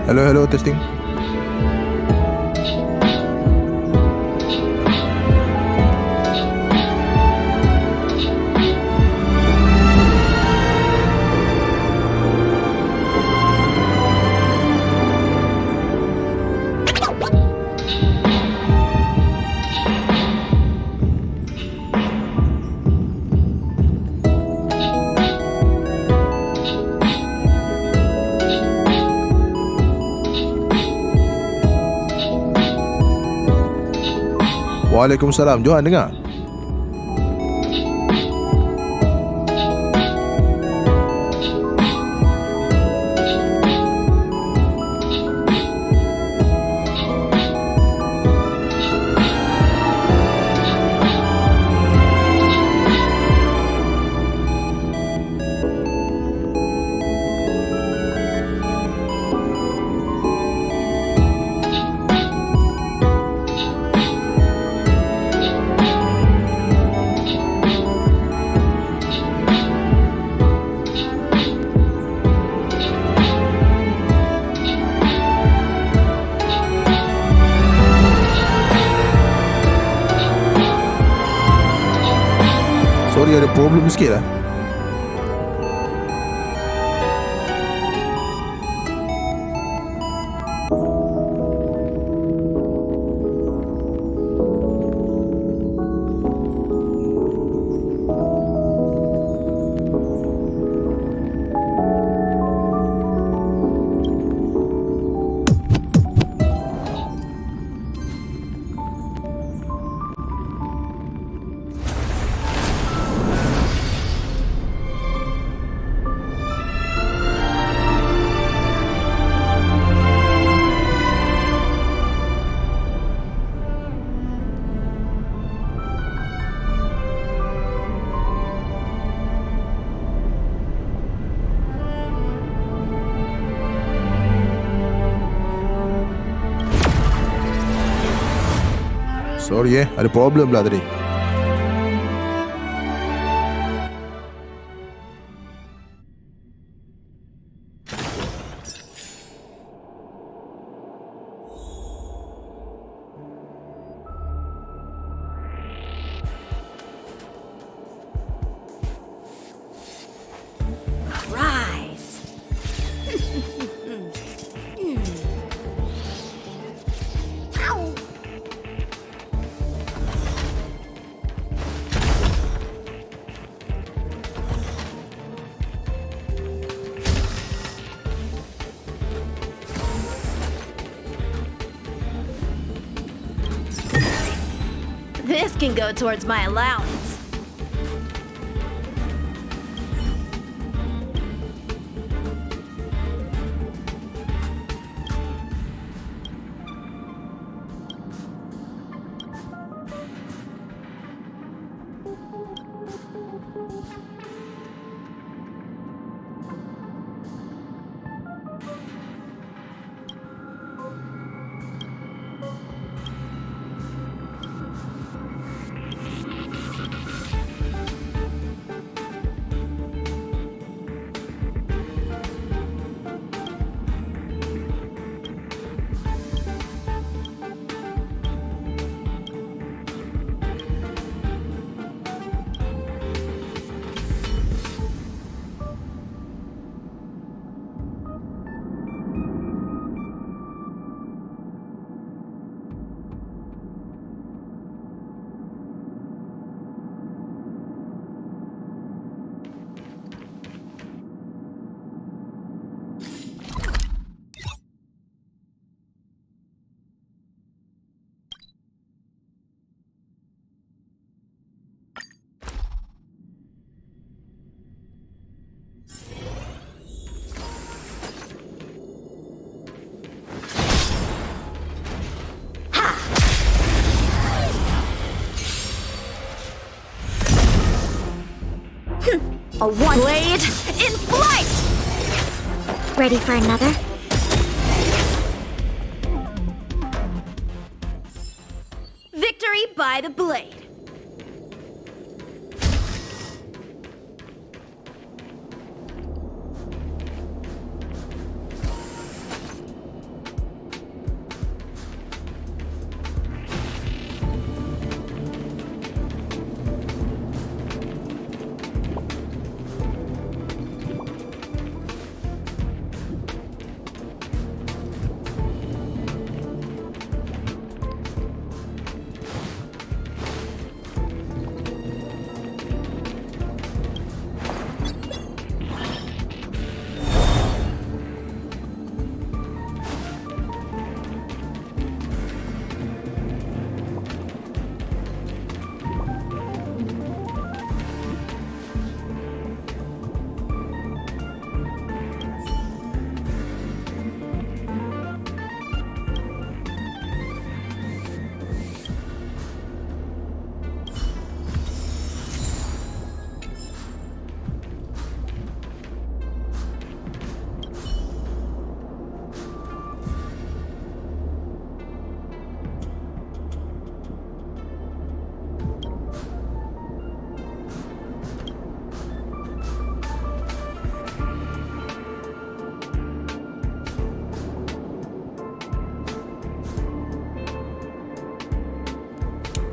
Hello, testing. Waalaikumsalam. Johan dengar? Sorry, ada problem sikit lah. Sorry ada problem lah tadi. This can go towards my allowance. A one Blade in flight! ready for another? Victory by the blade.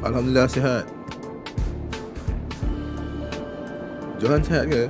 Alhamdulillah sihat. Johan sihat ke?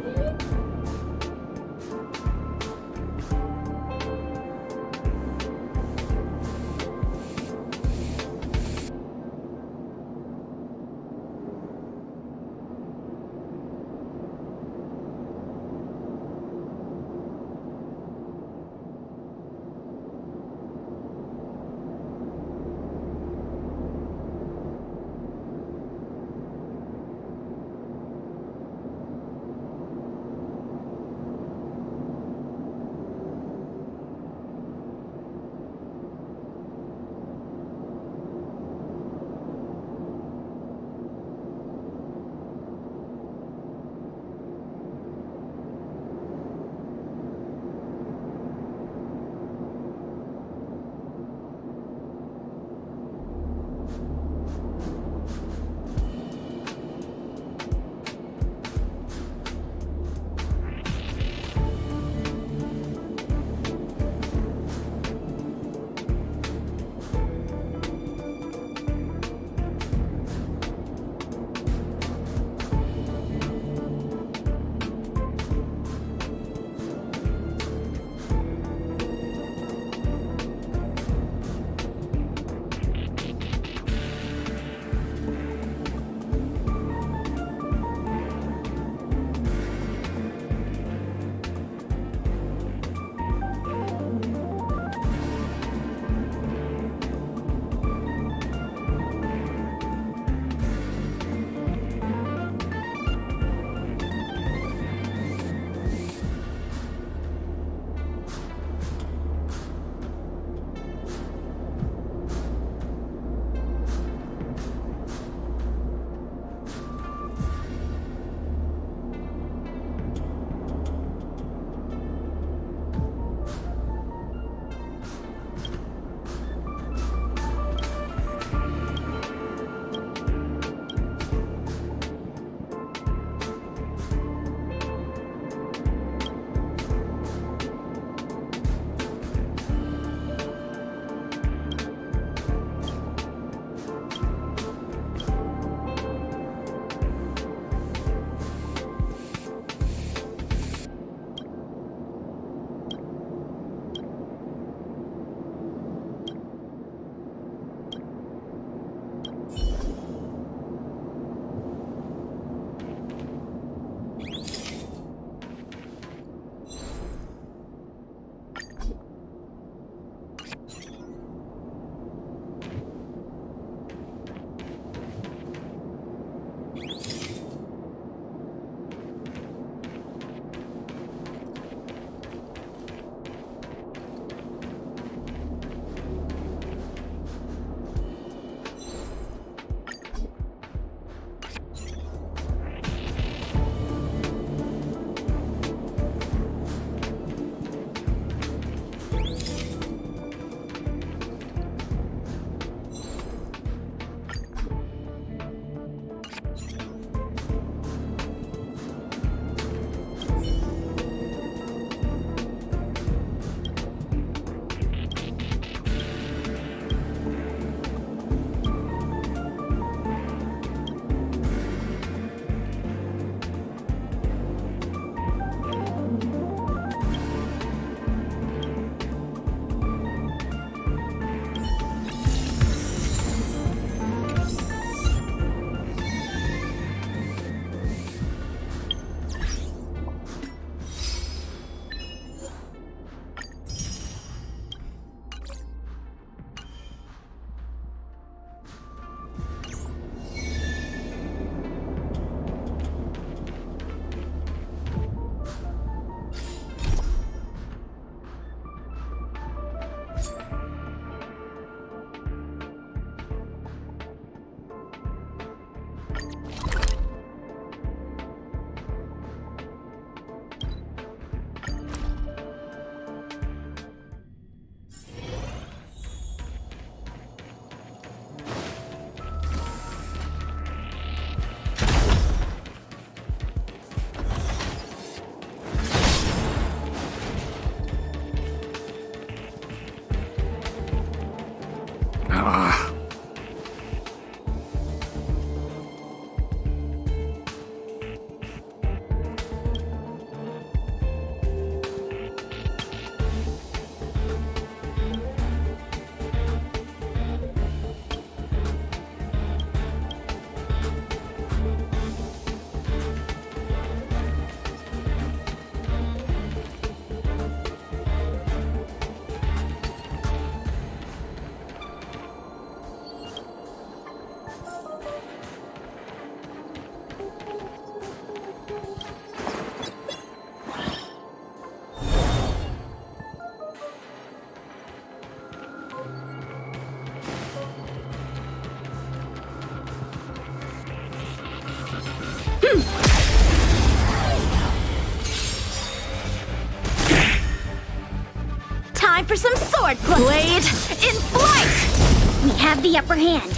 Time for some sword blade in flight! We have the upper hand.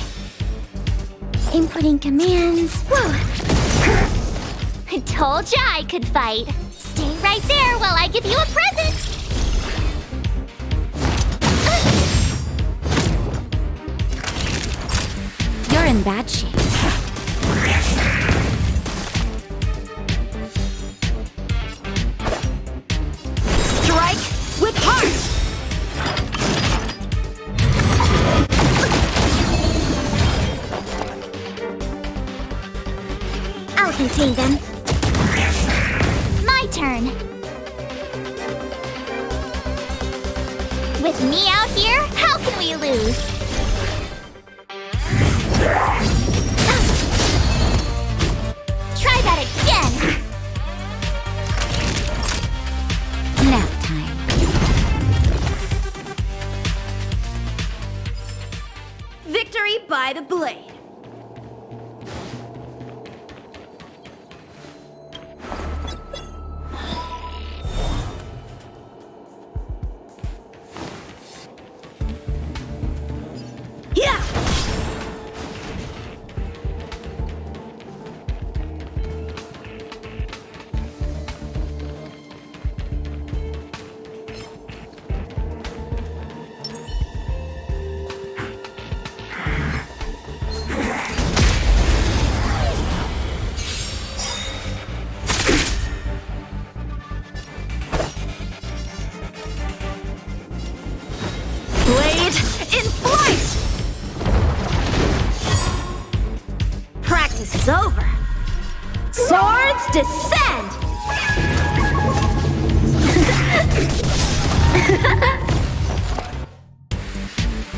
Inputting commands. Whoa. I told ya I could fight. Stay right there while I give you a present. You're in bad shape. Strike with heart! I'll contain them. My turn. With me out here, how can we lose? Try that again. Nap time. Victory by the blade. Yeah! Blade in flight! Practice is over. Swords descend!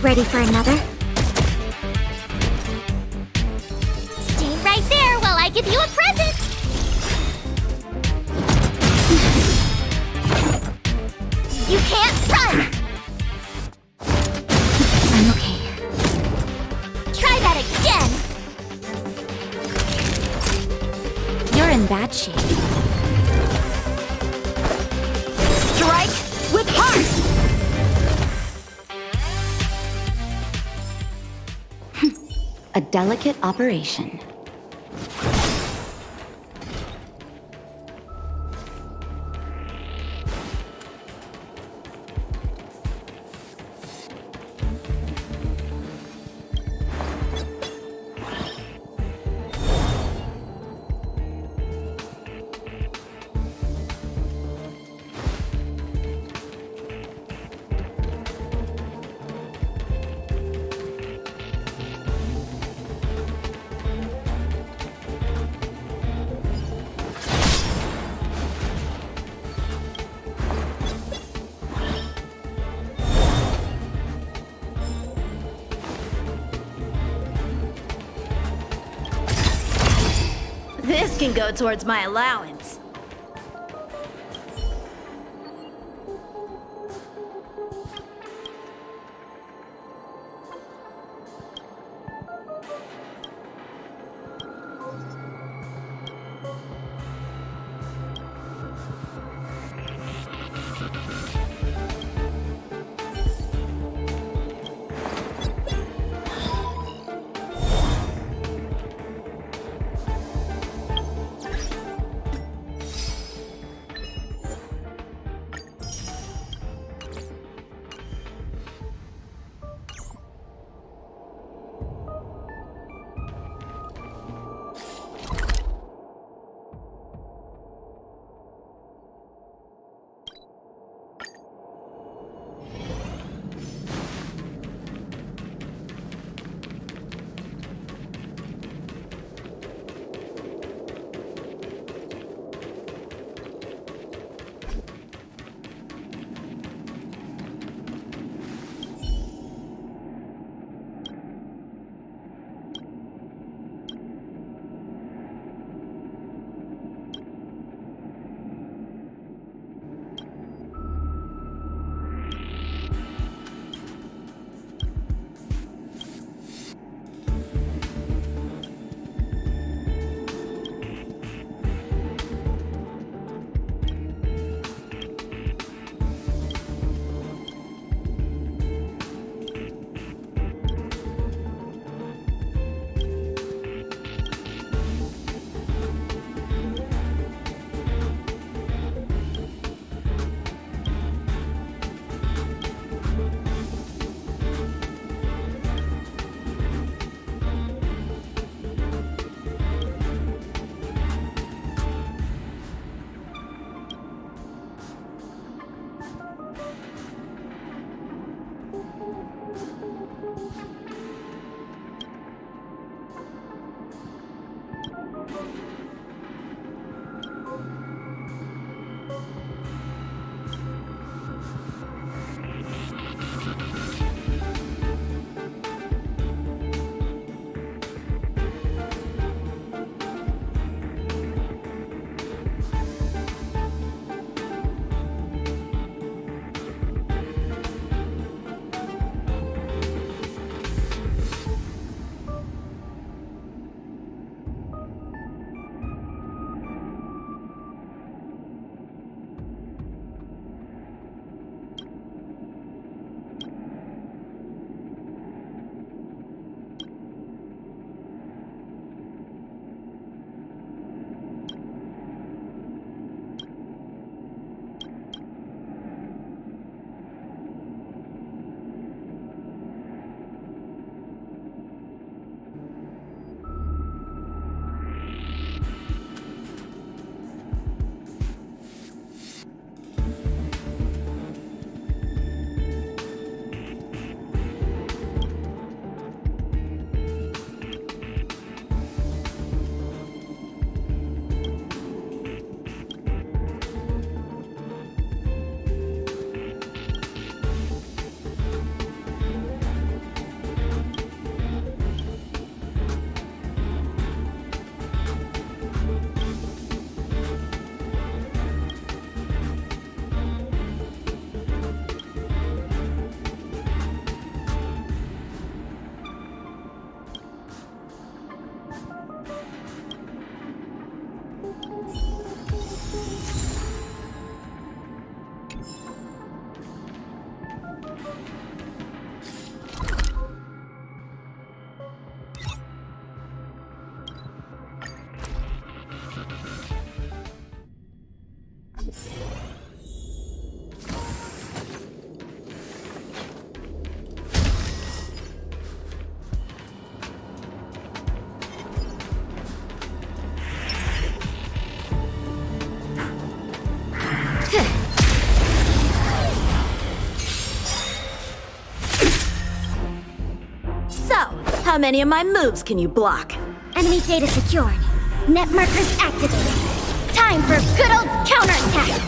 Ready for another? Stay right there while I give you a present. You can't run! I'm okay. Try that again! You're in bad shape. Strike with heart! A delicate operation. This can go towards my allowance. So, how many of my moves can you block? Enemy data secured. Net markers activated. Time for a good old counterattack.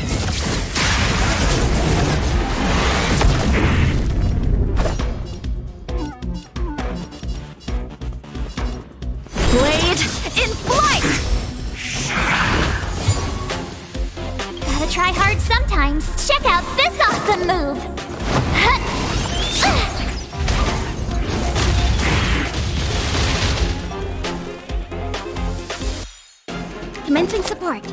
Blade in flight! Gotta try hard sometimes. Check out this awesome move! Commencing support.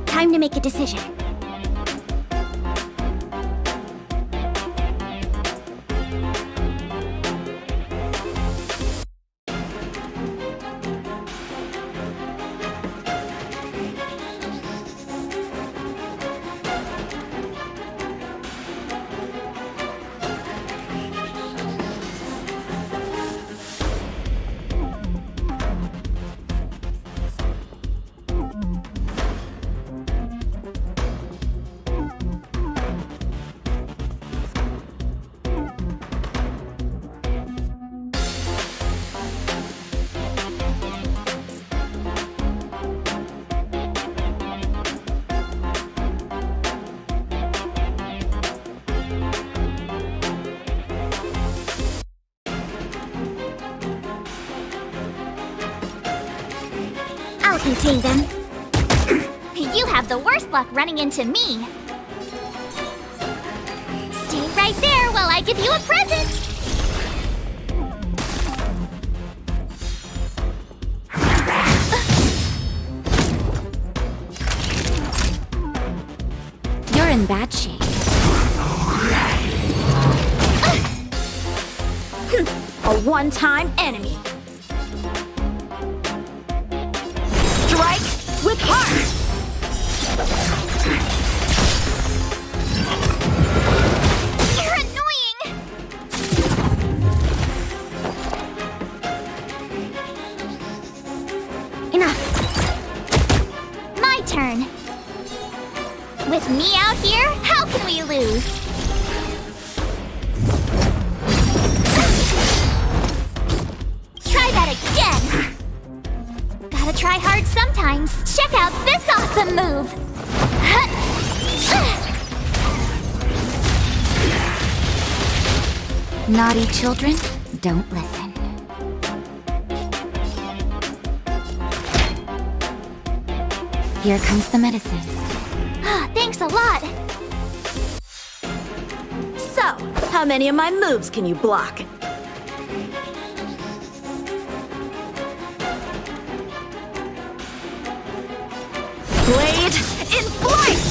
Time to make a decision. I'll contain them. You have the worst luck running into me. Stay right there while I give you a present. You're in bad shape. A one-time enemy. Strike with heart! You're annoying! Enough. My turn. With me out here, how can we lose? Try that again! Gotta try hard sometimes. Check out this awesome move! Naughty children, don't listen. Here comes the medicine. Thanks a lot! So, how many of my moves can you block? Blade in flight!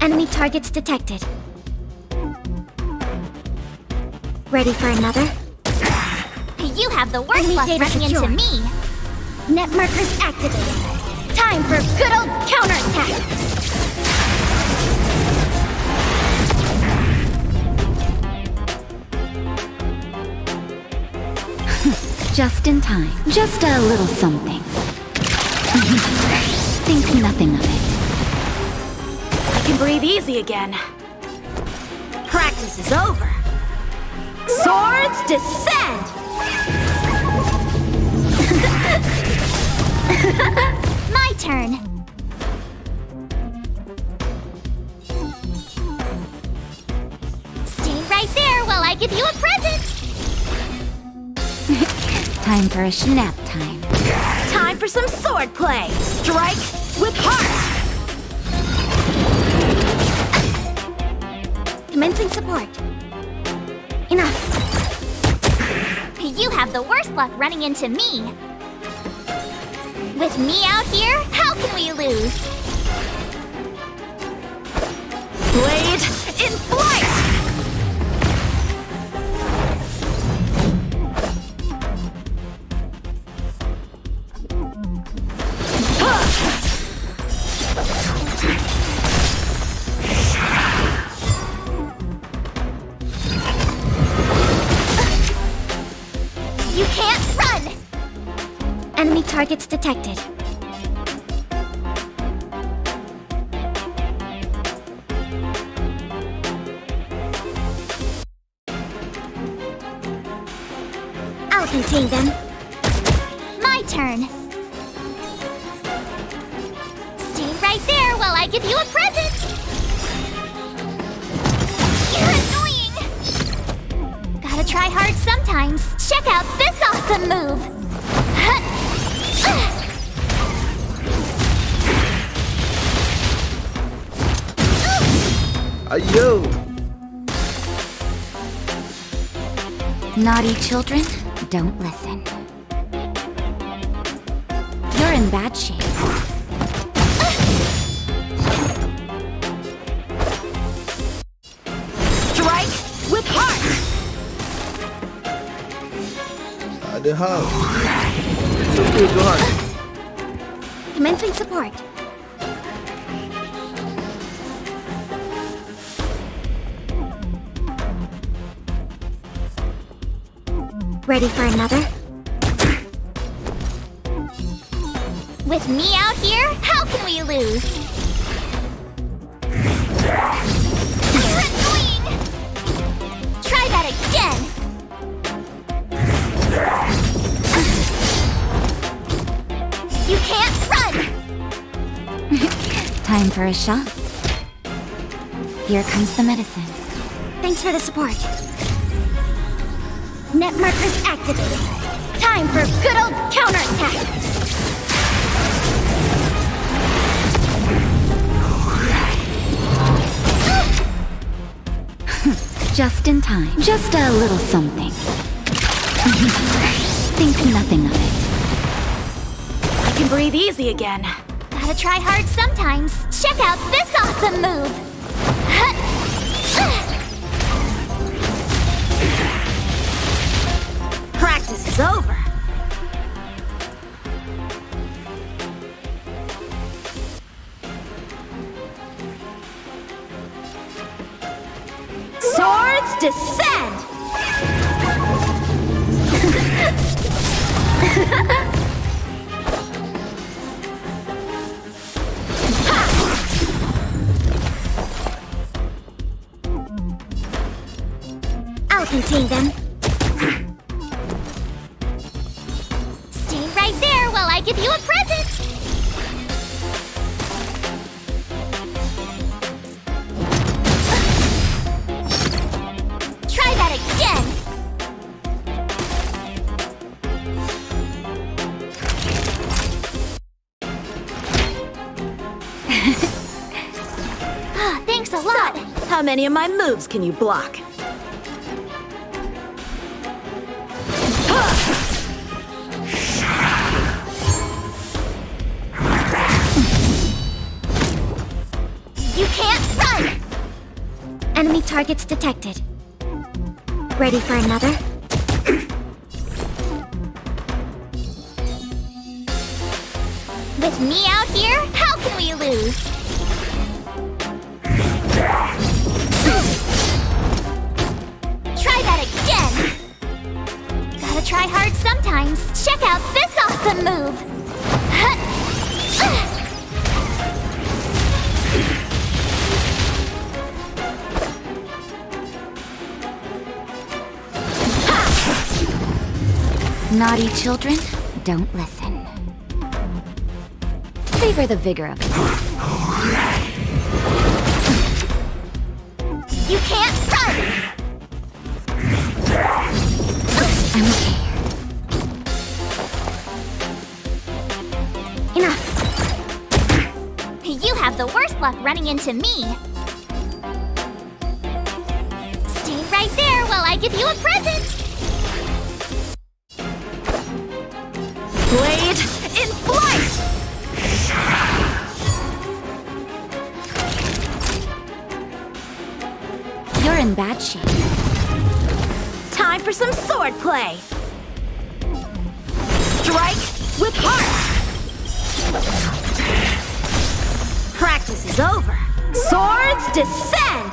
Enemy targets detected. Ready for another? You have the worst Enemy luck data running into secure. me. Net markers activated. Time for a good old counterattack. Just in time. Just a little something. Think nothing of it. I can breathe easy again. Practice is over. Swords descend! My turn. Stay right there while I give you a present. Time for a nap time. Time for some sword play! Strike with heart! Commencing support. Enough. You have have the worst luck running into me. With me out here, how can we lose? Blade in flight! You can't run! Enemy targets detected. I'll contain them. My turn. Stay right there while I give you a present. You're annoying. Gotta try hard sometimes. Check out this awesome move. Ayo! Naughty children, don't listen. You're in bad shape. Strike with heart! Ada hal. It's okay, Johan. Commencing support. Ready for another? With me out here, how can we lose? You're annoying! Try that again! You can't run! Time for a shot. Here comes the medicine. Thanks for the support. Net markers activated. Time for good old counterattack. Just in time. Just a little something. Think nothing of it. I can breathe easy again. Gotta try hard sometimes. Check out this awesome move! Practice is over. Swords descend! I'll contain them. Stay right there while I give you a present! Try that again! Thanks a lot! How many of my moves can you block? You can't run! Enemy targets detected. Ready for another? With me out here, how can we lose? Try that again! Gotta try hard sometimes. Check out this awesome move! Naughty children, don't listen. Savor the vigor of it. You can't run! I'm okay. Enough. You have the worst luck running into me. Stay right there while I give you a present. in bad shape. Time for some sword play. Strike with heart. Practice is over. Swords descend.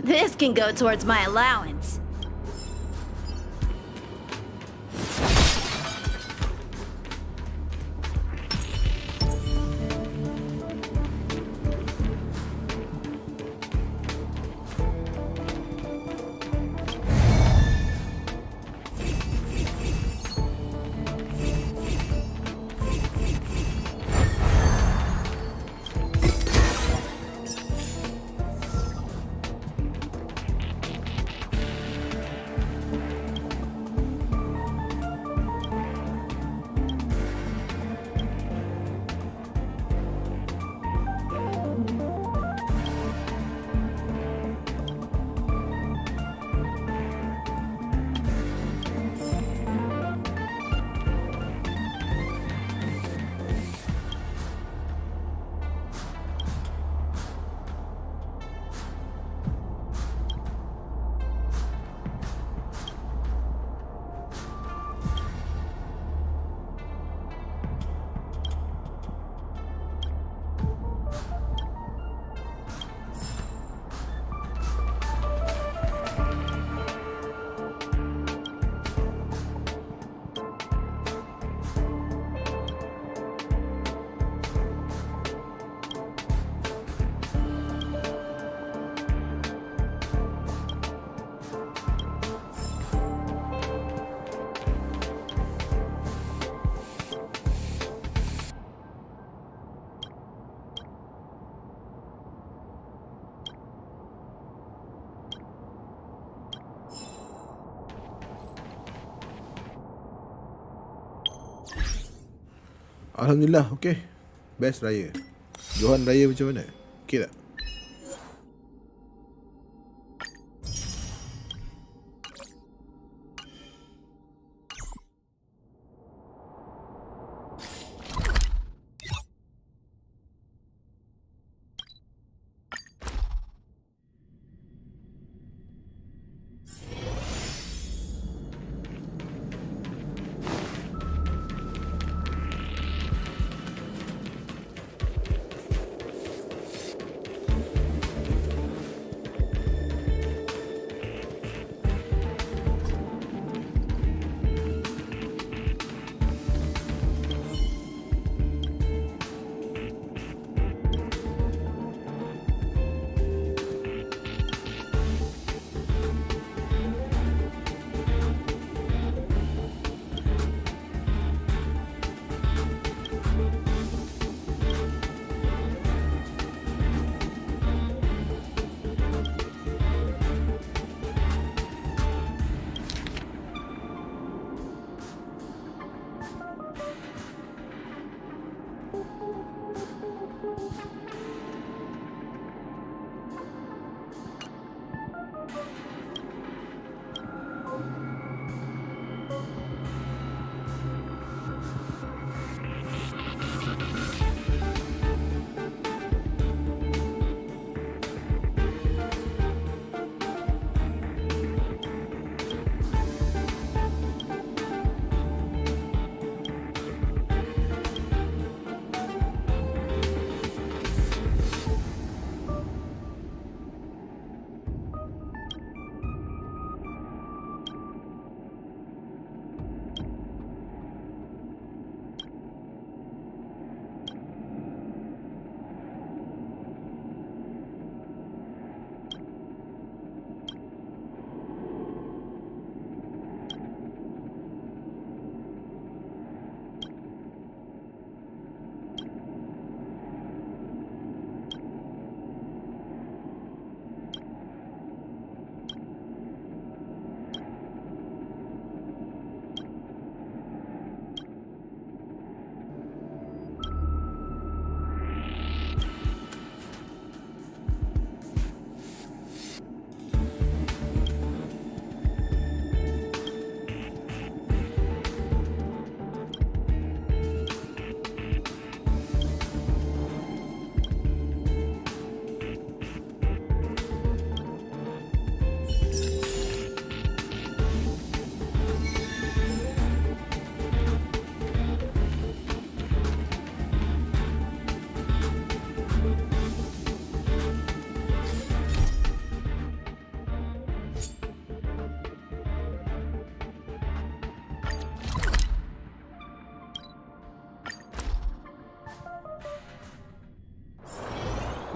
This can go towards my allowance. Alhamdulillah, okey. Best raya. Johan raya macam mana? Okey tak?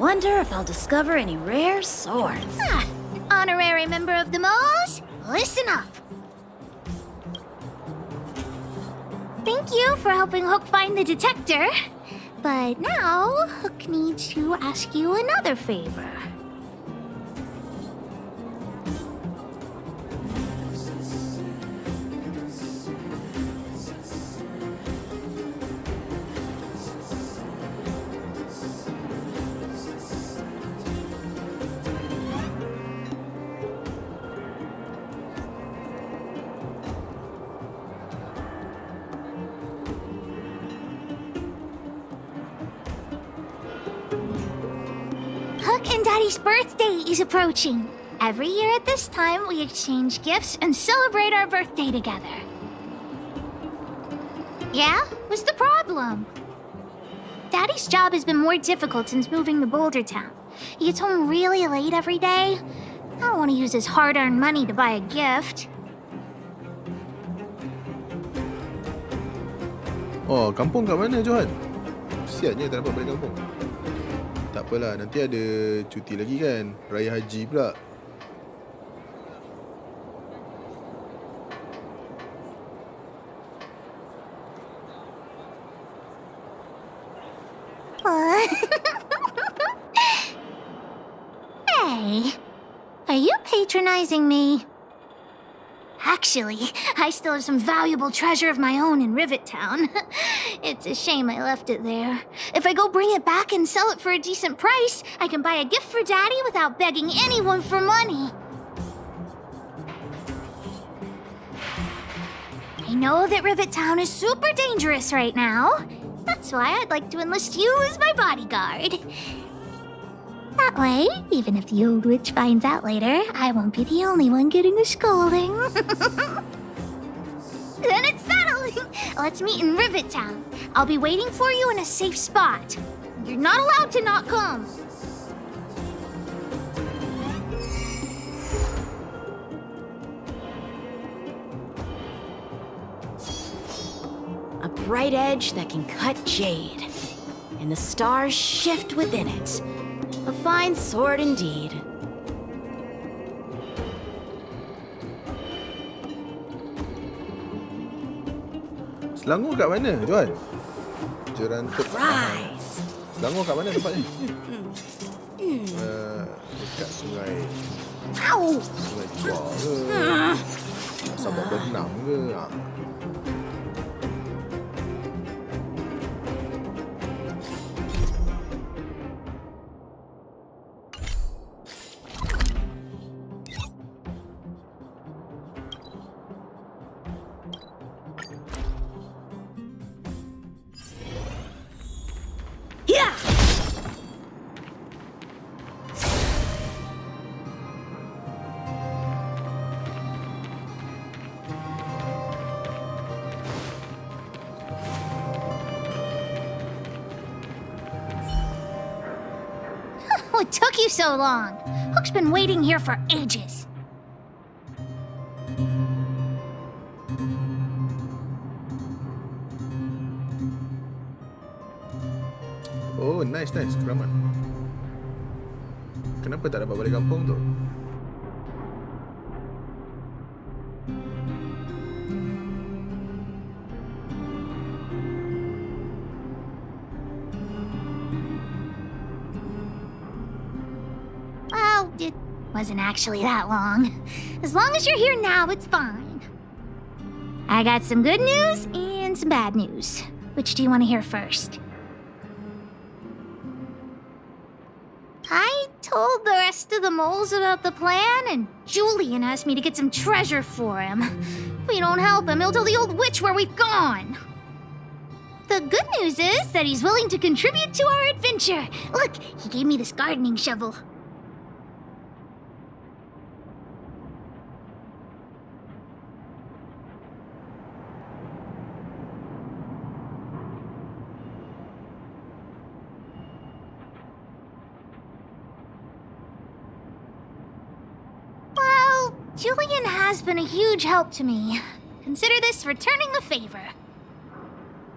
wonder if I'll discover any rare swords. Honorary member of the Moles, listen up. Thank you for helping Hook find the detector. But now, Hook needs to ask you another favor. Hook and Daddy's birthday is approaching. Every year at this time, we exchange gifts and celebrate our birthday together. Yeah? What's the problem? Daddy's job has been more difficult since moving to Boulder Town. He gets home really late every day. I don't want to use his hard-earned money to buy a gift. Oh, kampung kat mana, Johan? Kesiannya tak dapat balik kampung. Tak apalah, nanti ada cuti lagi kan. Raya Haji pula. Hey, are you patronizing me? Actually, I still have some valuable treasure of my own in Rivet Town. It's a shame I left it there. If I go bring it back and sell it for a decent price, I can buy a gift for Daddy without begging anyone for money. I know that Rivet Town is super dangerous right now. That's why I'd like to enlist you as my bodyguard. That way, even if the old witch finds out later, I won't be the only one getting a scolding. Then it's settled! Let's meet in Rivet Town. I'll be waiting for you in a safe spot. You're not allowed to not come. A bright edge that can cut jade, and the stars shift within it. A fine sword indeed. Selangor kat mana, Johan? Jerantut. Rise. Selangor kat mana tempatnya? Dekat sungai. Ow! Sungai Tua ke? Sabak berenang ke? Yeah! What took you so long? Hook's been waiting here for ages. Oh, nice. Keramat. Kenapa tak dapat balik kampung tu? Well, it wasn't actually that long. As long as you're here now, it's fine. I got some good news and some bad news. Which do you want to hear first? I told the rest of the moles about the plan, and Julian asked me to get some treasure for him. If we don't help him, he'll tell the old witch where we've gone. The good news is that he's willing to contribute to our adventure. Look, he gave me this gardening shovel. Julian has been a huge help to me. Consider this returning the favor.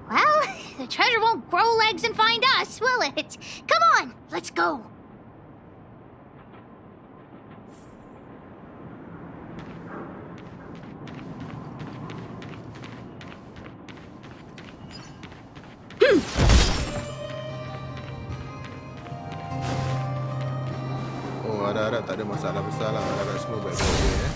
Well, the treasure won't grow legs and find us, will it? Come on, let's go. Harap-harap tak ada masalah besar lah. Harap-harap semua baik-baik je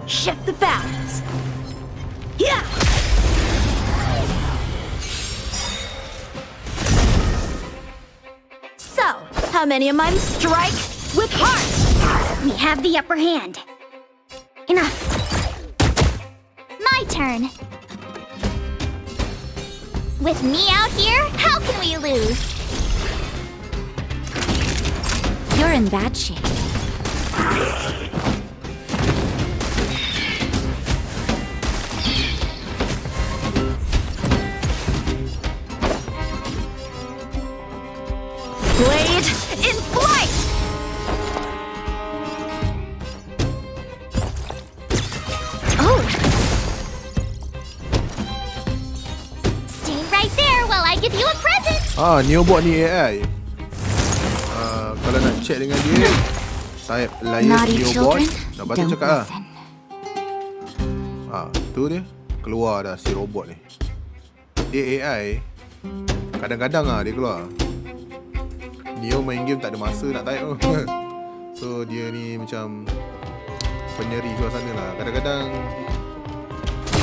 Shift the balance. Yeah. So, how many of mine strike with heart? We have the upper hand. Enough. My turn. With me out here, how can we lose? You're in bad shape. Blade in flight! Oh! Stay right there while I give you a present! Neobot ni AI. Kalau nak check dengan dia, type layers Naughty Neobot. children, Lepas tu don't cakap lah. listen. Tu dia. Keluar dah si robot ni. Dia AI. Kadang-kadang dia keluar. Neo main game tak ada masa nak type pun. So dia ni macam penyeri suasana lah. Kadang-kadang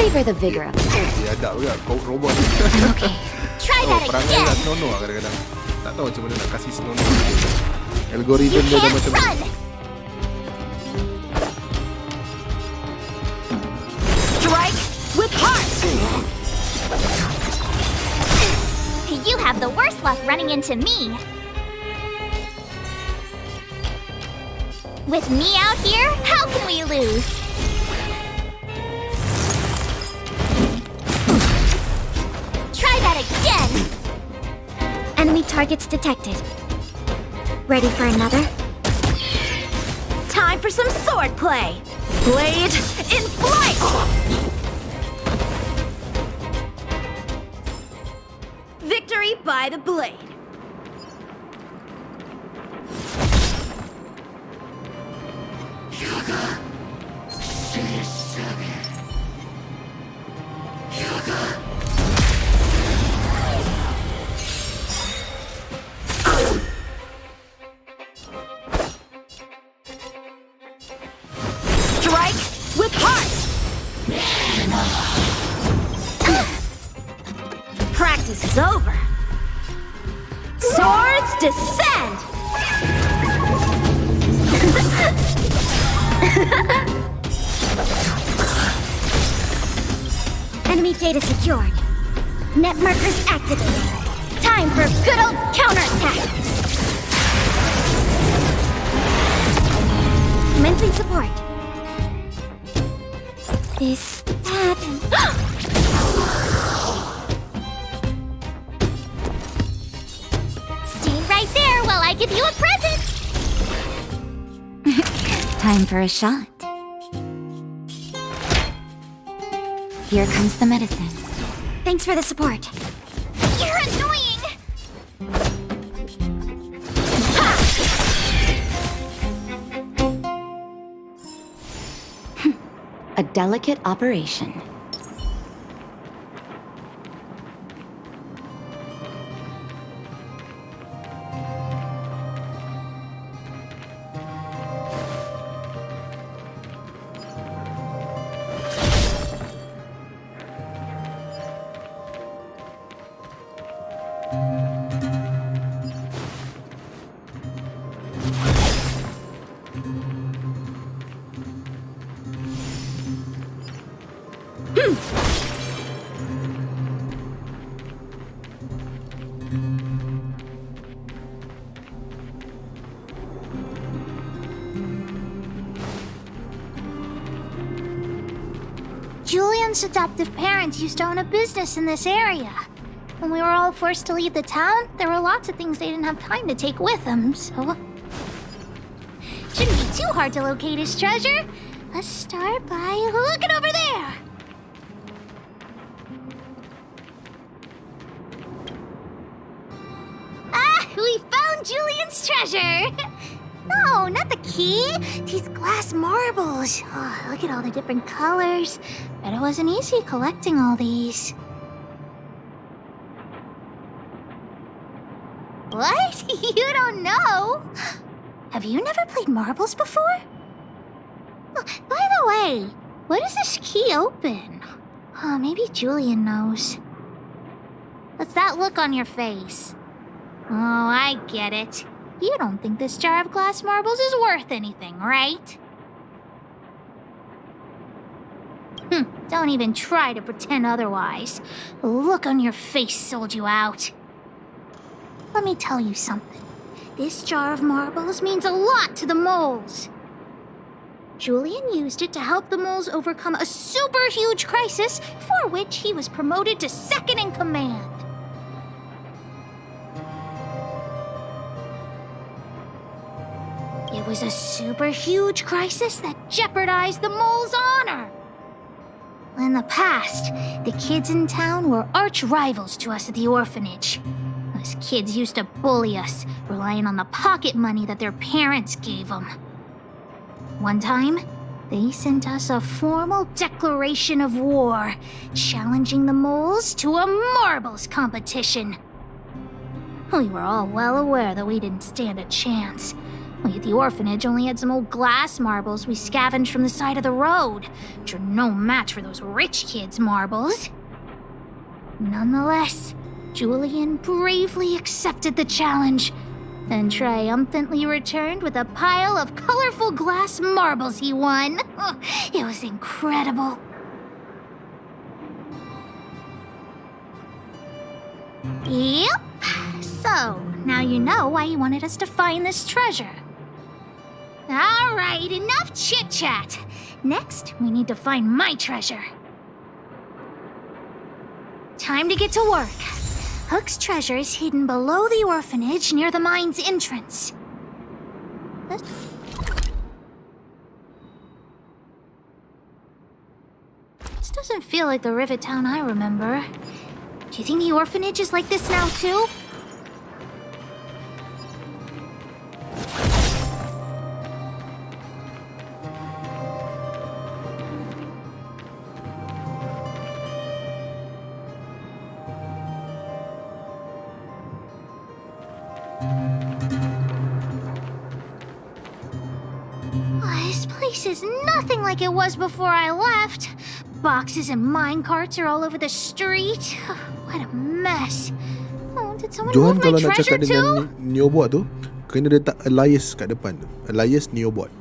Savor the vigor of it. dia adab juga kau robot ni. I'm okay. Try that Perangai again! tak senonoh lah kadang-kadang. Tak tahu macam mana nak kasih senonoh dia. Algoritma You dia dah can't macam run! Strike with heart! You have the worst luck running into me. With me out here, how can we lose? Try that again! Enemy targets detected. Ready for another? Time for some sword play! Blade in flight! Victory by the blade! Strike with heart! Practice is over. Swords descend! Enemy data secured. Net markers activated. Time for good old counterattack. Commencing support. Is that... Stay right there while I give you a present! Time for a shot. Here comes the medicine. Thanks for the support. You're annoying! A delicate operation. Julian's adoptive parents used to own a business in this area. When we were all forced to leave the town, there were lots of things they didn't have time to take with them, so... Shouldn't be too hard to locate his treasure. Let's start by looking over there. Ah, we found Julian's treasure! No, not the key. These glass marbles. Oh, look at all the different colors. Bet it wasn't easy collecting all these. What? You don't know? Have you never played marbles before? Oh, by the way, what does this key open? Oh, maybe Julian knows. What's that look on your face? Oh, I get it. You don't think this jar of glass marbles is worth anything, right? Don't even try to pretend otherwise. The look on your face sold you out. Let me tell you something. This jar of marbles means a lot to the moles. Julian used it to help the moles overcome a super huge crisis for which he was promoted to second in command. It was a super huge crisis that jeopardized the mole's honor. In the past, the kids in town were arch rivals to us at the orphanage. Those kids used to bully us, relying on the pocket money that their parents gave them. One time, they sent us a formal declaration of war, challenging the moles to a marbles competition. We were all well aware that we didn't stand a chance. We at the orphanage only had some old glass marbles we scavenged from the side of the road, which are no match for those rich kids' marbles. Nonetheless, Julian bravely accepted the challenge and triumphantly returned with a pile of colorful glass marbles he won. It was incredible. Yep. So, now you know why he wanted us to find this treasure. All right, enough chit-chat. Next, we need to find my treasure. Time to get to work. Hook's treasure is hidden below the orphanage near the mine's entrance. This doesn't feel like the Rivet Town I remember. Do you think the orphanage is like this now, too? This place is nothing like it was before I left. Boxes and minecarts are all over the street. What a mess. Oh, did someone Johan move kalau my nak treasure cakap dengan too? Neobot tu, kena letak alias kat depan tu. Alias Neobot.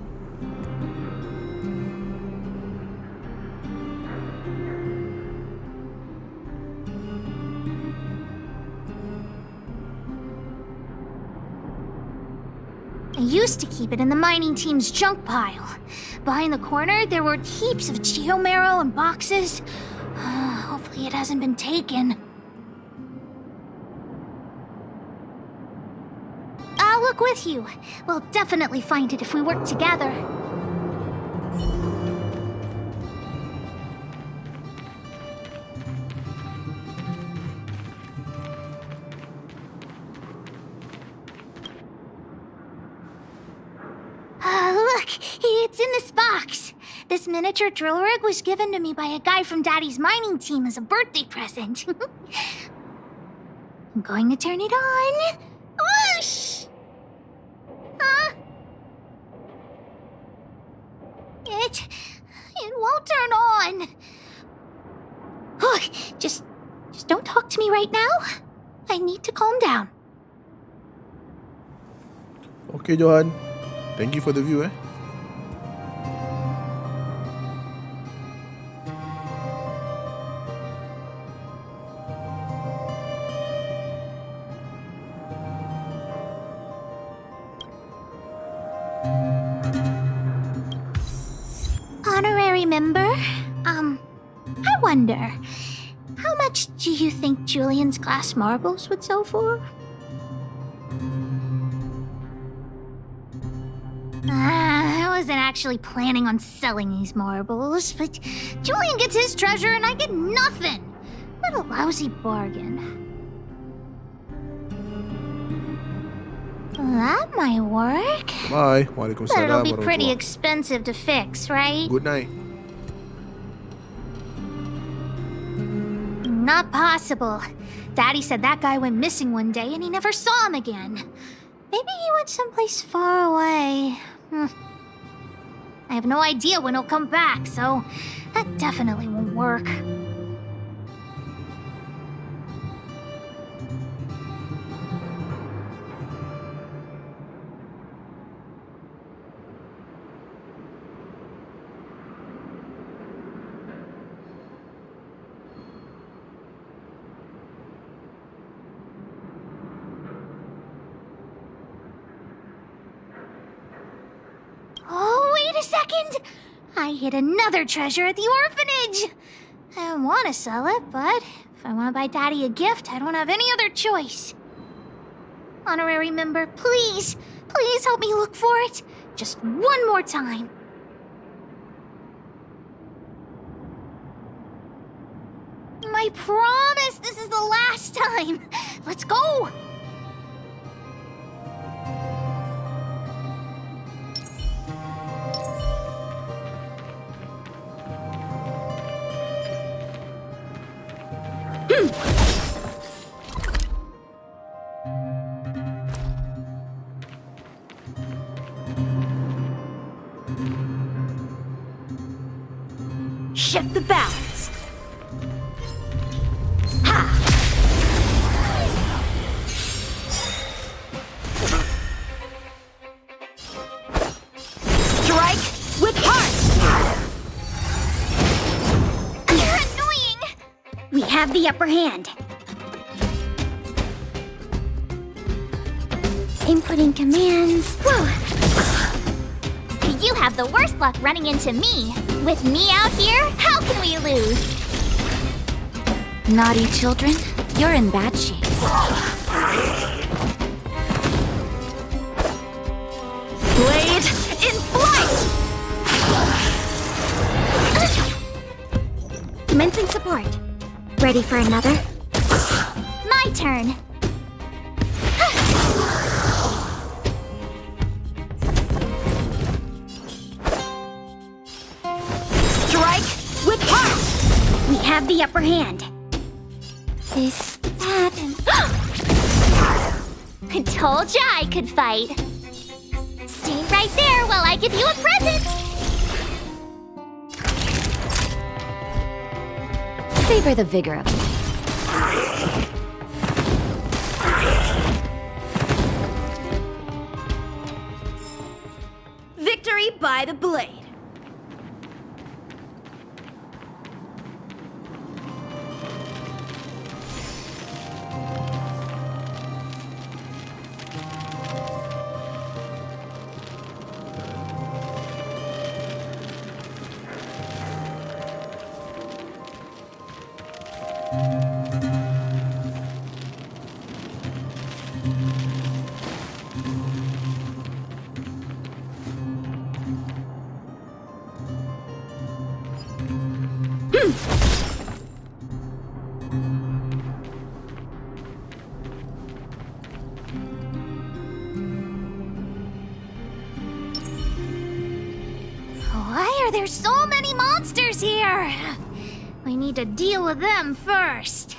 I used to keep it in the mining team's junk pile. Behind the corner, there were heaps of geomarrow and boxes. Hopefully it hasn't been taken. I'll look with you. We'll definitely find it if we work together. Look, it's in this box. This miniature drill rig was given to me by a guy from Daddy's mining team as a birthday present. I'm going to turn it on. Whoosh! Huh? It won't turn on. Look, just don't talk to me right now. I need to calm down. Okay, Johan. Thank you for the view, Honorary member, I wonder, how much do you think Julian's glass marbles would sell for? I wasn't actually planning on selling these marbles, but Julian gets his treasure and I get nothing. What a lousy bargain. That might work. Bye. But Waalaikumsalam. it'll be pretty warahmatullahi. expensive to fix, right? Good night. Not possible. Daddy said that guy went missing one day and he never saw him again. Maybe he went someplace far away. I have no idea when he'll come back, so that definitely won't work. Oh, wait a second! I hid another treasure at the orphanage! I want to sell it, but if I want to buy Daddy a gift, I don't have any other choice. Honorary member, please, please help me look for it. Just one more time. I promise this is the last time. Let's go! Shift the balance. Strike with heart. You're annoying! We have the upper hand. Inputting commands. Whoa! You have the worst luck running into me. With me out here, how can we lose? Naughty children, you're in bad shape. Blade in flight. Commencing support. Ready for another? My turn. Strike with heart. We have the upper hand. This, that, and... I told ya I could fight. Stay right there while I give you a present. Savor the vigor of life. Victory by the blade. Why are there so many monsters here? We need to deal with them first.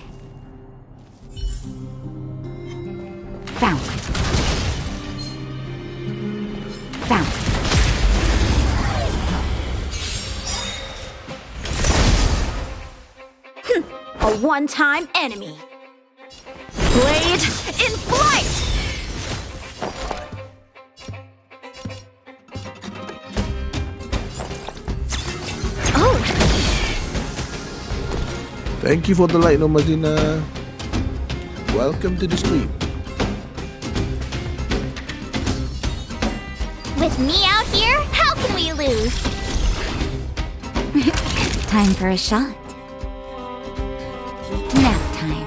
Found. Found. A one-time enemy. Blade in flight. Thank you for the light, Nomazina. Welcome to the stream. With me out here, how can we lose? Time for a shot. Nap time.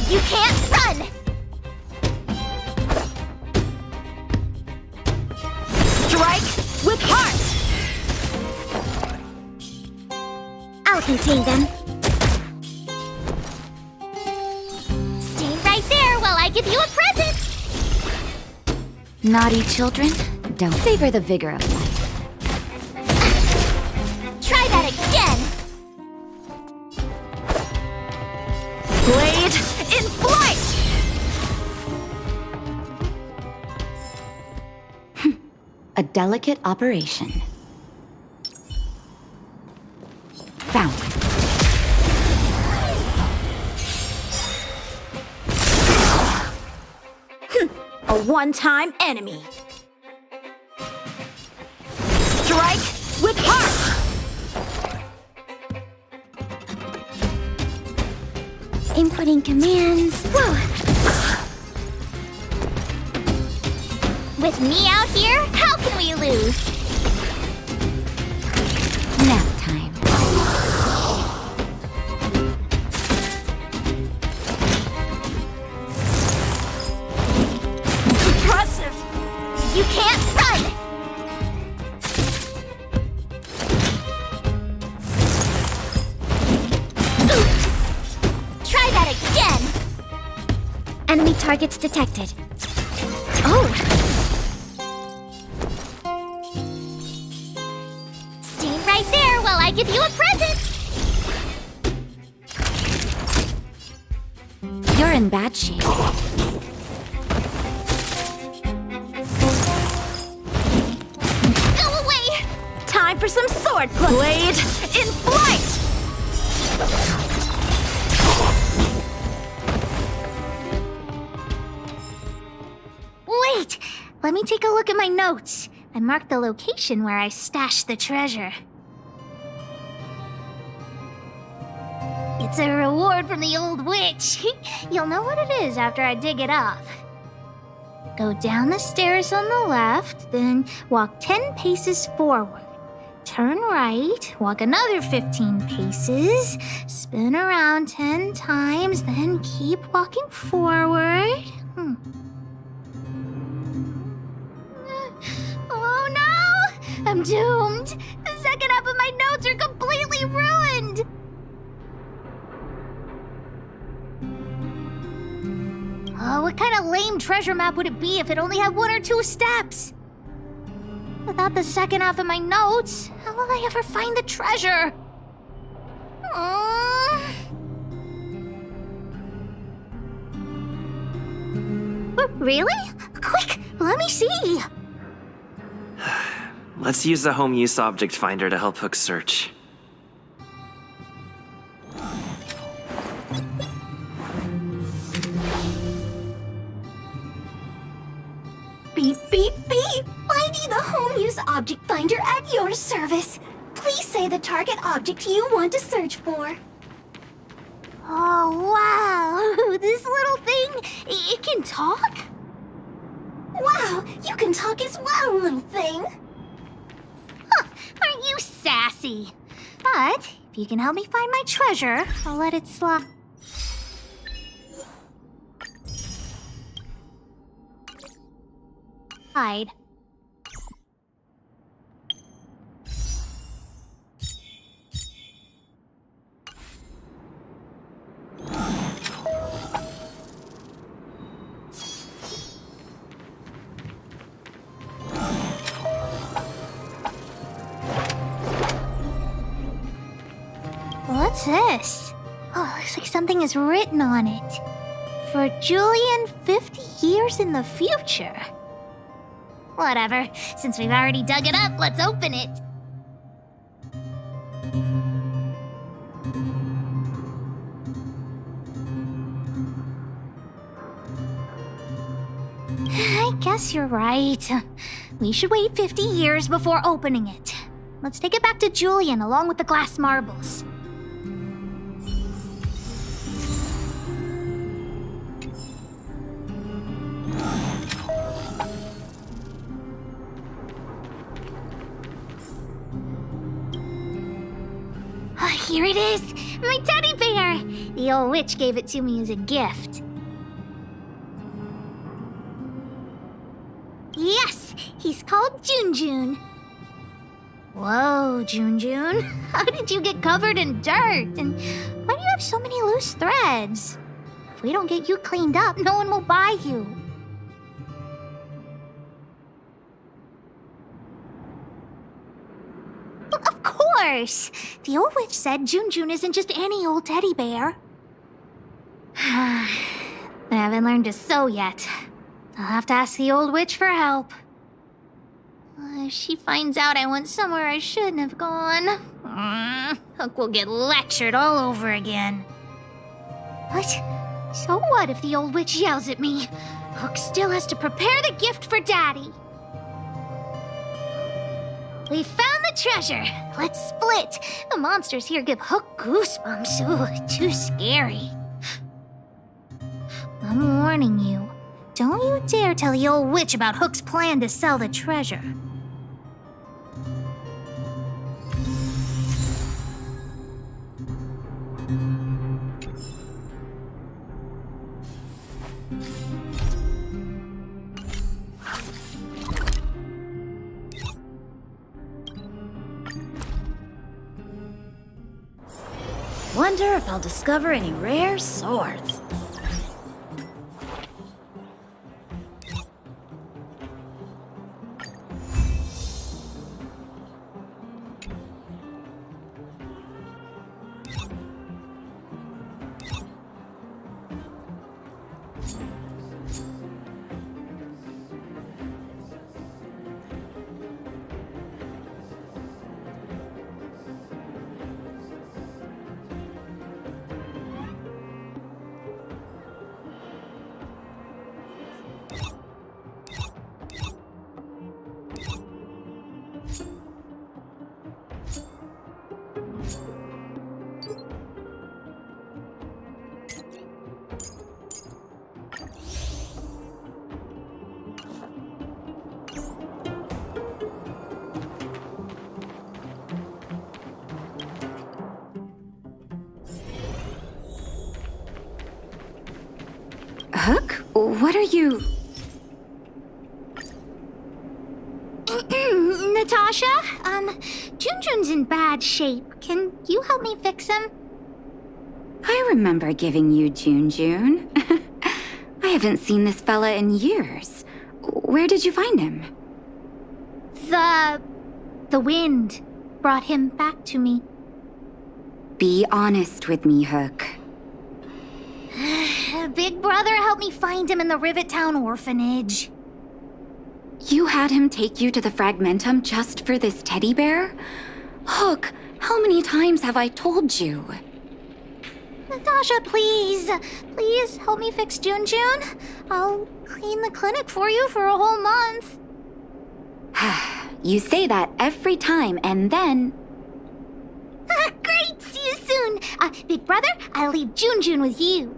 You can't run! Strike with heart. I'll contain them. give you a present! Naughty children, don't savor the vigor of life. Try that again! Blade in flight! A delicate operation. Found. A one-time enemy. Strike with heart! Inputting commands. Whoa! With me out here, how can we lose? Nap time. Impressive! You can't run! Try that again! Enemy targets detected. Oh! Stay right there while I give you a present! You're in bad shape. Go away! Time for some sword play. Blade in flight! Wait! Let me take a look at my notes. I marked the location where I stashed the treasure. It's a reward from the old witch. You'll know what it is after I dig it up. Go down the stairs on the left, then walk 10 paces forward. Turn right, walk another 15 paces, spin around 10 times, then keep walking forward. Oh no! I'm doomed! The second half of my notes are completely ruined! Oh, what kind of lame treasure map would it be if it only had 1 or 2 steps? Without the second half of my notes, how will I ever find the treasure? Really? Quick, let me see! Let's use the home use object finder to help Hook search. Beep, beep, beep! Finding the home use object finder at your service. Please say the target object you want to search for. Oh, wow! This little thing, it can talk? Wow, you can talk as well, little thing. Huh, aren't you sassy? But if you can help me find my treasure, I'll let it slide. What's this? Oh, looks like something is written on it. For Julian 50 years in the future. Whatever. Since we've already dug it up, let's open it. I guess you're right. We should wait 50 years before opening it. Let's take it back to Julian along with the glass marbles. Here it is! My teddy bear! The old witch gave it to me as a gift. Yes! He's called Junjun. Whoa, Junjun. How did you get covered in dirt? And why do you have so many loose threads? If we don't get you cleaned up, no one will buy you. Of course! The old witch said Junjun isn't just any old teddy bear. I haven't learned to sew yet. I'll have to ask the old witch for help. If she finds out I went somewhere I shouldn't have gone, Hook will get lectured all over again. But so what if the old witch yells at me? Hook still has to prepare the gift for Daddy. We found the treasure. Let's split. The monsters here give Hook goosebumps. Ooh, too scary. I'm warning you. Don't you dare tell the old witch about Hook's plan to sell the treasure. Wonder if I'll discover any rare swords. Hook? What are you... Natasha? Junjun's in bad shape. Can you help me fix him? I remember giving you Junjun. I haven't seen this fella in years. Where did you find him? The wind brought him back to me. Be honest with me, Hook. Big Brother helped me find him in the Rivet Town orphanage. You had him take you to the Fragmentum just for this teddy bear? Hook, how many times have I told you? Natasha, please. Please help me fix Junjun. I'll clean the clinic for you for a whole month. You say that every time, and then... Great! See you soon. Big Brother, I'll leave Junjun with you.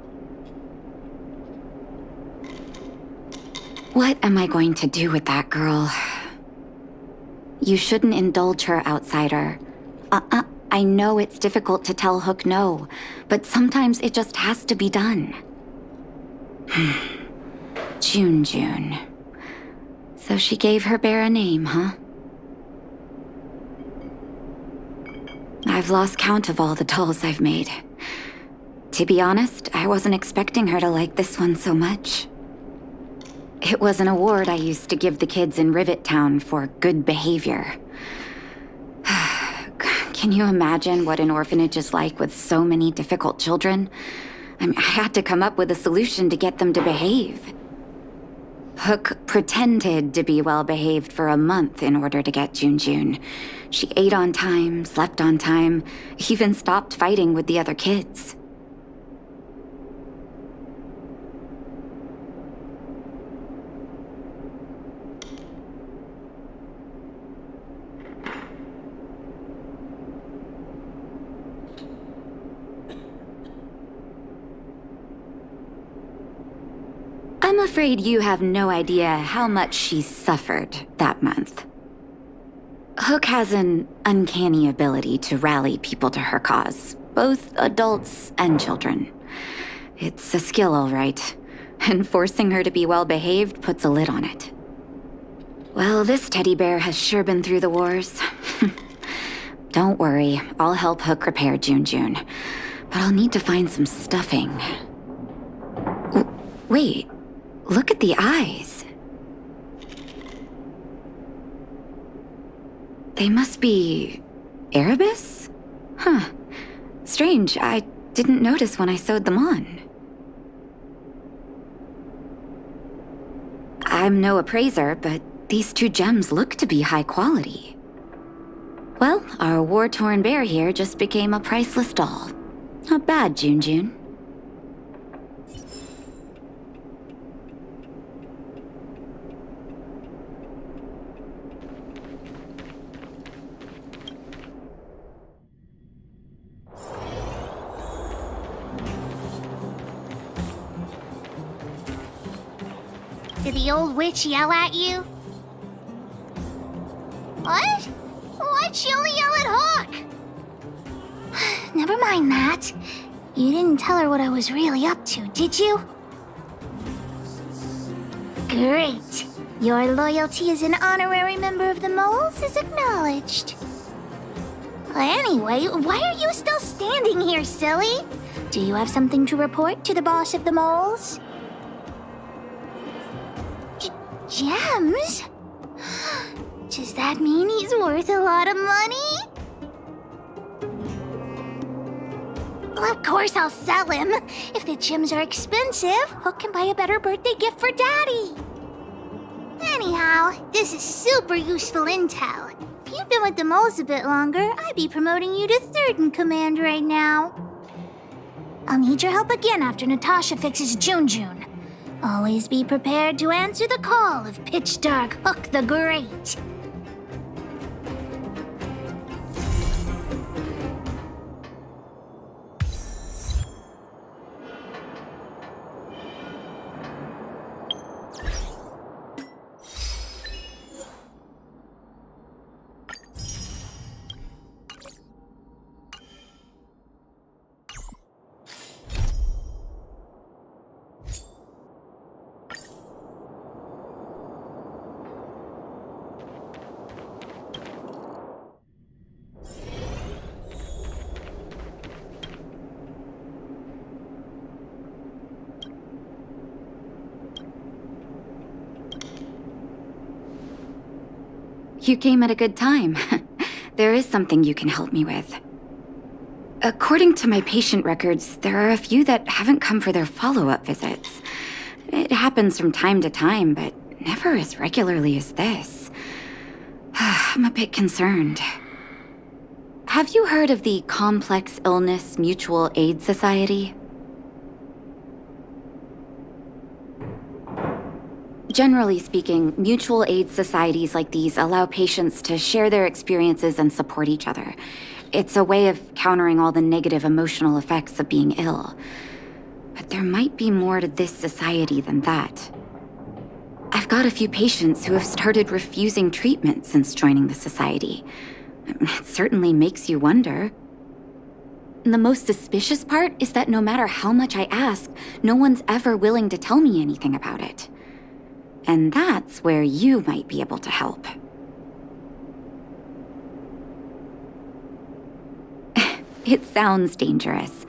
What am I going to do with that girl? You shouldn't indulge her, outsider. I know it's difficult to tell Hook no, but sometimes it just has to be done. Junjun. So she gave her bear a name, huh? I've lost count of all the dolls I've made. To be honest, I wasn't expecting her to like this one so much. It was an award I used to give the kids in Rivet Town for good behavior. Can you imagine what an orphanage is like with so many difficult children? I had to come up with a solution to get them to behave. Hook pretended to be well-behaved for a month in order to get Junjun. She ate on time, slept on time, even stopped fighting with the other kids. I'm afraid you have no idea how much she suffered that month. Hook has an uncanny ability to rally people to her cause, both adults and children. It's a skill, all right, and forcing her to be well-behaved puts a lid on it. Well, this teddy bear has sure been through the wars. Don't worry, I'll help Hook repair Junjun, but I'll need to find some stuffing. Wait, look at the eyes. They must be... Erebus? Huh. Strange, I didn't notice when I sewed them on. I'm no appraiser, but these 2 gems look to be high quality. Well, our war-torn bear here just became a priceless doll. Not bad, Jun. Did the old witch yell at you? What? Why'd she only yell at Hawk? Never mind that. You didn't tell her what I was really up to, did you? Great. Your loyalty as an honorary member of the Moles is acknowledged. Anyway, why are you still standing here, silly? Do you have something to report to the boss of the Moles? Gems? Does that mean he's worth a lot of money? Well, of course I'll sell him. If the gems are expensive, Hook can buy a better birthday gift for Daddy. Anyhow, this is super useful intel. If you'd been with the Moles a bit longer, I'd be promoting you to 3rd in command right now. I'll need your help again after Natasha fixes Jun. Always be prepared to answer the call of Pitch Dark Hook the Great. You came at a good time. There is something you can help me with. According to my patient records, there are a few that haven't come for their follow-up visits. It happens from time to time, but never as regularly as this. I'm a bit concerned. Have you heard of the Complex Illness Mutual Aid Society? Generally speaking, mutual aid societies like these allow patients to share their experiences and support each other. It's a way of countering all the negative emotional effects of being ill. But there might be more to this society than that. I've got a few patients who have started refusing treatment since joining the society. It certainly makes you wonder. The most suspicious part is that no matter how much I ask, no one's ever willing to tell me anything about it. And that's where you might be able to help. It sounds dangerous,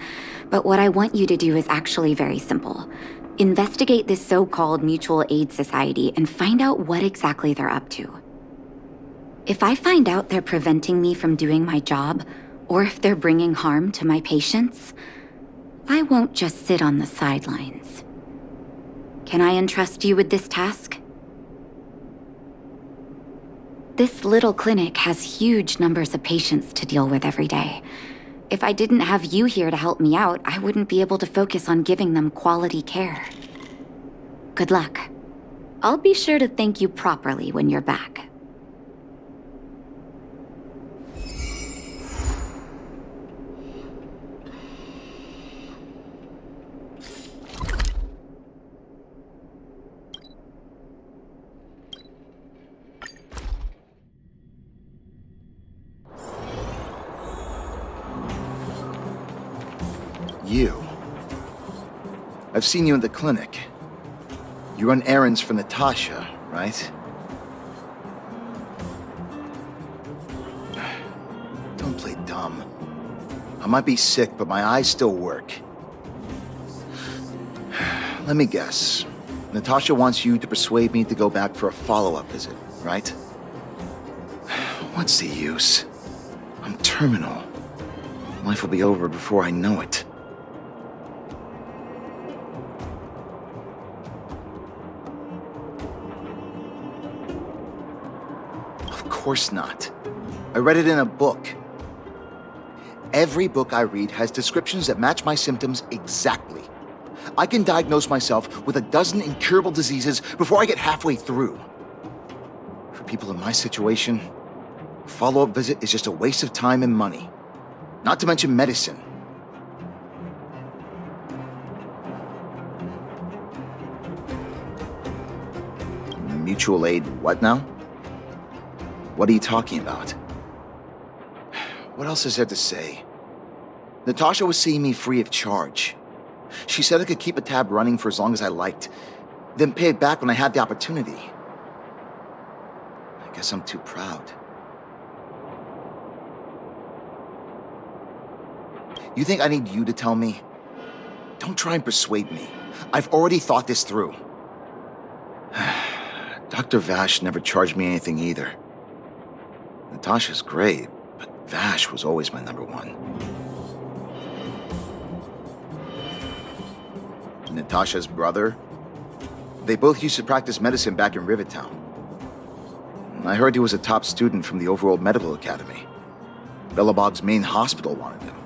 but what I want you to do is actually very simple. Investigate this so-called mutual aid society and find out what exactly they're up to. If I find out they're preventing me from doing my job, or if they're bringing harm to my patients, I won't just sit on the sidelines. Can I entrust you with this task? This little clinic has huge numbers of patients to deal with every day. If I didn't have you here to help me out, I wouldn't be able to focus on giving them quality care. Good luck. I'll be sure to thank you properly when you're back. You. I've seen you in the clinic. You run errands for Natasha, right? Don't play dumb. I might be sick, but my eyes still work. Let me guess. Natasha wants you to persuade me to go back for a follow-up visit, right? What's the use? I'm terminal. Life will be over before I know it. Of course not. I read it in a book. Every book I read has descriptions that match my symptoms exactly. I can diagnose myself with a dozen incurable diseases before I get halfway through. For people in my situation, a follow-up visit is just a waste of time and money. Not to mention medicine. Mutual aid what now? What are you talking about? What else is there to say? Natasha was seeing me free of charge. She said I could keep a tab running for as long as I liked, then pay it back when I had the opportunity. I guess I'm too proud. You think I need you to tell me? Don't try and persuade me. I've already thought this through. Dr. Vash never charged me anything either. Natasha's great, but Vash was always my number one. Natasha's brother? They both used to practice medicine back in Rivettown. I heard he was a top student from the Overworld Medical Academy. Belobog's main hospital wanted him.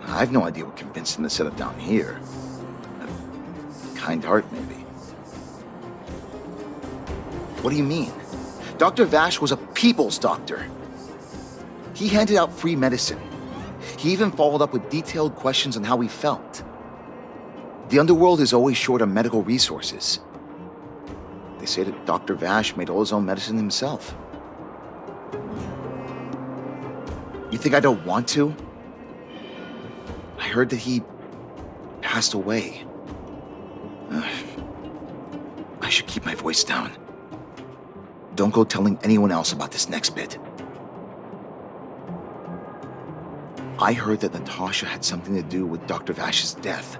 I have no idea what convinced him to set up down here. A kind heart, maybe. What do you mean? Dr. Vash was a people's doctor. He handed out free medicine. He even followed up with detailed questions on how he felt. The underworld is always short on medical resources. They say that Dr. Vash made all his own medicine himself. You think I don't want to? I heard that he passed away. I should keep my voice down. Don't go telling anyone else about this next bit. I heard that Natasha had something to do with Dr. Vash's death.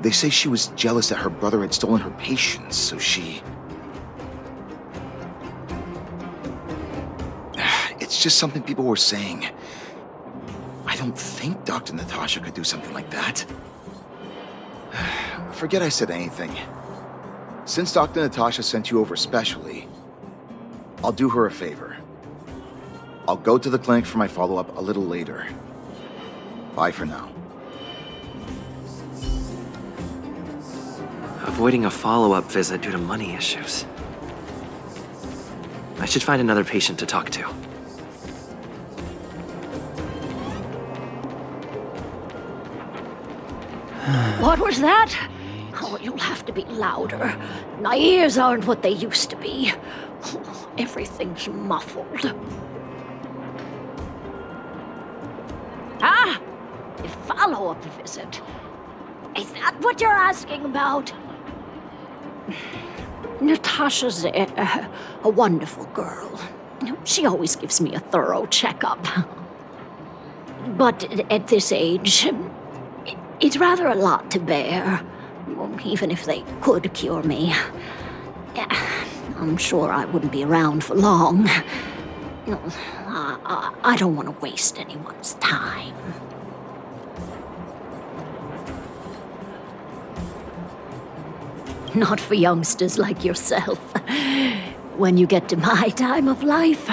They say she was jealous that her brother had stolen her patients, so she... It's just something people were saying. I don't think Dr. Natasha could do something like that. Forget I said anything. Since Dr. Natasha sent you over specially, I'll do her a favor. I'll go to the clinic for my follow-up a little later. Bye for now. Avoiding a follow-up visit due to money issues. I should find another patient to talk to. What was that? Oh, you'll have to be louder. My ears aren't what they used to be. Everything's muffled. Ah! A follow-up visit. Is that what you're asking about? Natasha's a wonderful girl. She always gives me a thorough checkup. But at this age, it's rather a lot to bear. Even if they could cure me. I'm sure I wouldn't be around for long. I don't want to waste anyone's time. Not for youngsters like yourself. When you get to my time of life,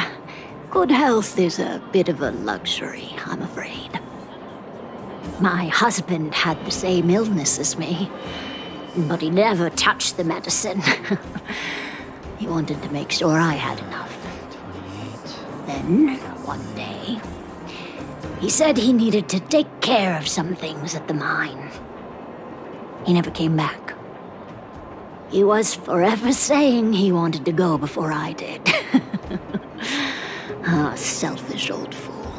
good health is a bit of a luxury, I'm afraid. My husband had the same illness as me, but he never touched the medicine. He wanted to make sure I had enough. Then, one day, he said he needed to take care of some things at the mine. He never came back. He was forever saying he wanted to go before I did. Ah, selfish old fool.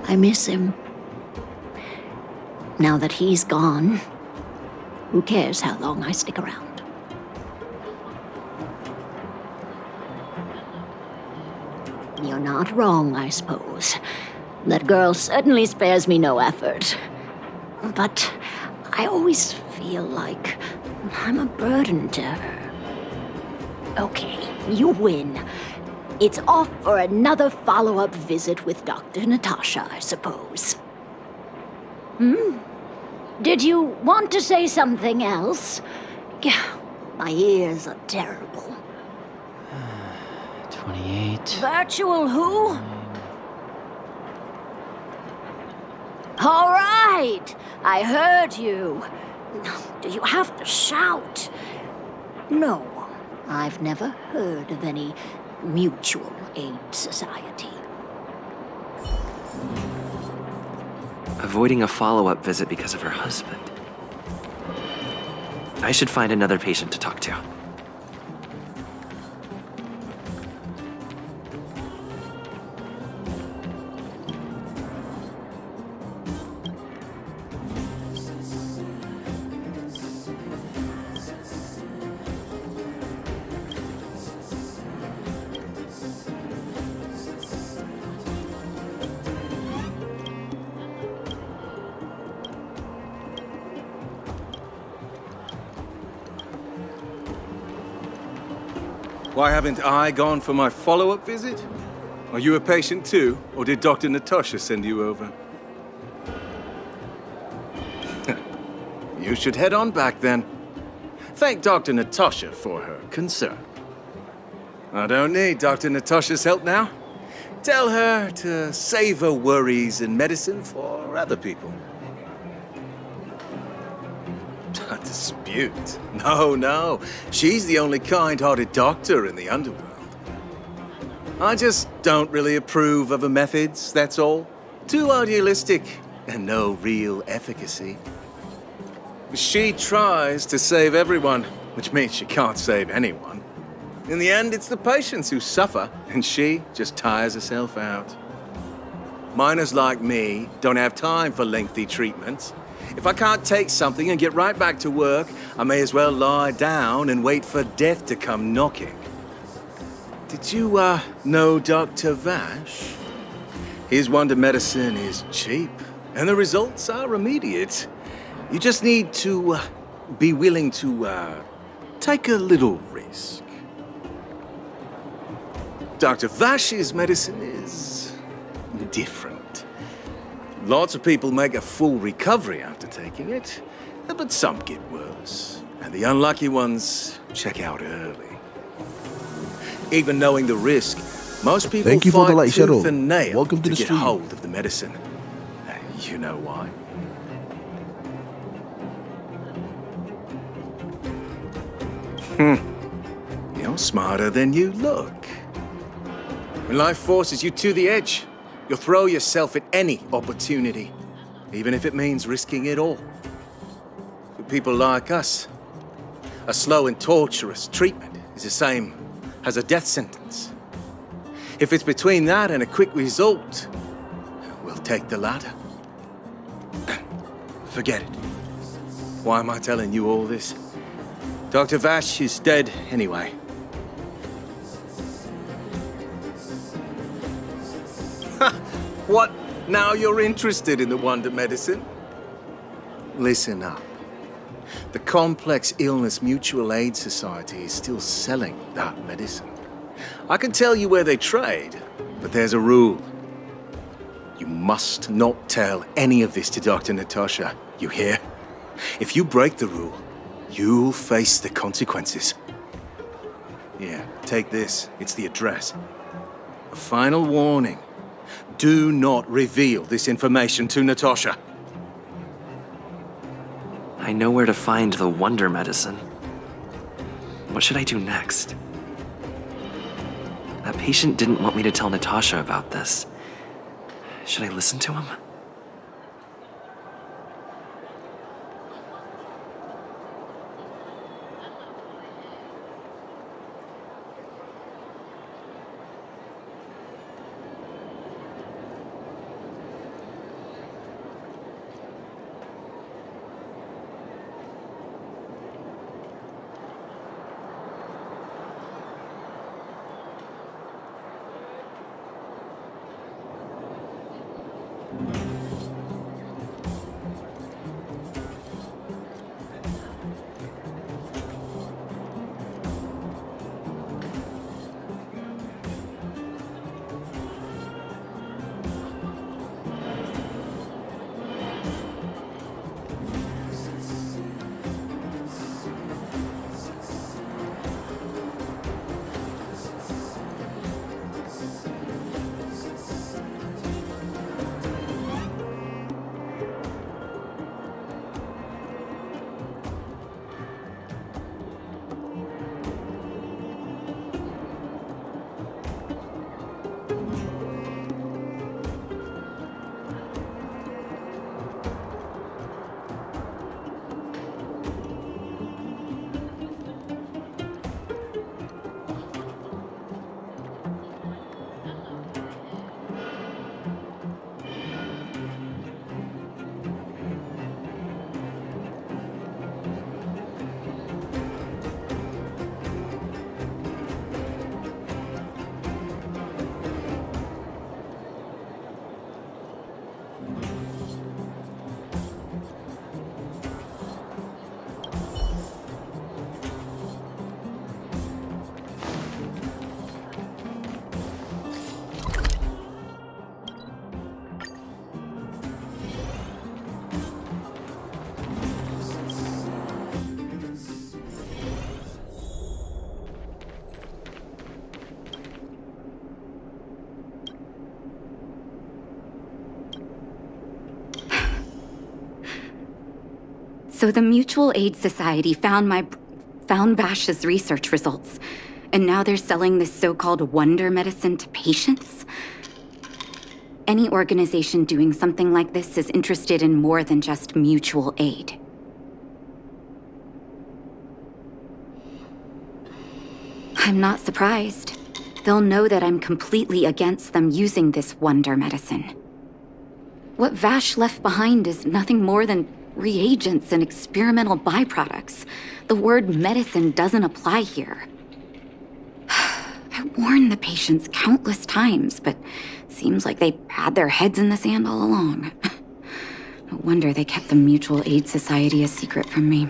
I miss him. Now that he's gone, who cares how long I stick around? You're not wrong, I suppose. That girl certainly spares me no effort. But I always feel like I'm a burden to her. Okay, you win. It's off for another follow-up visit with Dr. Natasha, I suppose. Did you want to say something else? Yeah, my ears are terrible. 28. Virtual who? All right, I heard you. Do you have to shout? No, I've never heard of any mutual aid society. Avoiding a follow-up visit because of her husband. I should find another patient to talk to. Why haven't I gone for my follow-up visit? Are you a patient too, or did Dr. Natasha send you over? You should head on back then. Thank Dr. Natasha for her concern. I don't need Dr. Natasha's help now. Tell her to save her worries and medicine for other people. A dispute? No. She's the only kind-hearted doctor in the underworld. I just don't really approve of her methods, that's all. Too idealistic and no real efficacy. She tries to save everyone, which means she can't save anyone. In the end, it's the patients who suffer, and she just tires herself out. Miners like me don't have time for lengthy treatments. If I can't take something and get right back to work, I may as well lie down and wait for death to come knocking. Did you, know Dr. Vash? His wonder medicine is cheap, and the results are immediate. You just need to, be willing to, take a little risk. Dr. Vash's medicine is different. Lots of people make a full recovery after taking it, but some get worse. And the unlucky ones check out early. Even knowing the risk, most people Thank you for the fight light, Shadow. tooth and nail Welcome to the get stream. hold of the medicine. You know why? You're smarter than you look. When life forces you to the edge, you'll throw yourself at any opportunity, even if it means risking it all. For people like us, a slow and torturous treatment is the same as a death sentence. If it's between that and a quick result, we'll take the latter. Forget it. Why am I telling you all this? Dr. Vash is dead anyway. What? Now you're interested in the wonder medicine? Listen up. The Complex Illness Mutual Aid Society is still selling that medicine. I can tell you where they trade, but there's a rule. You must not tell any of this to Dr. Natasha, you hear? If you break the rule, you'll face the consequences. Yeah, take this. It's the address. A final warning. Do not reveal this information to Natasha. I know where to find the wonder medicine. What should I do next? That patient didn't want me to tell Natasha about this. Should I listen to him? So the Mutual Aid Society found Vash's research results, and now they're selling this so-called wonder medicine to patients? Any organization doing something like this is interested in more than just mutual aid. I'm not surprised. They'll know that I'm completely against them using this wonder medicine. What Vash left behind is nothing more than reagents and experimental byproducts. The word medicine doesn't apply here. I warned the patients countless times, but seems like they had their heads in the sand all along. No wonder they kept the Mutual Aid Society a secret from me.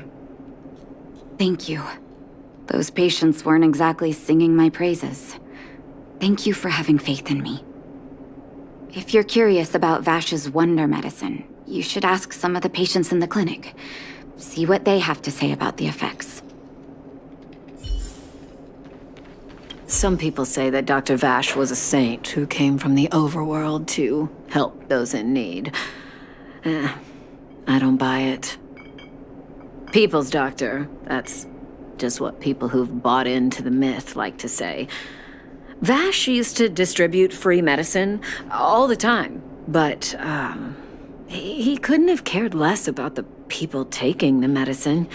Thank you. Those patients weren't exactly singing my praises. Thank you for having faith in me. If you're curious about Vash's wonder medicine, you should ask some of the patients in the clinic. See what they have to say about the effects. Some people say that Dr. Vash was a saint who came from the overworld to help those in need. I don't buy it. People's doctor, that's just what people who've bought into the myth like to say. Vash used to distribute free medicine all the time, but he couldn't have cared less about the people taking the medicine.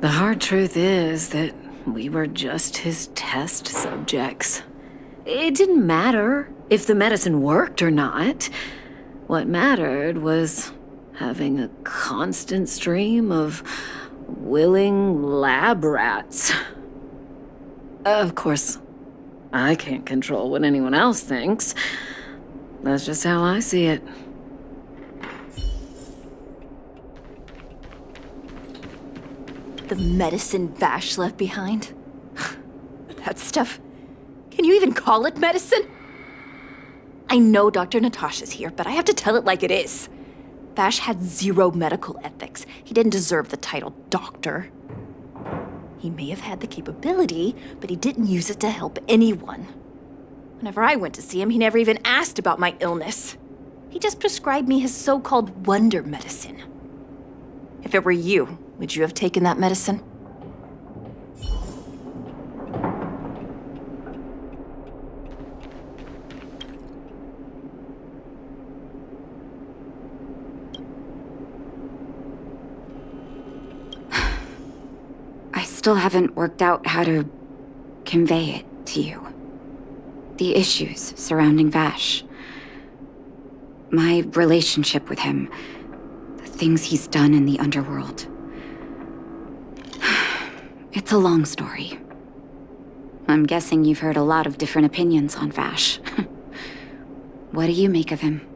The hard truth is that we were just his test subjects. It didn't matter if the medicine worked or not. What mattered was having a constant stream of willing lab rats. Of course, I can't control what anyone else thinks. That's just how I see it. The medicine Vash left behind? That stuff... Can you even call it medicine? I know Dr. Natasha's here, but I have to tell it like it is. Vash had zero medical ethics. He didn't deserve the title doctor. He may have had the capability, but he didn't use it to help anyone. Whenever I went to see him, he never even asked about my illness. He just prescribed me his so-called wonder medicine. If it were you, would you have taken that medicine? I still haven't worked out how to convey it to you. The issues surrounding Vash. My relationship with him. The things he's done in the underworld. It's a long story. I'm guessing you've heard a lot of different opinions on Vash. What do you make of him?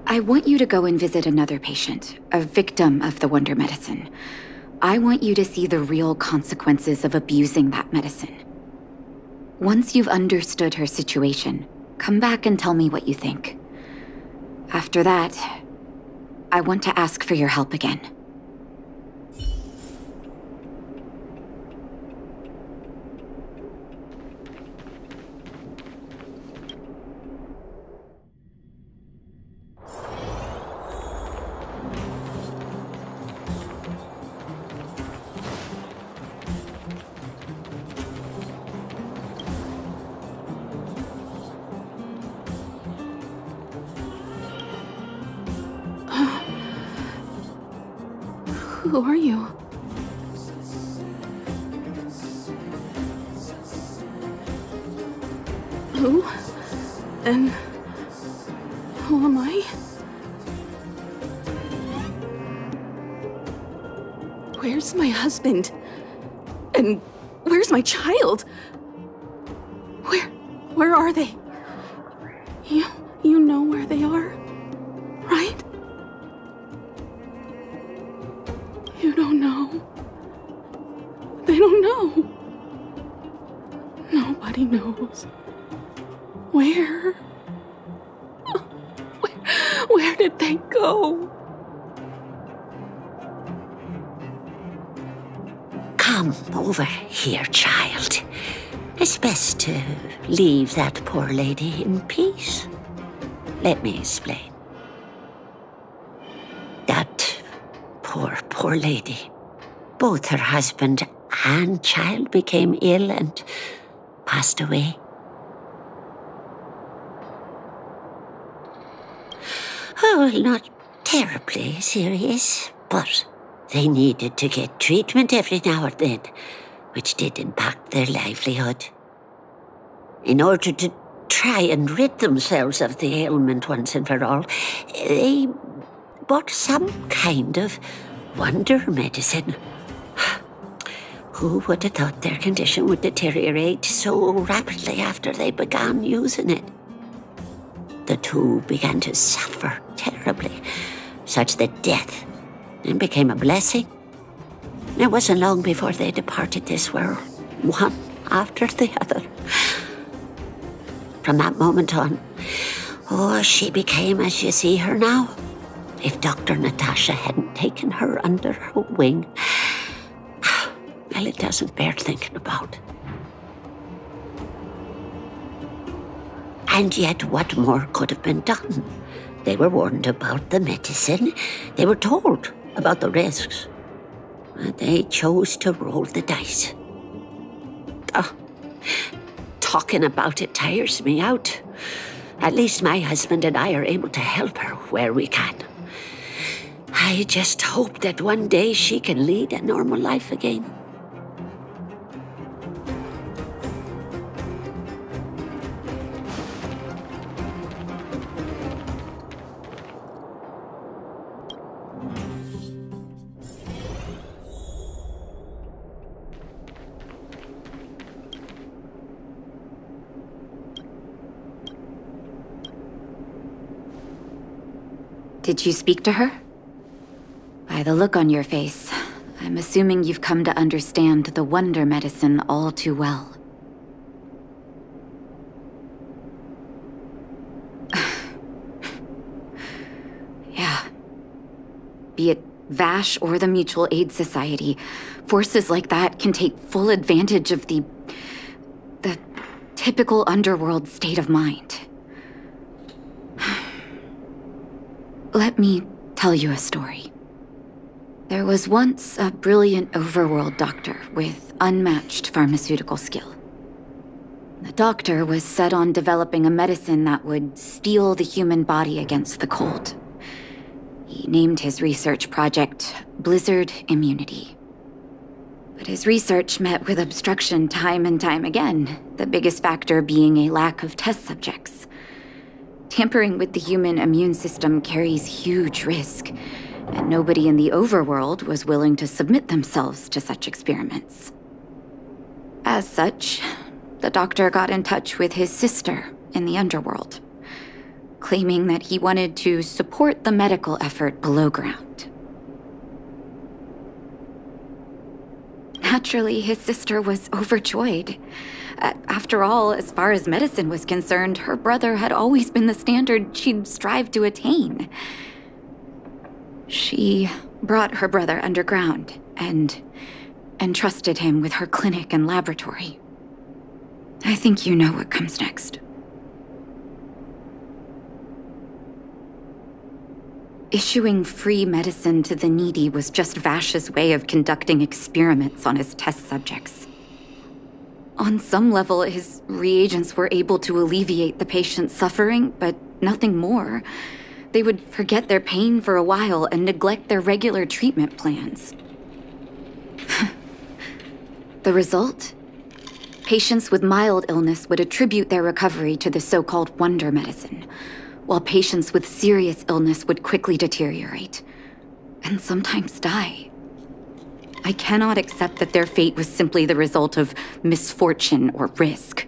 I want you to go and visit another patient, a victim of the wonder medicine. I want you to see the real consequences of abusing that medicine. Once you've understood her situation, come back and tell me what you think. After that, I want to ask for your help again. Who are you? Who? And who am I? Where's my husband? And where's my child? Where are they? You know where they are, right? You don't know. They don't know. Nobody knows. Where did they go? Come over here, child. It's best to leave that poor lady in peace. Let me explain. That poor lady. Both her husband and child became ill and passed away. Oh, not terribly serious, but they needed to get treatment every now and then, which did impact their livelihood. In order to try and rid themselves of the ailment once and for all, they bought some kind of wonder medicine. Who would have thought their condition would deteriorate so rapidly after they began using it? The two began to suffer terribly, such that death then became a blessing. It wasn't long before they departed this world, one after the other. From that moment on, she became as you see her now. If Dr. Natasha hadn't taken her under her wing, well, it doesn't bear thinking about. And yet, what more could have been done? They were warned about the medicine. They were told about the risks. And they chose to roll the dice. Talking about it tires me out. At least my husband and I are able to help her where we can. I just hope that one day she can lead a normal life again. Did you speak to her? By the look on your face, I'm assuming you've come to understand the wonder medicine all too well. Yeah. Be it Vash or the Mutual Aid Society, forces like that can take full advantage of the typical underworld state of mind. Let me tell you a story. There was once a brilliant overworld doctor with unmatched pharmaceutical skill. The doctor was set on developing a medicine that would steel the human body against the cold. He named his research project Blizzard Immunity. But his research met with obstruction time and time again, the biggest factor being a lack of test subjects. Tampering with the human immune system carries huge risk, and nobody in the overworld was willing to submit themselves to such experiments. As such, the doctor got in touch with his sister in the underworld, claiming that he wanted to support the medical effort below ground. Naturally, his sister was overjoyed. After all, as far as medicine was concerned, her brother had always been the standard she'd strive to attain. She brought her brother underground and entrusted him with her clinic and laboratory. I think you know what comes next. Issuing free medicine to the needy was just Vash's way of conducting experiments on his test subjects. On some level, his reagents were able to alleviate the patient's suffering, but nothing more. They would forget their pain for a while and neglect their regular treatment plans. The result? Patients with mild illness would attribute their recovery to the so-called wonder medicine, while patients with serious illness would quickly deteriorate, and sometimes die. I cannot accept that their fate was simply the result of misfortune or risk.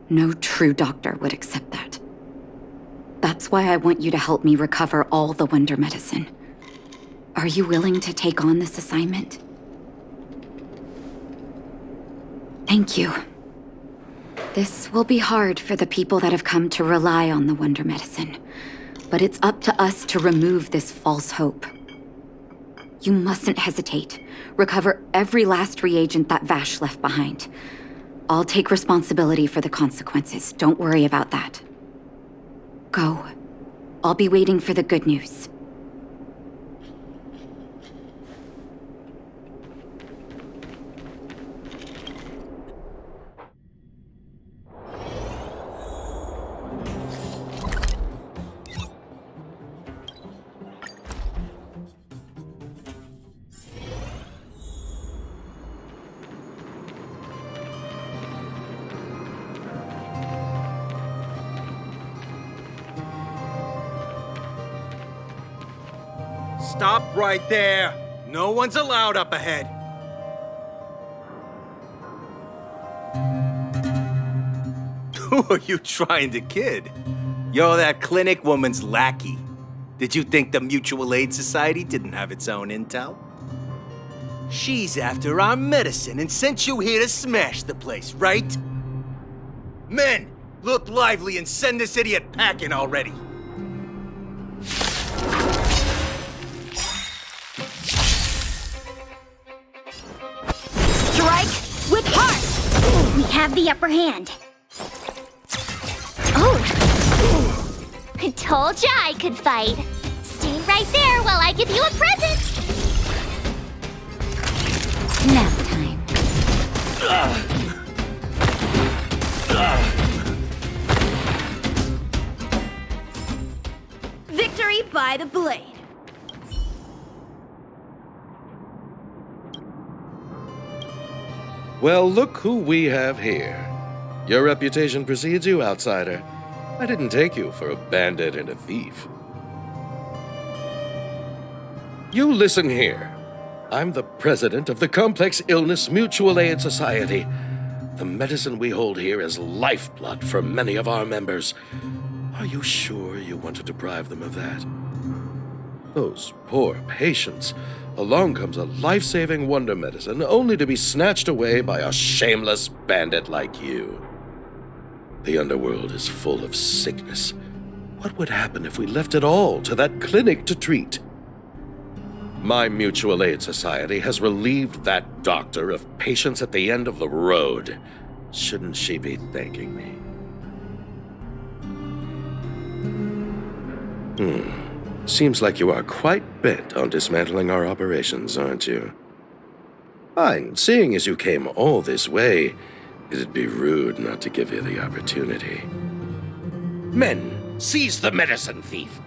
No true doctor would accept that. That's why I want you to help me recover all the wonder medicine. Are you willing to take on this assignment? Thank you. This will be hard for the people that have come to rely on the wonder medicine, but it's up to us to remove this false hope. You mustn't hesitate. Recover every last reagent that Vash left behind. I'll take responsibility for the consequences. Don't worry about that. Go. I'll be waiting for the good news. Stop right there! No one's allowed up ahead! Who are you trying to kid? You're that clinic woman's lackey. Did you think the Mutual Aid Society didn't have its own intel? She's after our medicine and sent you here to smash the place, right? Men, look lively and send this idiot packing already. Strike with heart! We have the upper hand. Oh! I told ya I could fight. Stay right there while I give you a present. Nap time. Victory by the blade. Well, look who we have here. Your reputation precedes you, outsider. I didn't take you for a bandit and a thief. You listen here. I'm the president of the Complex Illness Mutual Aid Society. The medicine we hold here is lifeblood for many of our members. Are you sure you want to deprive them of that? Those poor patients. Along comes a life-saving wonder medicine only to be snatched away by a shameless bandit like you. The underworld is full of sickness. What would happen if we left it all to that clinic to treat? My Mutual Aid Society has relieved that doctor of patients at the end of the road. Shouldn't she be thanking me? Seems like you are quite bent on dismantling our operations, aren't you? Fine, seeing as you came all this way, it'd be rude not to give you the opportunity. Men, seize the medicine thief!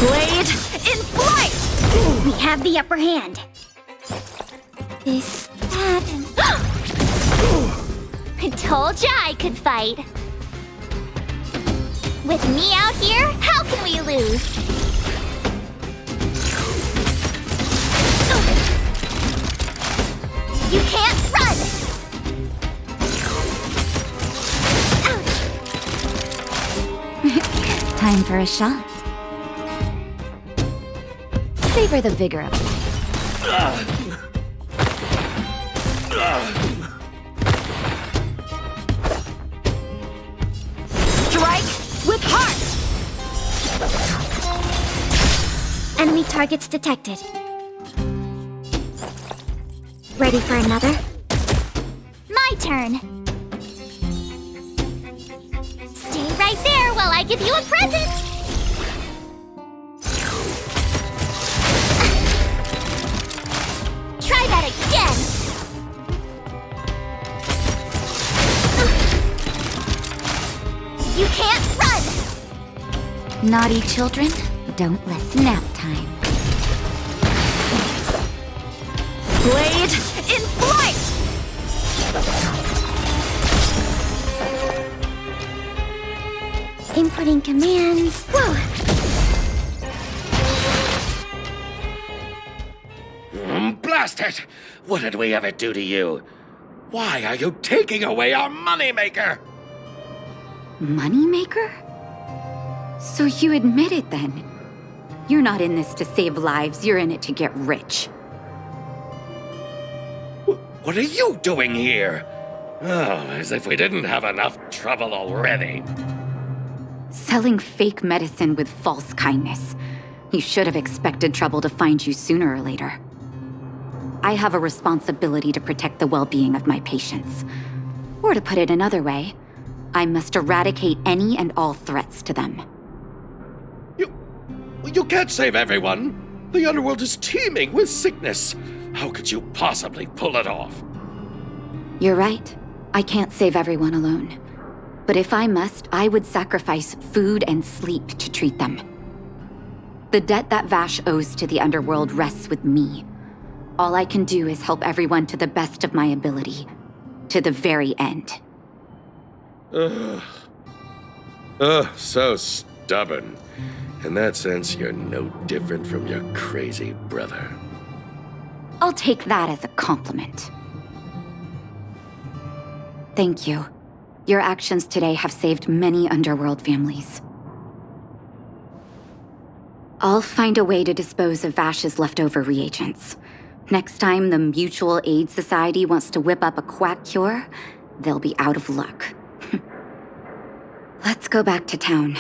Blade in flight! We have the upper hand. This, that, and... I told ya I could fight. With me out here, how can we lose? You can't run! Time for a shot. Savor the vigor of life. Strike with heart! Enemy targets detected. Ready for another? My turn. Stay right there while I give you a present. Try that again. You can't run! Naughty children, don't listen. Nap time. Blade in flight! Inputting commands. Whoa! Blast it! What did we ever do to you? Why are you taking away our moneymaker? Moneymaker? So you admit it then? You're not in this to save lives, you're in it to get rich. What are you doing here? Oh, as if we didn't have enough trouble already. Selling fake medicine with false kindness. You should have expected trouble to find you sooner or later. I have a responsibility to protect the well-being of my patients. Or to put it another way, I must eradicate any and all threats to them. You can't save everyone. The underworld is teeming with sickness. How could you possibly pull it off? You're right. I can't save everyone alone. But if I must, I would sacrifice food and sleep to treat them. The debt that Vash owes to the underworld rests with me. All I can do is help everyone to the best of my ability. To the very end. Ugh, so stubborn. In that sense, you're no different from your crazy brother. I'll take that as a compliment. Thank you. Your actions today have saved many underworld families. I'll find a way to dispose of Vash's leftover reagents. Next time the Mutual Aid Society wants to whip up a quack cure, they'll be out of luck. Let's go back to town.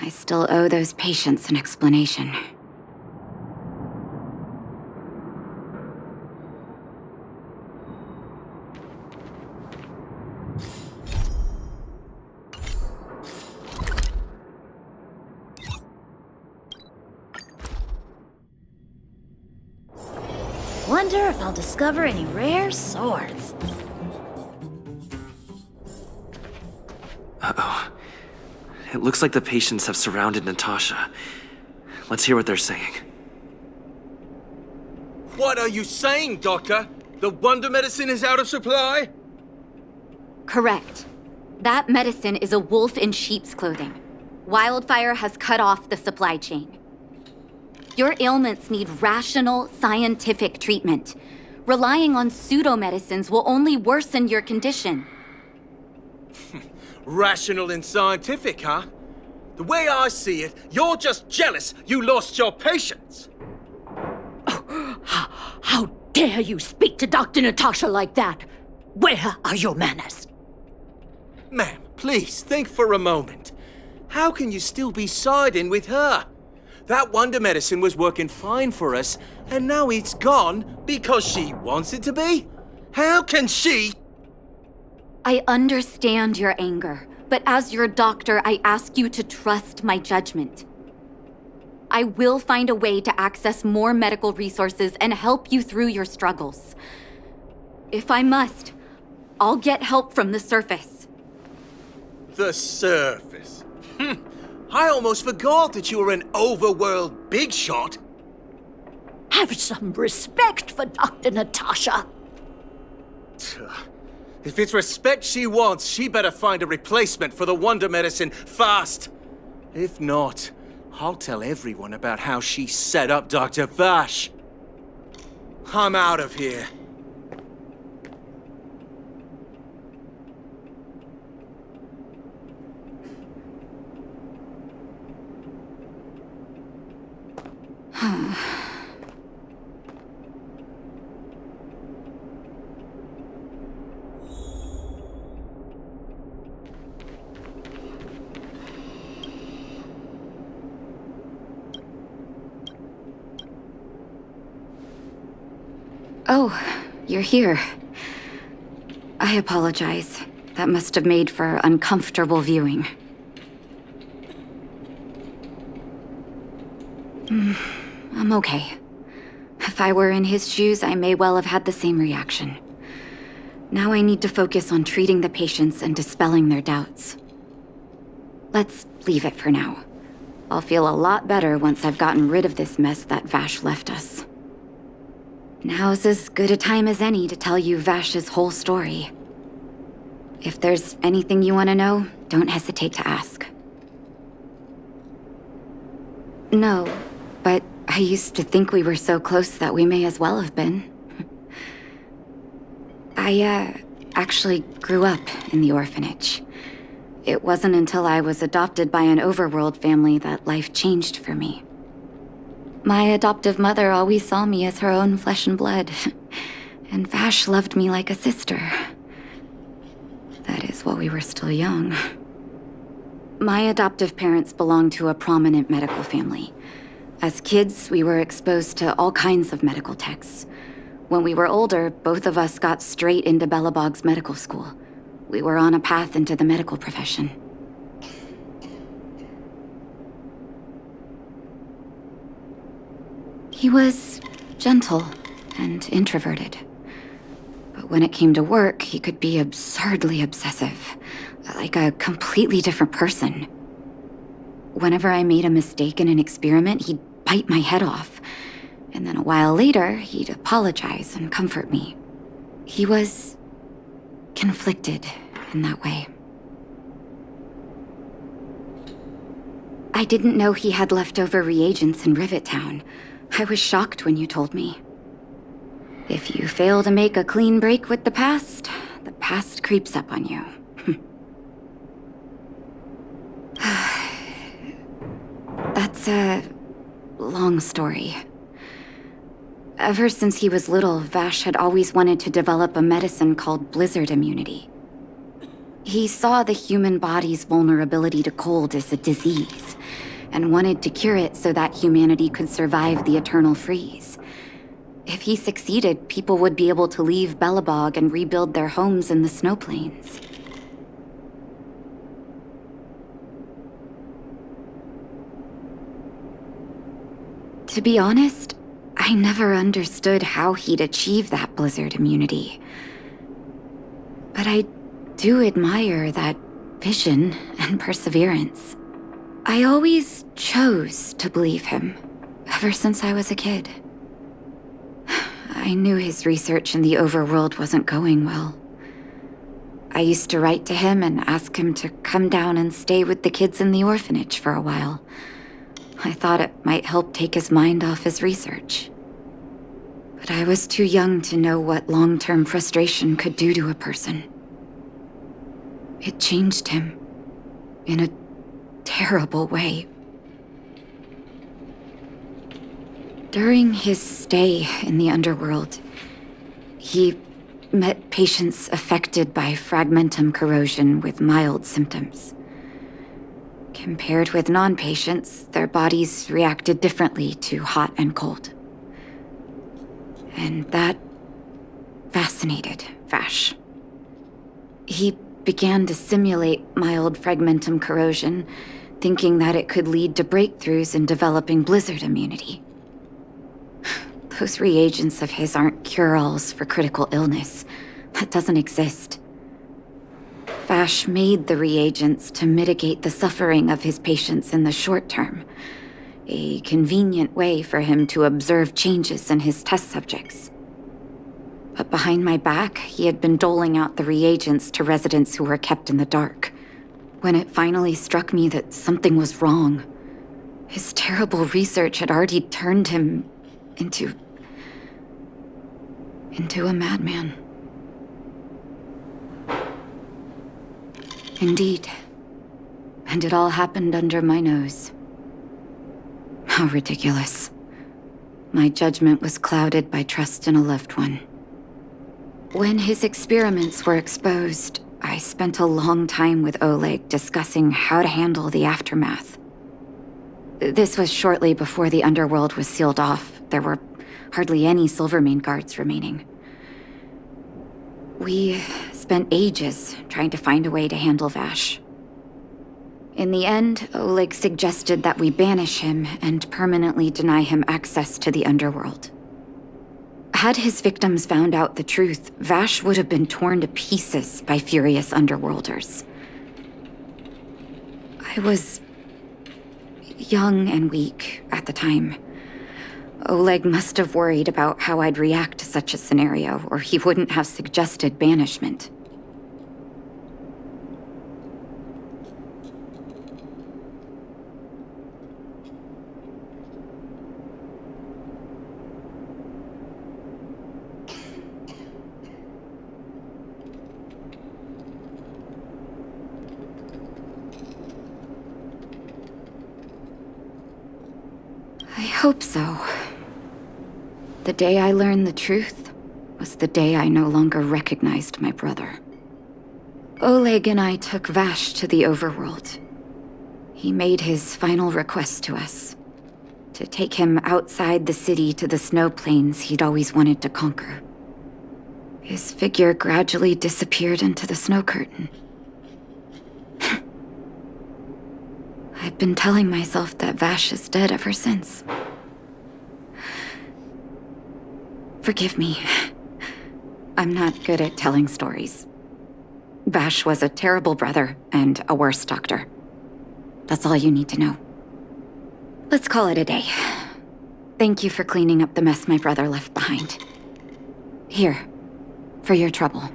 I still owe those patients an explanation. Wonder if I'll discover any rare swords. Uh-oh. It looks like the patients have surrounded Natasha. Let's hear what they're saying. What are you saying, Doctor? The wonder medicine is out of supply? Correct. That medicine is a wolf in sheep's clothing. Wildfire has cut off the supply chain. Your ailments need rational, scientific treatment. Relying on pseudo-medicines will only worsen your condition. Rational and scientific, huh? The way I see it, you're just jealous you lost your patients. How dare you speak to Dr. Natasha like that? Where are your manners? Ma'am, please think for a moment. How can you still be siding with her? That wonder medicine was working fine for us, and now it's gone because she wants it to be? How can she? I understand your anger, but as your doctor, I ask you to trust my judgment. I will find a way to access more medical resources and help you through your struggles. If I must, I'll get help from the surface. The surface? I almost forgot that you were an overworld big shot. Have some respect for Dr. Natasha. If it's respect she wants, she better find a replacement for the wonder medicine fast. If not, I'll tell everyone about how she set up Dr. Vash. I'm out of here. Oh, you're here. I apologize. That must have made for uncomfortable viewing. I'm okay. If I were in his shoes, I may well have had the same reaction. Now I need to focus on treating the patients and dispelling their doubts. Let's leave it for now. I'll feel a lot better once I've gotten rid of this mess that Vash left us. Now's as good a time as any to tell you Vash's whole story. If there's anything you want to know, don't hesitate to ask. No, but I used to think we were so close that we may as well have been. I, actually grew up in the orphanage. It wasn't until I was adopted by an overworld family that life changed for me. My adoptive mother always saw me as her own flesh and blood, and Vash loved me like a sister. That is while we were still young. My adoptive parents belonged to a prominent medical family. As kids, we were exposed to all kinds of medical texts. When we were older, both of us got straight into Belobog's medical school. We were on a path into the medical profession. He was gentle and introverted. But when it came to work, he could be absurdly obsessive, like a completely different person. Whenever I made a mistake in an experiment, he'd bite my head off. And then a while later, he'd apologize and comfort me. He was conflicted in that way. I didn't know he had leftover reagents in Rivet Town. I was shocked when you told me. If you fail to make a clean break with the past creeps up on you. That's a long story. Ever since he was little, Vash had always wanted to develop a medicine called blizzard immunity. He saw the human body's vulnerability to cold as a disease, and wanted to cure it so that humanity could survive the eternal freeze. If he succeeded, people would be able to leave Belobog and rebuild their homes in the snow plains. To be honest, I never understood how he'd achieve that blizzard immunity. But I do admire that vision and perseverance. I always chose to believe him, ever since I was a kid. I knew his research in the overworld wasn't going well. I used to write to him and ask him to come down and stay with the kids in the orphanage for a while. I thought it might help take his mind off his research. But I was too young to know what long-term frustration could do to a person. It changed him in a terrible way. During his stay in the underworld, he met patients affected by fragmentum corrosion with mild symptoms. Compared with non-patients, their bodies reacted differently to hot and cold. And that fascinated Vash. He began to simulate mild fragmentum corrosion, thinking that it could lead to breakthroughs in developing blizzard immunity. Those reagents of his aren't cure-alls for critical illness. That doesn't exist. Vash made the reagents to mitigate the suffering of his patients in the short term. A convenient way for him to observe changes in his test subjects. But behind my back, he had been doling out the reagents to residents who were kept in the dark. When it finally struck me that something was wrong, his terrible research had already turned him into a madman. Indeed. And it all happened under my nose. How ridiculous. My judgment was clouded by trust in a loved one. When his experiments were exposed, I spent a long time with Oleg discussing how to handle the aftermath. This was shortly before the underworld was sealed off. There were hardly any Silvermane guards remaining. We spent ages trying to find a way to handle Vash. In the end, Oleg suggested that we banish him and permanently deny him access to the underworld. Had his victims found out the truth, Vash would have been torn to pieces by furious underworlders. I was young and weak at the time. Oleg must have worried about how I'd react to such a scenario, or he wouldn't have suggested banishment. I hope so. The day I learned the truth was the day I no longer recognized my brother. Oleg and I took Vash to the overworld. He made his final request to us. To take him outside the city to the snow plains he'd always wanted to conquer. His figure gradually disappeared into the snow curtain. I've been telling myself that Vash is dead ever since. Forgive me. I'm not good at telling stories. Vash was a terrible brother and a worse doctor. That's all you need to know. Let's call it a day. Thank you for cleaning up the mess my brother left behind. Here, for your trouble.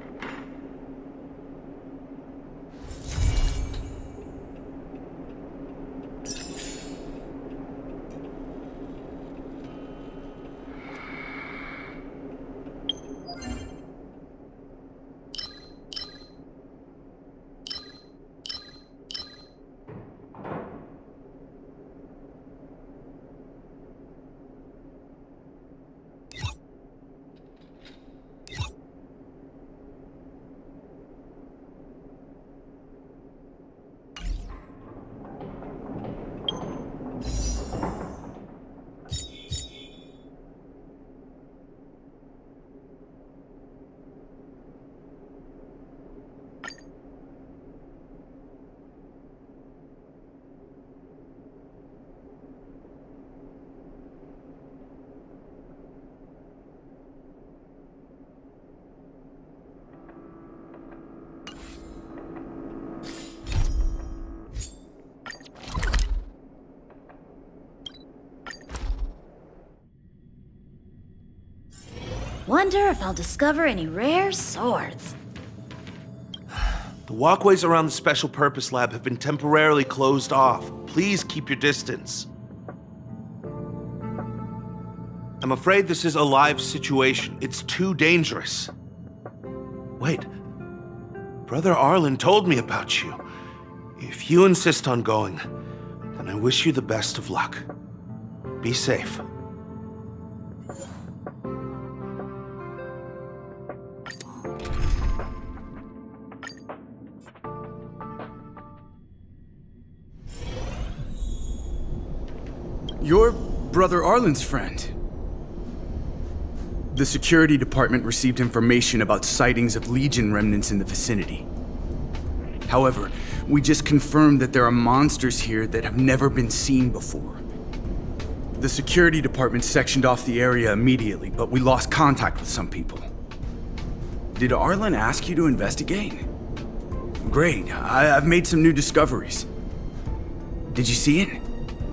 Wonder if I'll discover any rare swords. The walkways around the Special Purpose Lab have been temporarily closed off. Please keep your distance. I'm afraid this is a live situation. It's too dangerous. Wait. Brother Arlen told me about you. If you insist on going, then I wish you the best of luck. Be safe. You're Brother Arlen's friend. The security department received information about sightings of Legion remnants in the vicinity. However, we just confirmed that there are monsters here that have never been seen before. The security department sectioned off the area immediately, but we lost contact with some people. Did Arlen ask you to investigate? Great, I've made some new discoveries. Did you see it?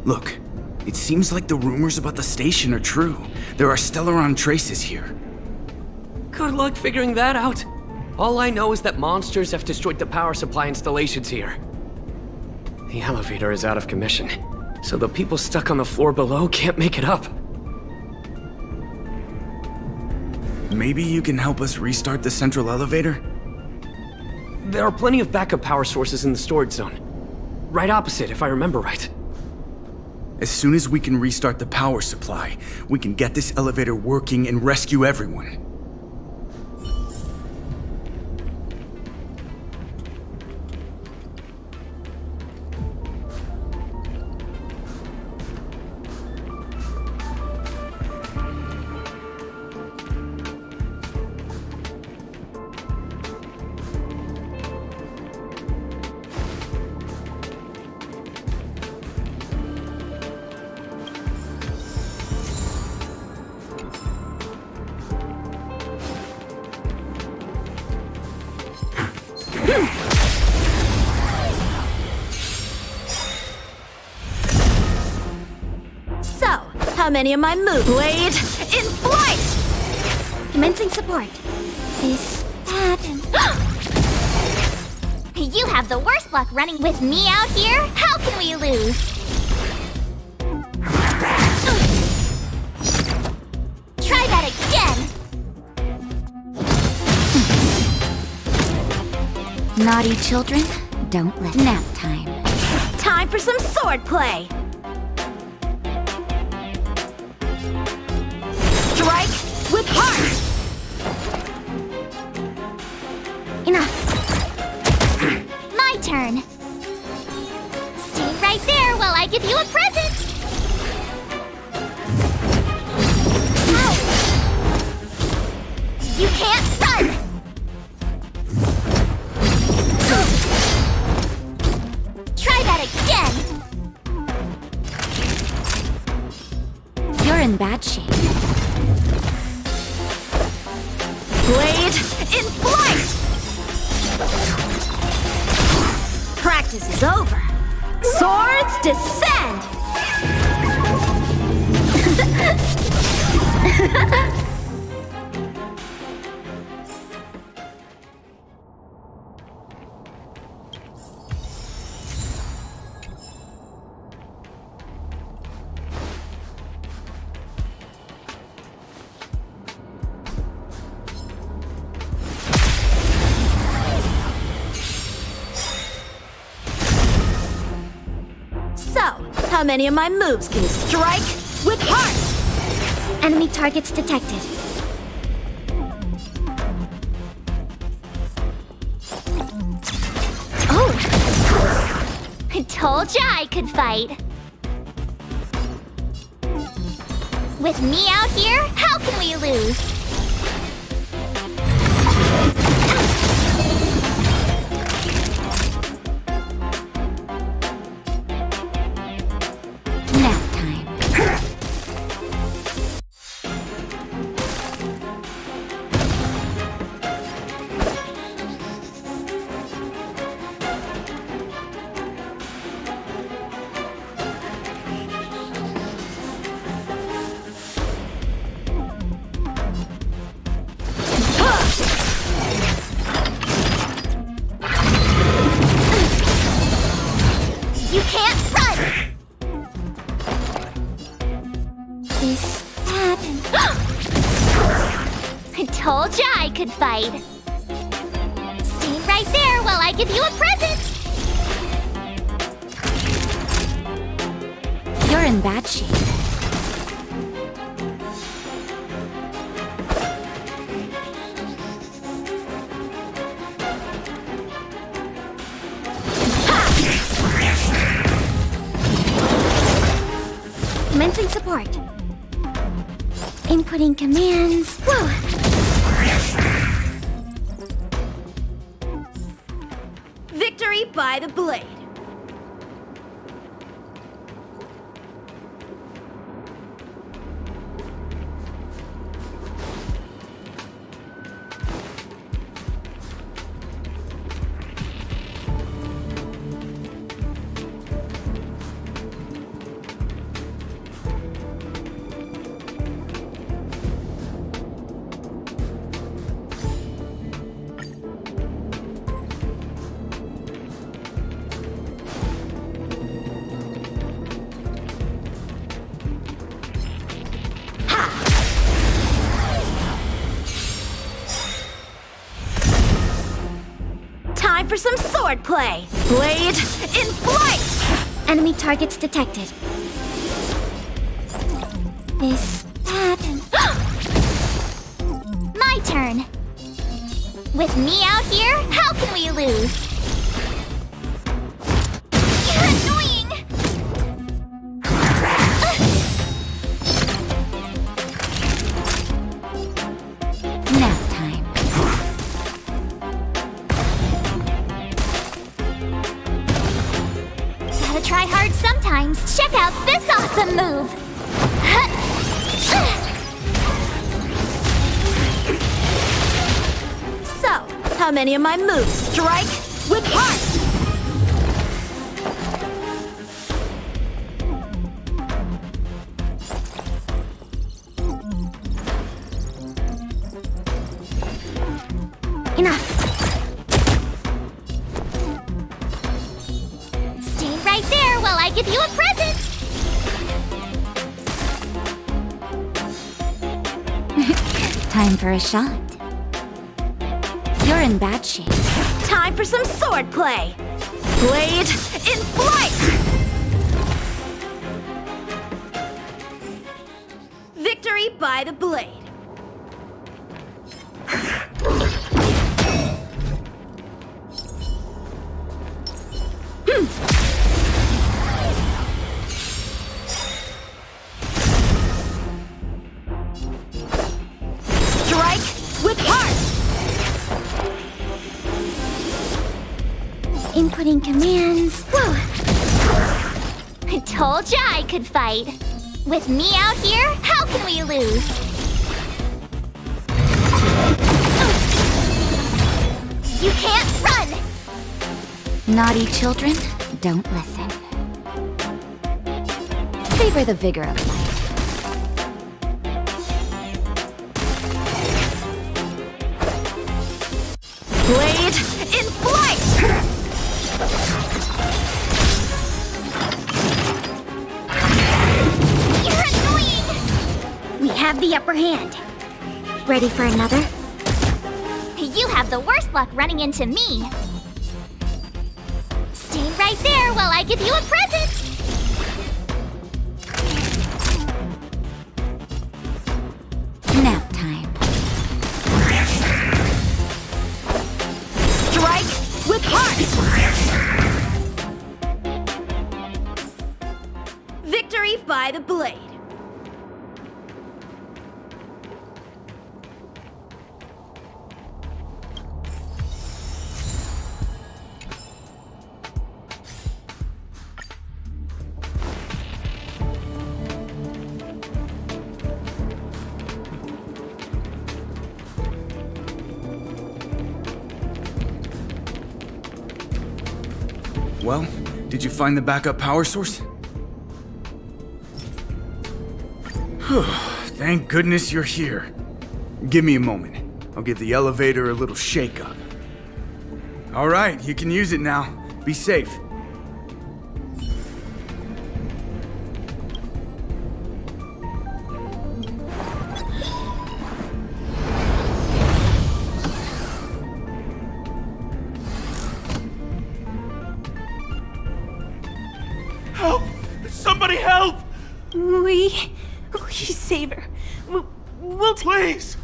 Look. It seems like the rumors about the station are true. There are Stellaron traces here. Good luck figuring that out. All I know is that monsters have destroyed the power supply installations here. The elevator is out of commission, so the people stuck on the floor below can't make it up. Maybe you can help us restart the central elevator? There are plenty of backup power sources in the storage zone. Right opposite, if I remember right. As soon as we can restart the power supply, we can get this elevator working and rescue everyone. So, how many of my moves? Blade in flight! Commencing support. Is that You have the worst luck running with me out here. How can we lose? Try that again. Naughty children, don't let nap time. Time for some sword play! Strike with heart! enough? My turn. Stay right right there while I give you a present! Ow. You can't run! Try that again! You're in bad shape. Blade in flight! Practice is over. Swords descend! How many of my moves can strike with heart? Enemy targets detected. Oh! I told ya I could fight. With me out here, how can we lose? You can't run! This happened. I told ya I could fight. Stay right there while I give you a present! You're in bad shape. Commencing support. Inputting commands. Whoa! Victory by the blade. Time for some sword play. Blade in flight! Enemy targets detected. This happened. My turn. With me out here, how can we lose? You're annoying! Nap time. Gotta try hard sometimes. Check out this awesome move! So, how many of my moves strike with heart? Enough. Stay right there while I give you a present! Time for a shot. You're in bad shape. Time for some sword play. Blade in flight! Victory by the blade. Inputting commands. Whoa! I told ya I could fight. With me out here, how can we lose? You can't run! Naughty children, don't listen. Savor the vigor of life. Blade in flight! You're annoying! We have the upper hand. Ready for another? You have the worst luck running into me. Stay right there while I give you a present. Nap time. Strike with heart! Victory by the blade. Well, did you find the backup power source? Thank goodness you're here. Give me a moment. I'll give the elevator a little shake-up. All right, you can use it now. Be safe. Help! Somebody help! We save her. We'll take... Please!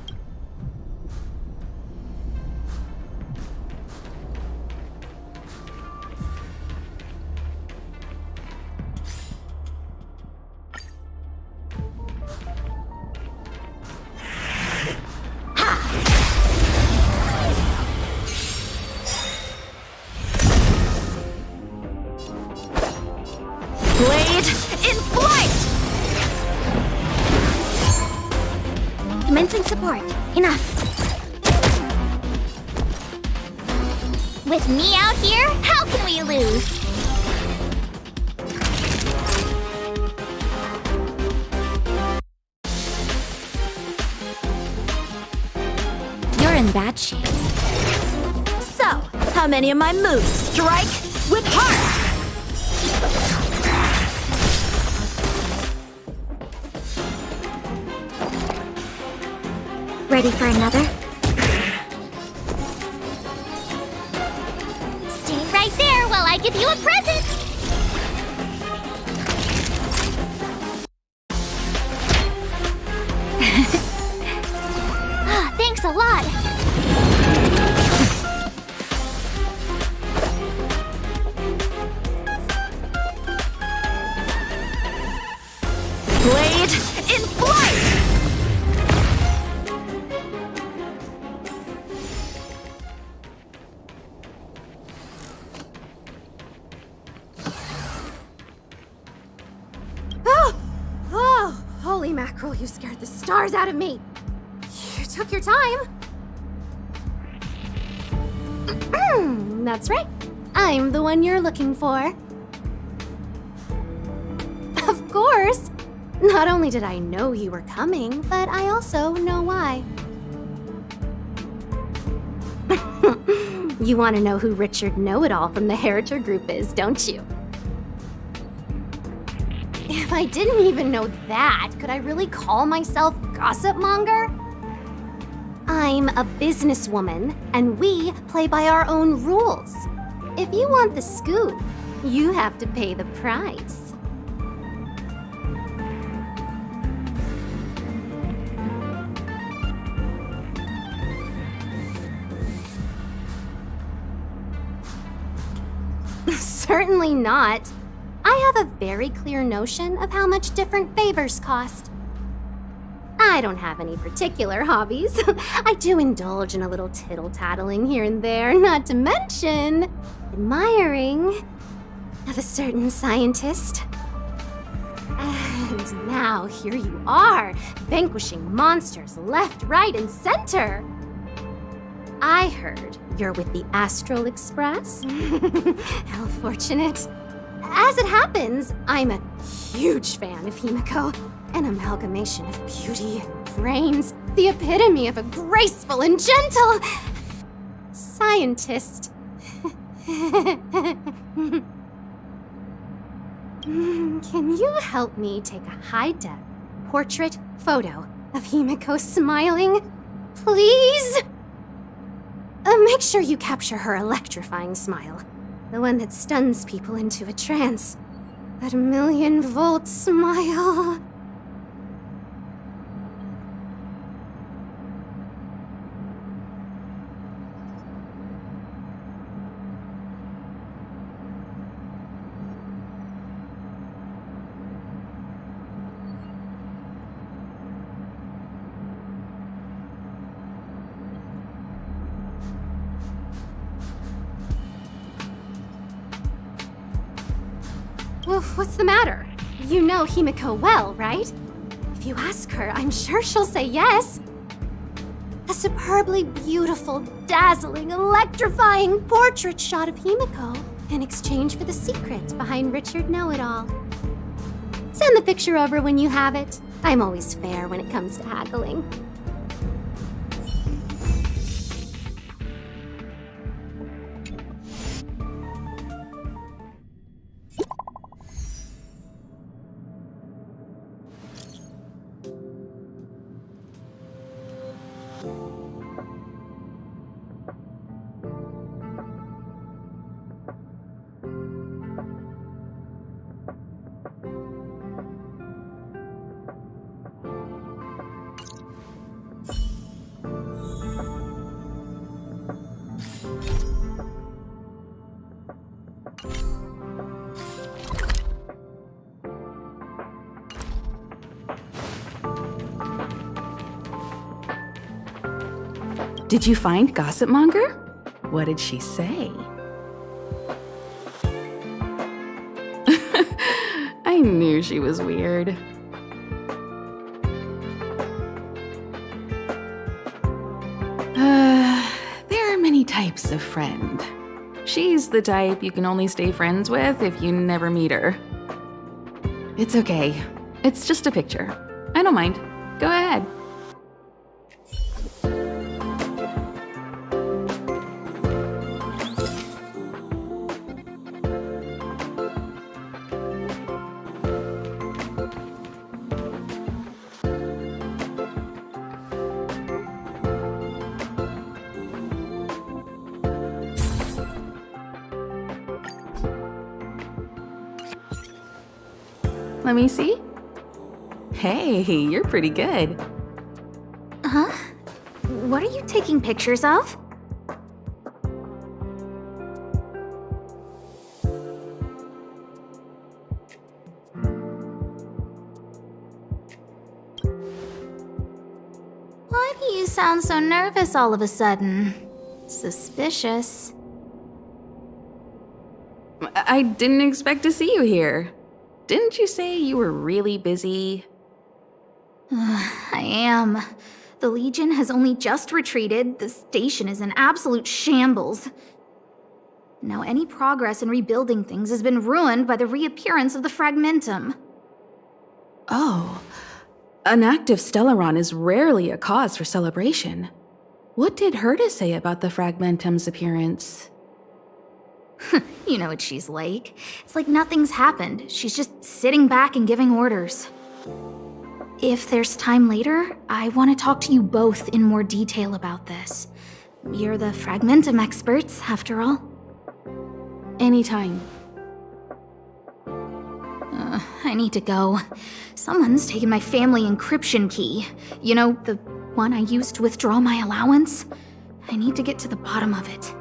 Blade in flight! Commencing support. Enough. With me out here, how can we lose? You're in bad shape. So, how many of my moves strike with heart? Ready for another? Stay right there while I give you a present. Thanks a lot. Blade in flight! Oh, holy mackerel, you scared the stars out of me. You took your time. That's right. I'm the one you're looking for. Of course. Not only did I know you were coming, but I also know why. You want to know who Richard Know-It-All from the Heritor Group is, don't you? If I didn't even know that, could I really call myself gossip monger? I'm a businesswoman, and we play by our own rules. If you want the scoop, you have to pay the price. Certainly not. I have a very clear notion of how much different favors cost. I don't have any particular hobbies. I do indulge in a little tittle-tattling here and there, not to mention admiring of a certain scientist. And now here you are, vanquishing monsters left, right, and center. I heard you're with the Astral Express. How fortunate. As it happens, I'm a huge fan of Himiko. An amalgamation of beauty and brains, the epitome of a graceful and gentle scientist. Can you help me take a high-def portrait photo of Himiko smiling? Please? Make sure you capture her electrifying smile. The one that stuns people into a trance. That 1,000,000-volt smile. Well, what's the matter? You know Himiko well, right? If you ask her, I'm sure she'll say yes. A superbly beautiful, dazzling, electrifying portrait shot of Himiko in exchange for the secret behind Richard Know-It-All. Send the picture over when you have it. I'm always fair when it comes to haggling. Did you find Gossip Monger? What did she say? I knew she was weird. There are many types of friend. She's the type you can only stay friends with if you never meet her. It's okay. It's just a picture. I don't mind. Go ahead. Let me see. Hey, you're pretty good. Huh? What are you taking pictures of? Why do you sound so nervous all of a sudden? Suspicious. I didn't expect to see you here. Didn't you say you were really busy? I am. The Legion has only just retreated. The station is in absolute shambles. Now any progress in rebuilding things has been ruined by the reappearance of the Fragmentum. Oh. An active Stellaron is rarely a cause for celebration. What did Herta say about the Fragmentum's appearance? You know what she's like. It's like nothing's happened. She's just sitting back and giving orders. If there's time later, I want to talk to you both in more detail about this. You're the Fragmentum experts, after all. Anytime. I need to go. Someone's taken my family encryption key. You know, the one I used to withdraw my allowance? I need to get to the bottom of it.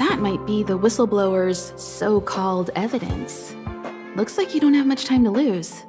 That might be the whistleblower's so-called evidence. Looks like you don't have much time to lose.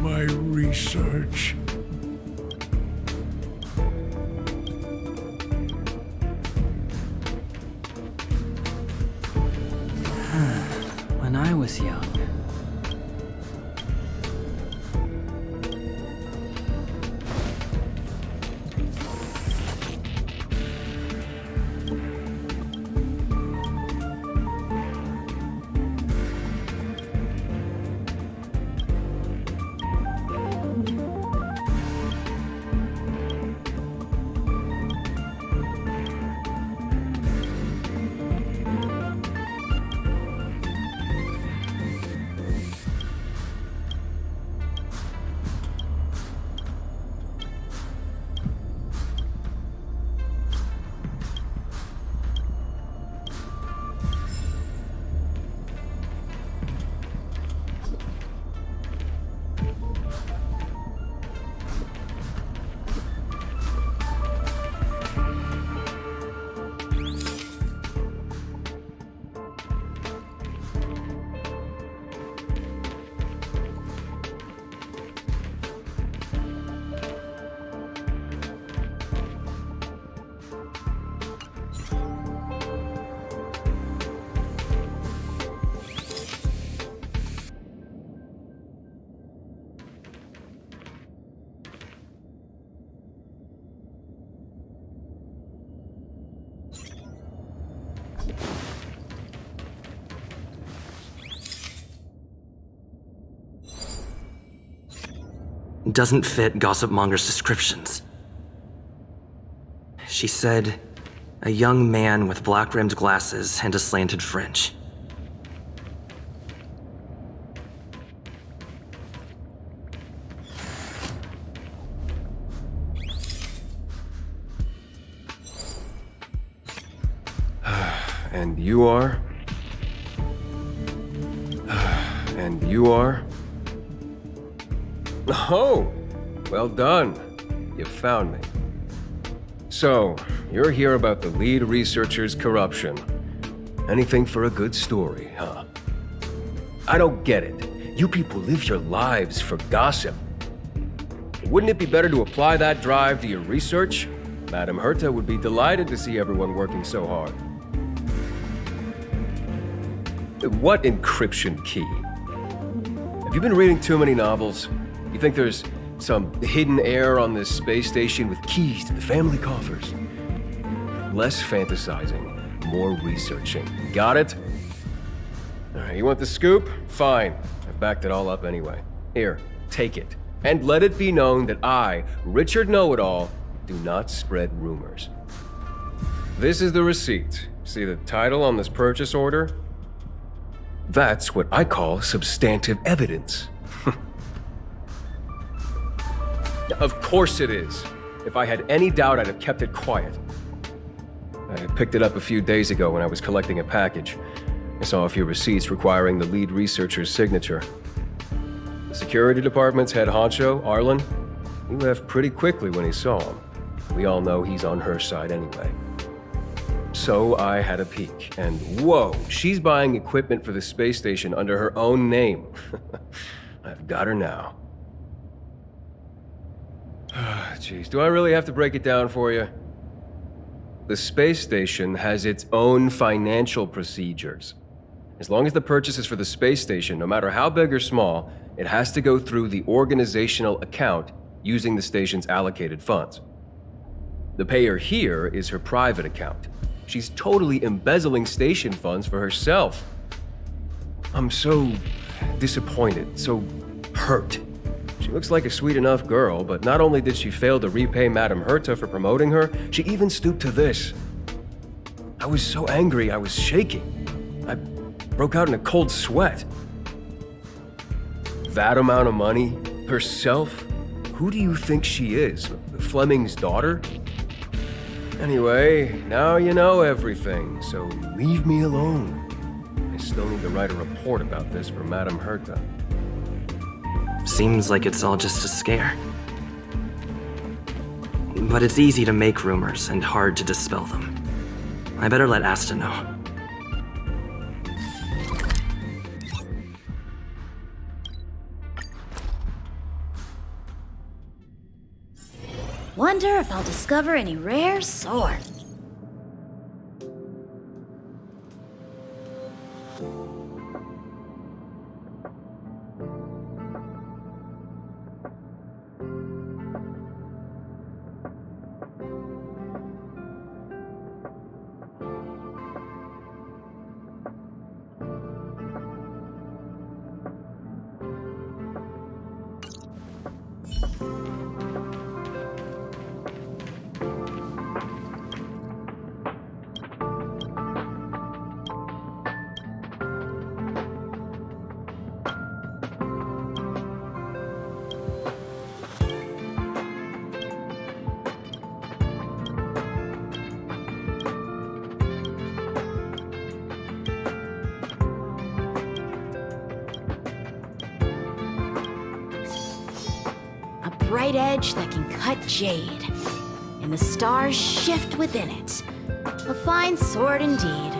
My research. When I was young. Doesn't fit Gossip Monger's descriptions. She said, a young man with black-rimmed glasses and a slanted fringe. And you are? And you are? Oh, well done. You found me. So, you're here about the lead researcher's corruption. Anything for a good story, huh? I don't get it. You people live your lives for gossip. Wouldn't it be better to apply that drive to your research? Madame Herta would be delighted to see everyone working so hard. What encryption key? Have you been reading too many novels? You think there's some hidden heir on this space station with keys to the family coffers? Less fantasizing, more researching. Got it? All right, you want the scoop? Fine. I've backed it all up anyway. Here, take it. And let it be known that I, Richard Know-It-All, do not spread rumors. This is the receipt. See the title on this purchase order? That's what I call substantive evidence. Of course it is. If I had any doubt, I'd have kept it quiet. I picked it up a few days ago when I was collecting a package. I saw a few receipts requiring the lead researcher's signature. The security department's head honcho, Arlen, he left pretty quickly when he saw him. We all know he's on her side anyway. So I had a peek, and whoa, she's buying equipment for the space station under her own name. I've got her now. Jeez, do I really have to break it down for you? The space station has its own financial procedures. As long as the purchase is for the space station, no matter how big or small, it has to go through the organizational account using the station's allocated funds. The payer here is her private account. She's totally embezzling station funds for herself. I'm so disappointed, so hurt. She looks like a sweet enough girl, but not only did she fail to repay Madame Herta for promoting her, she even stooped to this. I was so angry I was shaking. I broke out in a cold sweat. That amount of money? Herself? Who do you think she is? Fleming's daughter? Anyway, now you know everything, so leave me alone. I still need to write a report about this for Madame Herta. Seems like it's all just a scare. But it's easy to make rumors and hard to dispel them. I better let Asta know. Wonder if I'll discover any rare sword. Bright edge that can cut jade, and the stars shift within it. A fine sword indeed.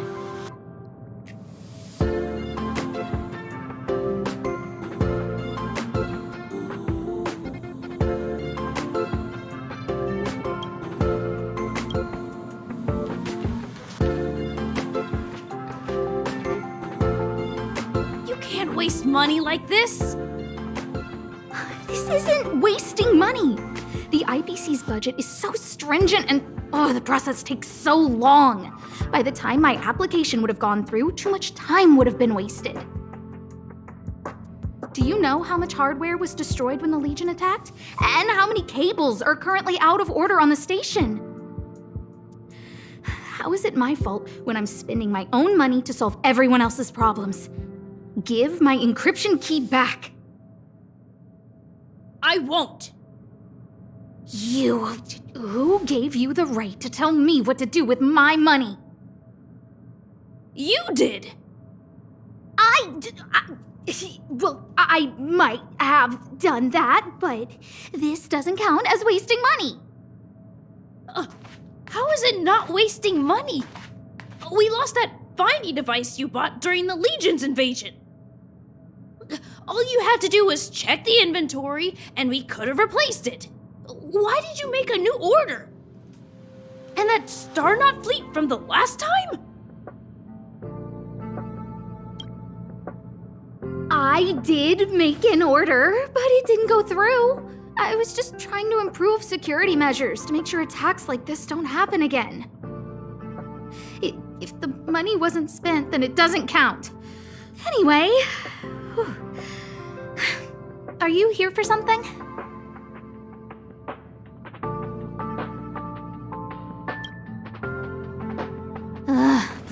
You can't waste money like this! This isn't wasting money! The IBC's budget is so stringent and, the process takes so long. By the time my application would have gone through, too much time would have been wasted. Do you know how much hardware was destroyed when the Legion attacked? And how many cables are currently out of order on the station? How is it my fault when I'm spending my own money to solve everyone else's problems? Give my encryption key back. I won't. Who gave you the right to tell me what to do with my money? You did. I might have done that, but this doesn't count as wasting money. How is it not wasting money? We lost that finding device you bought during the Legion's invasion. All you had to do was check the inventory, and we could have replaced it. Why did you make a new order? And that Star Knot fleet from the last time? I did make an order, but it didn't go through. I was just trying to improve security measures to make sure attacks like this don't happen again. If the money wasn't spent, then it doesn't count. Anyway, are you here for something?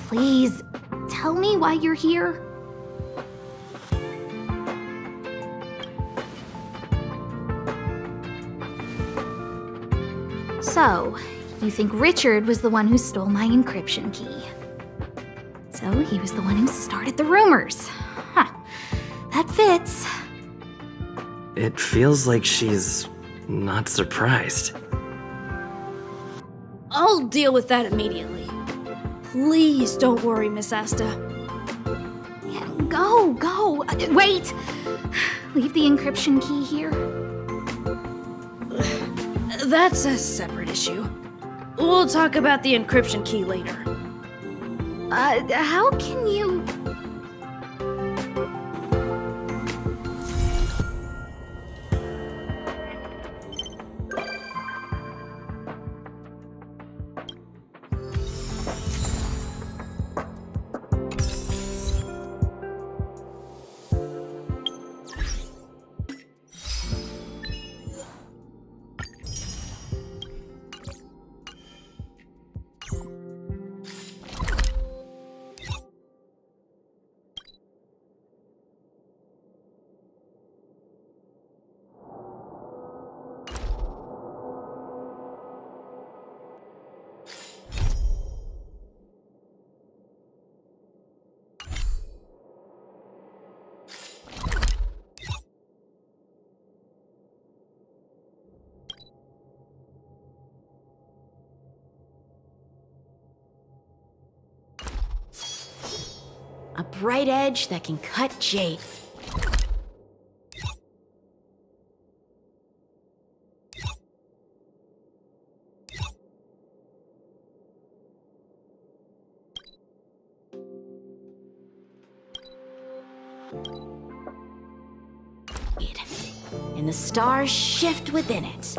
Please, tell me why you're here. So, you think Richard was the one who stole my encryption key. So he was the one who started the rumors. Huh. That fits. It feels like she's not surprised. I'll deal with that immediately. Please don't worry, Miss Asta. Go. Wait! Leave the encryption key here. That's a separate issue. We'll talk about the encryption key later. How can you... A bright edge that can cut jade. And the stars shift within it.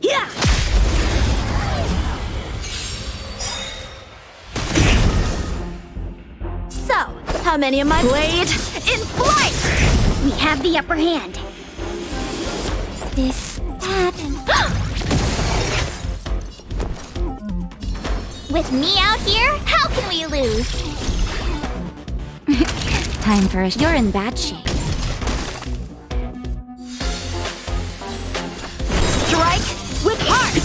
Yeah! So, how many of my blade in flight? We have the upper hand. This, that, and... With me out here, how can we lose? Time for you're in bad shape. Strike with heart!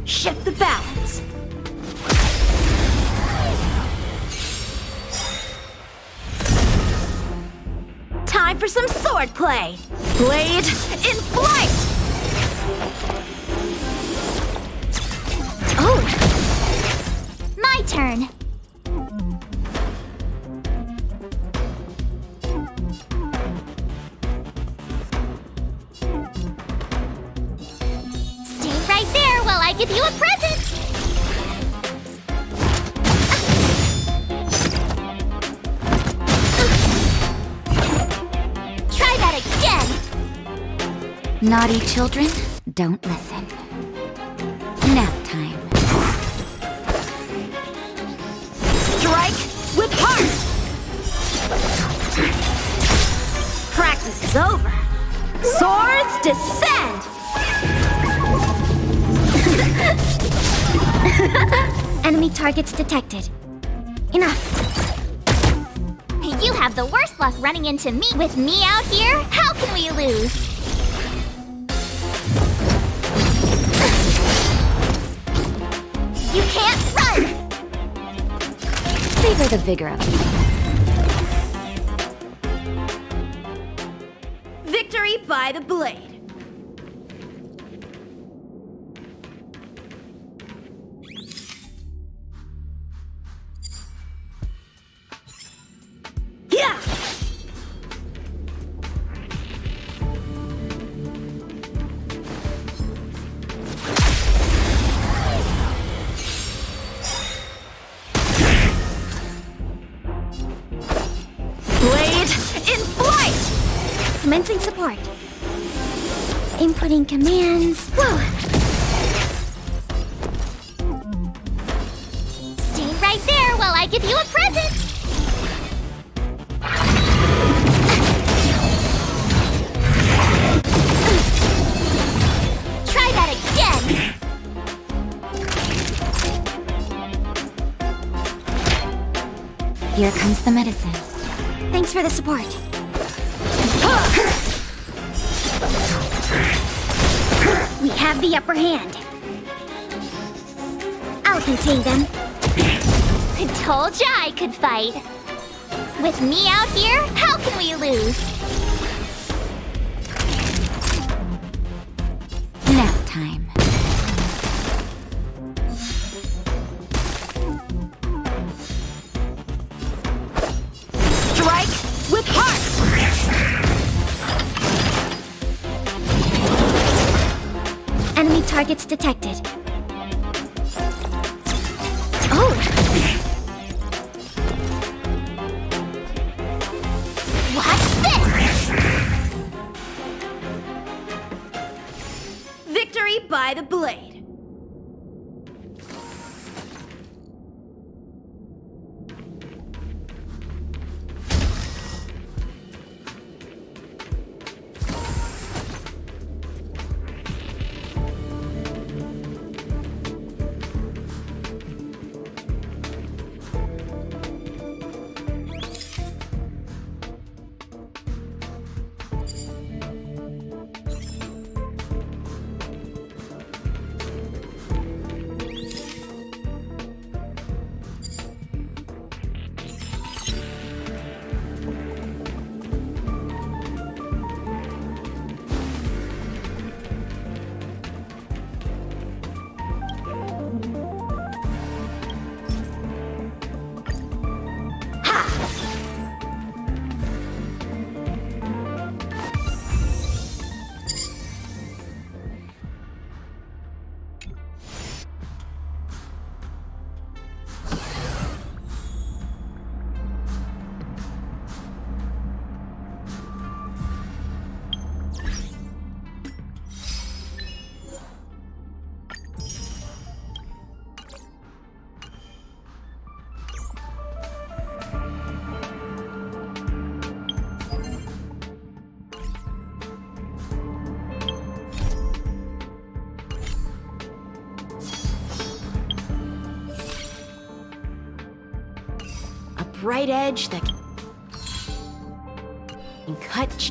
Shift the balance. Time for some sword play. Blade in flight. Oh! My turn. Stay right there while I give you a present. Try that again. Naughty children, don't listen. Nap time. Strike with heart. Practice is over. Swords descend. Enemy targets detected. Enough. You have the worst luck running into me. With me out here, how can we lose? You can't run! Savor the vigor of it. Victory by the blade. Yeah! Blade in flight! Commencing support. Inputting commands. Whoa! Stay right there while I give you a present! Try that again! Here comes the medicine. Thanks for the support. We have the upper hand. I'll contain them. I told ya I could fight. With me out here, how can we lose? Nap time. Strike with heart! Enemy targets detected. Oh! What's this? Victory by the blade. bright edge that can cut.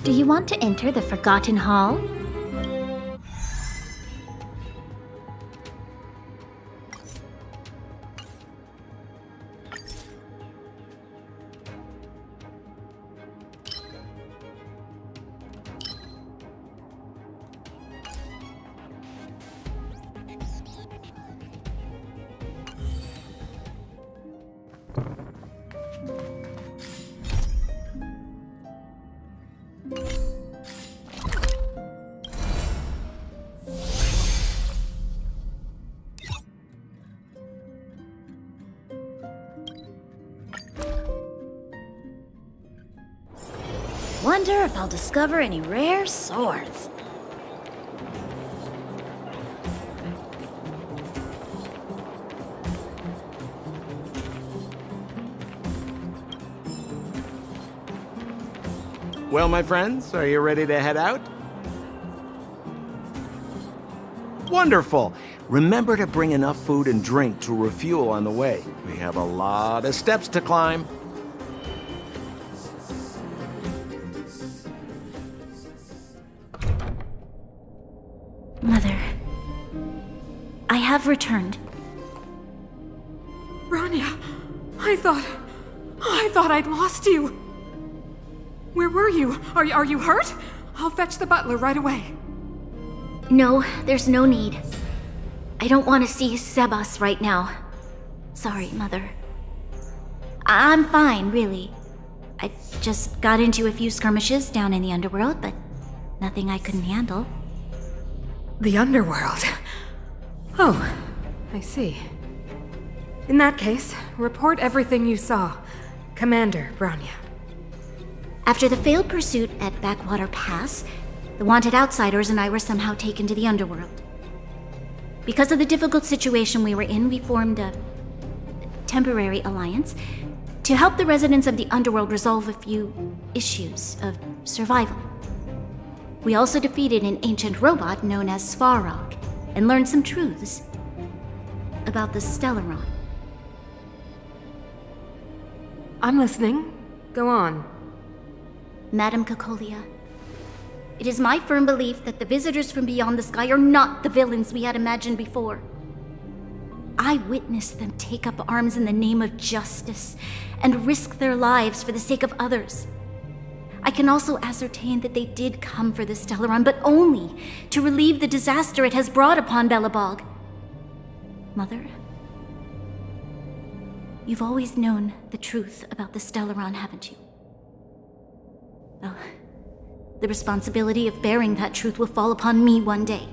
Do you want to enter the Forgotten Hall? Wonder if I'll discover any rare swords. Well, my friends, are you ready to head out? Wonderful! Remember to bring enough food and drink to refuel on the way. We have a lot of steps to climb. Mother, I have returned. Bronya, I thought I'd lost you. Where were you? Are you hurt? I'll fetch the butler right away. No, there's no need. I don't want to see Sebas right now. Sorry, Mother. I'm fine, really. I just got into a few skirmishes down in the underworld, but nothing I couldn't handle. The underworld? Oh, I see. In that case, report everything you saw. Commander Bronya. After the failed pursuit at Backwater Pass, the wanted outsiders and I were somehow taken to the underworld. Because of the difficult situation we were in, we formed a temporary alliance to help the residents of the underworld resolve a few issues of survival. We also defeated an ancient robot known as Svarog and learned some truths about the Stellaron. I'm listening. Go on. Madam Cocolia, it is my firm belief that the visitors from beyond the sky are not the villains we had imagined before. I witnessed them take up arms in the name of justice and risk their lives for the sake of others. I can also ascertain that they did come for the Stellaron, but only to relieve the disaster it has brought upon Belobog. Mother, you've always known the truth about the Stellaron, haven't you? Well, the responsibility of bearing that truth will fall upon me one day.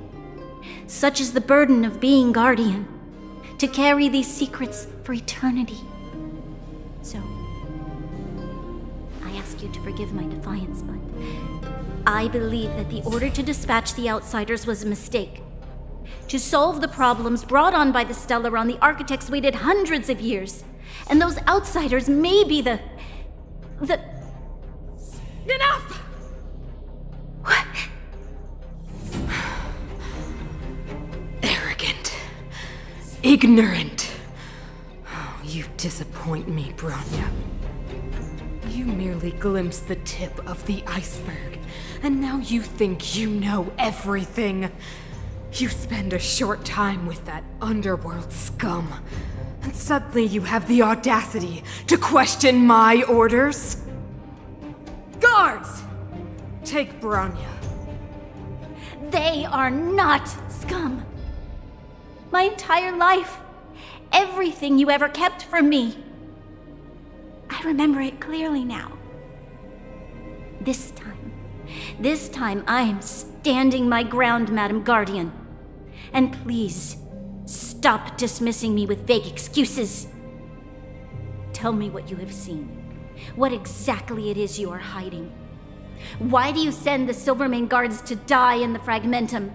Such is the burden of being Guardian, to carry these secrets for eternity. So, ask you to forgive my defiance, but I believe that the order to dispatch the outsiders was a mistake. To solve the problems brought on by the Stellaron, the architects waited hundreds of years. And those outsiders may be the... Enough! What? Arrogant. Ignorant. Oh, you disappoint me, Bronya. You merely glimpsed the tip of the iceberg, and now you think you know everything. You spend a short time with that underworld scum, and suddenly you have the audacity to question my orders? Guards! Take Bronya. They are not scum. My entire life, everything you ever kept from me. I remember it clearly now. This time I am standing my ground, Madam Guardian. And please, stop dismissing me with vague excuses. Tell me what you have seen. What exactly it is you are hiding. Why do you send the Silvermane guards to die in the Fragmentum?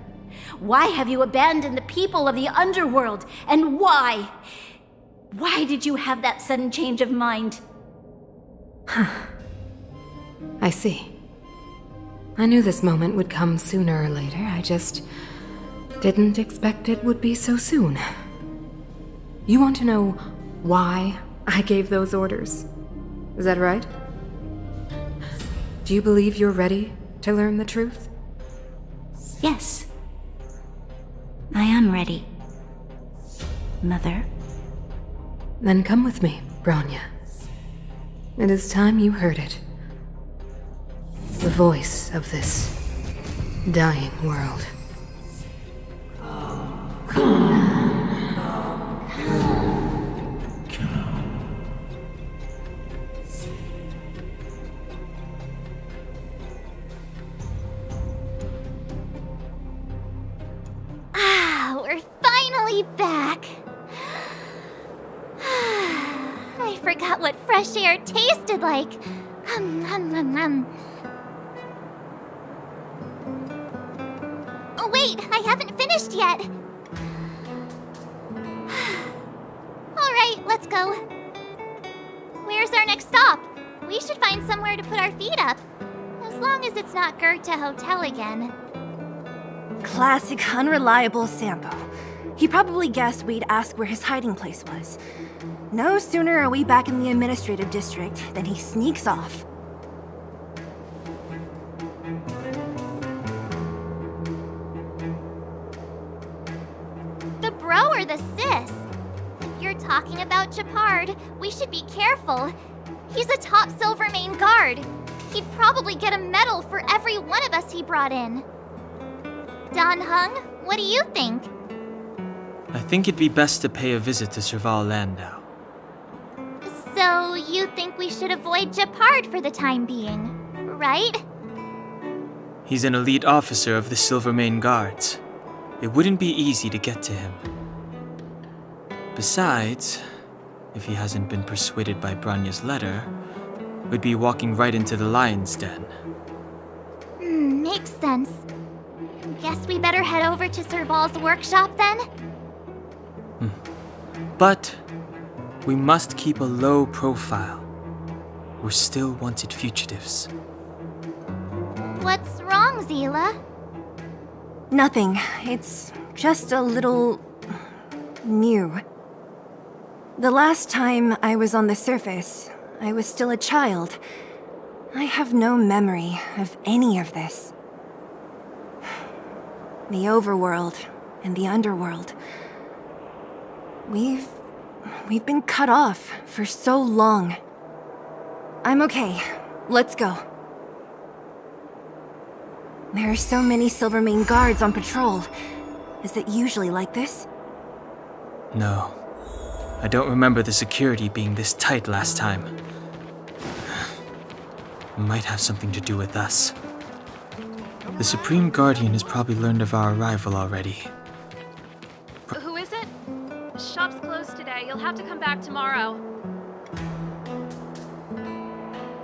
Why have you abandoned the people of the underworld? And why? Why did you have that sudden change of mind? I see. I knew this moment would come sooner or later. I just didn't expect it would be so soon. You want to know why I gave those orders? Is that right? Do you believe you're ready to learn the truth? Yes. I am ready, Mother. Then come with me, Bronya. It is time you heard it. The voice of this dying world. We're finally back. I forgot what fresh air tasted like. Oh, wait, I haven't finished yet. All right, let's go. Where's our next stop? We should find somewhere to put our feet up. As long as it's not Goethe Hotel again. Classic unreliable Sampo. He probably guessed we'd ask where his hiding place was. No sooner are we back in the administrative district than he sneaks off. The bro or the sis? If you're talking about Japard, we should be careful. He's a top Silvermane guard. He'd probably get a medal for every one of us he brought in. Don Hung, what do you think? I think it'd be best to pay a visit to Serval Landau. So you think we should avoid Japard for the time being, right? He's an elite officer of the Silvermane Guards. It wouldn't be easy to get to him. Besides, if he hasn't been persuaded by Branya's letter, we'd be walking right into the lion's den. Makes sense. Guess we better head over to Serval's workshop then? But we must keep a low profile. We're still wanted fugitives. What's wrong, Zila? Nothing. It's just a little... new. The last time I was on the surface, I was still a child. I have no memory of any of this. The overworld and the underworld. We've been cut off for so long. I'm okay. Let's go. There are so many Silvermane guards on patrol. Is it usually like this? No. I don't remember the security being this tight last time. It might have something to do with us. The Supreme Guardian has probably learned of our arrival already. Who is it? Shop's closed today. You'll have to come back tomorrow.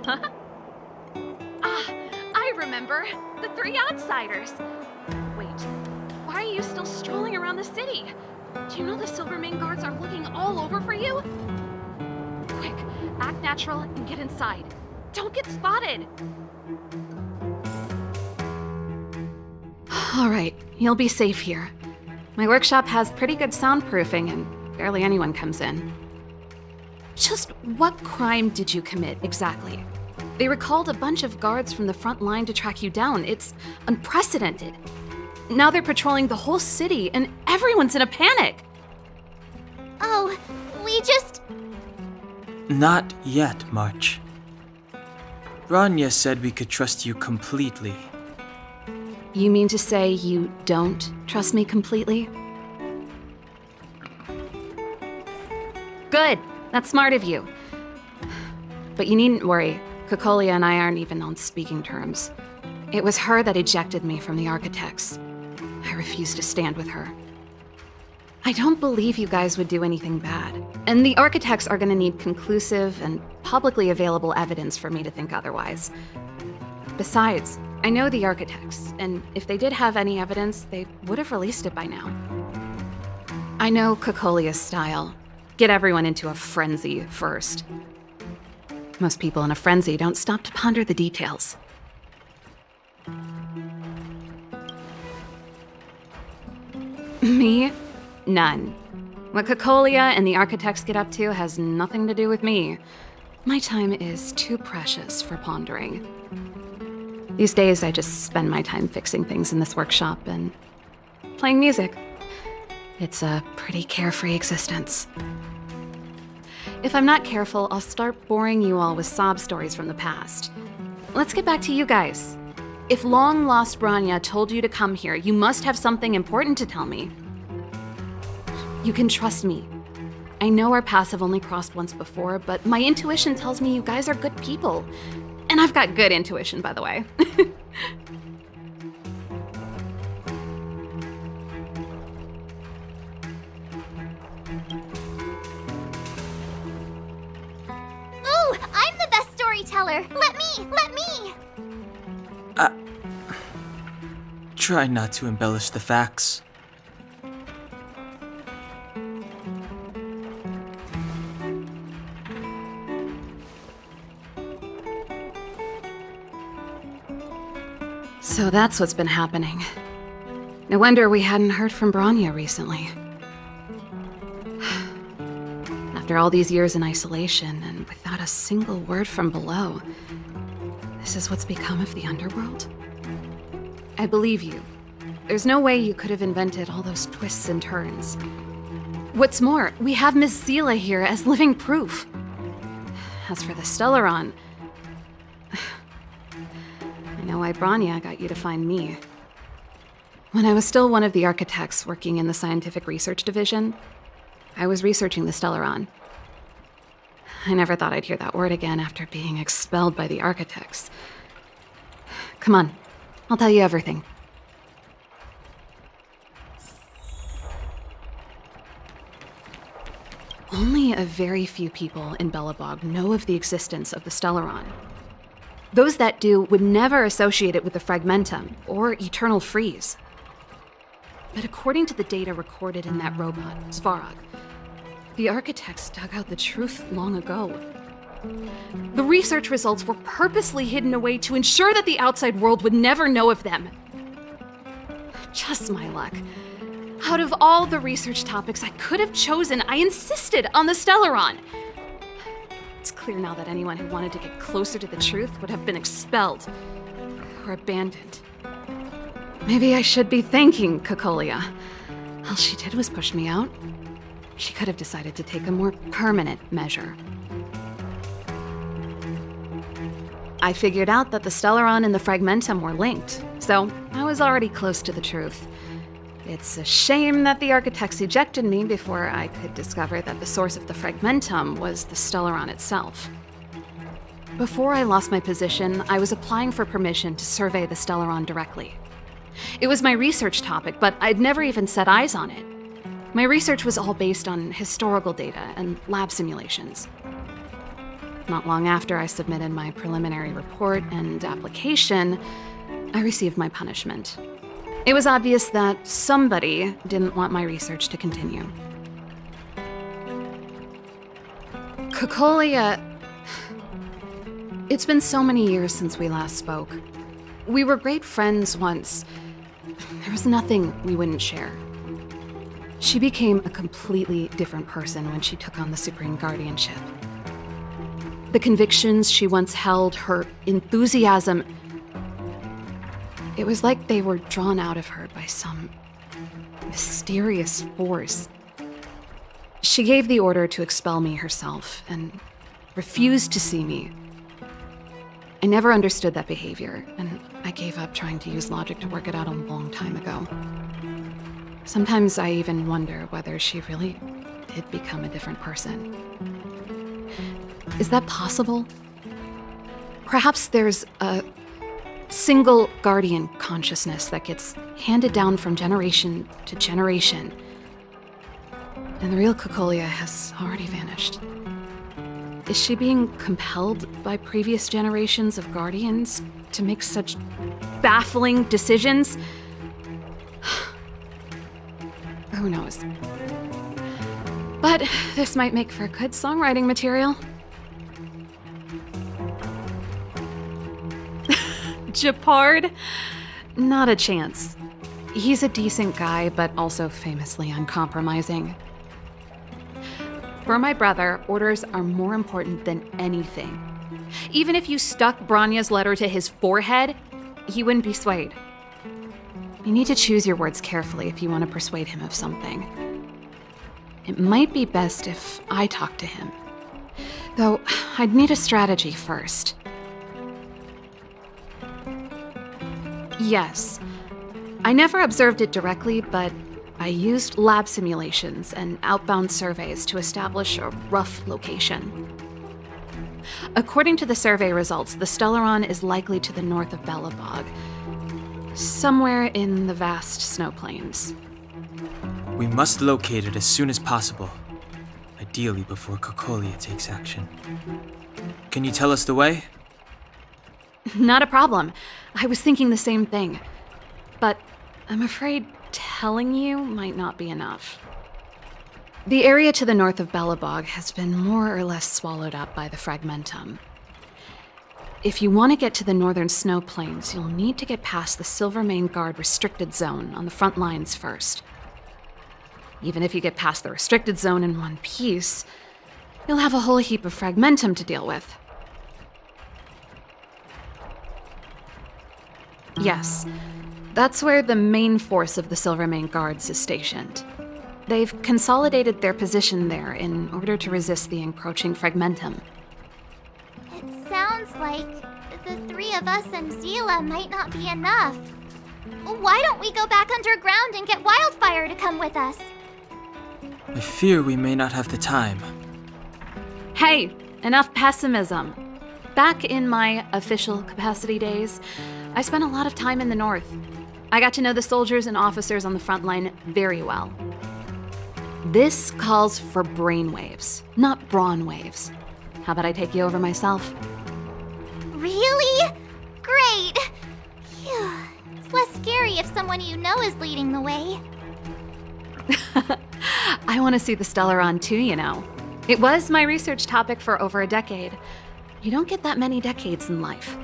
Huh? remember. The three outsiders. Wait, why are you still strolling around the city? Do you know the Silvermane guards are looking all over for you? Quick, act natural and get inside. Don't get spotted! All right, you'll be safe here. My workshop has pretty good soundproofing and barely anyone comes in. Just what crime did you commit, exactly? They recalled a bunch of guards from the front line to track you down. It's unprecedented. Now they're patrolling the whole city and everyone's in a panic. Oh, we just... Not yet, March. Bronya said we could trust you completely. You mean to say you don't trust me completely? Good. That's smart of you. But you needn't worry. Kokolia and I aren't even on speaking terms. It was her that ejected me from the Architects. I refused to stand with her. I don't believe you guys would do anything bad. And the Architects are gonna need conclusive and publicly available evidence for me to think otherwise. Besides, I know the Architects, and if they did have any evidence, they would have released it by now. I know Kokolia's style. Get everyone into a frenzy first. Most people in a frenzy don't stop to ponder the details. Me? None. What Kokolia and the Architects get up to has nothing to do with me. My time is too precious for pondering. These days, I just spend my time fixing things in this workshop and playing music. It's a pretty carefree existence. If I'm not careful, I'll start boring you all with sob stories from the past. Let's get back to you guys. If long-lost Bronya told you to come here, you must have something important to tell me. You can trust me. I know our paths have only crossed once before, but my intuition tells me you guys are good people. And I've got good intuition, by the way. Ooh, I'm the best storyteller! Let me! Try not to embellish the facts. So that's what's been happening. No wonder we hadn't heard from Bronya recently. After all these years in isolation and without a single word from below, this is what's become of the underworld? I believe you. There's no way you could have invented all those twists and turns. What's more, we have Miss Zila here as living proof. As for the Stellaron, I know why Bronya got you to find me. When I was still one of the Architects working in the Scientific Research Division, I was researching the Stellaron. I never thought I'd hear that word again after being expelled by the Architects. Come on, I'll tell you everything. Only a very few people in Belobog know of the existence of the Stellaron. Those that do would never associate it with the Fragmentum or Eternal Freeze. But according to the data recorded in that robot, Svarog, the Architects dug out the truth long ago. The research results were purposely hidden away to ensure that the outside world would never know of them. Just my luck. Out of all the research topics I could have chosen, I insisted on the Stellaron. It's clear now that anyone who wanted to get closer to the truth would have been expelled or abandoned. Maybe I should be thanking Kokolia. All she did was push me out. She could have decided to take a more permanent measure. I figured out that the Stellaron and the Fragmentum were linked, so I was already close to the truth. It's a shame that the Architects ejected me before I could discover that the source of the Fragmentum was the Stellaron itself. Before I lost my position, I was applying for permission to survey the Stellaron directly. It was my research topic, but I'd never even set eyes on it. My research was all based on historical data and lab simulations. Not long after I submitted my preliminary report and application, I received my punishment. It was obvious that somebody didn't want my research to continue. Cocolia... It's been so many years since we last spoke. We were great friends once. There was nothing we wouldn't share. She became a completely different person when she took on the Supreme Guardianship. The convictions she once held, her enthusiasm, it was like they were drawn out of her by some mysterious force. She gave the order to expel me herself and refused to see me. I never understood that behavior, and I gave up trying to use logic to work it out a long time ago. Sometimes I even wonder whether she really did become a different person. Is that possible? Perhaps there's a single guardian consciousness that gets handed down from generation to generation, and the real Cocolia has already vanished. Is she being compelled by previous generations of guardians to make such baffling decisions? Who knows? But this might make for good songwriting material. Japard? Not a chance. He's a decent guy, but also famously uncompromising. For my brother, orders are more important than anything. Even if you stuck Branya's letter to his forehead, he wouldn't be swayed. You need to choose your words carefully if you want to persuade him of something. It might be best if I talk to him. Though, I'd need a strategy first. Yes. I never observed it directly, but I used lab simulations and outbound surveys to establish a rough location. According to the survey results, the Stellaron is likely to the north of Belobog, somewhere in the vast snow plains. We must locate it as soon as possible, ideally before Cocolia takes action. Can you tell us the way? Not a problem. I was thinking the same thing. But I'm afraid telling you might not be enough. The area to the north of Belobog has been more or less swallowed up by the Fragmentum. If you want to get to the northern snow plains, you'll need to get past the Silvermane Guard restricted zone on the front lines first. Even if you get past the restricted zone in one piece, you'll have a whole heap of Fragmentum to deal with. Yes, that's where the main force of the Silvermane Guards is stationed. They've consolidated their position there in order to resist the encroaching Fragmentum. It sounds like the three of us and Zila might not be enough. Why don't we go back underground and get Wildfire to come with us? I fear we may not have the time. Hey, enough pessimism. Back in my official capacity days, I spent a lot of time in the north. I got to know the soldiers and officers on the front line very well. This calls for brainwaves, not brawn waves. How about I take you over myself? Really? Great! Phew. It's less scary if someone you know is leading the way. I want to see the Stellaron too, you know. It was my research topic for over a decade. You don't get that many decades in life.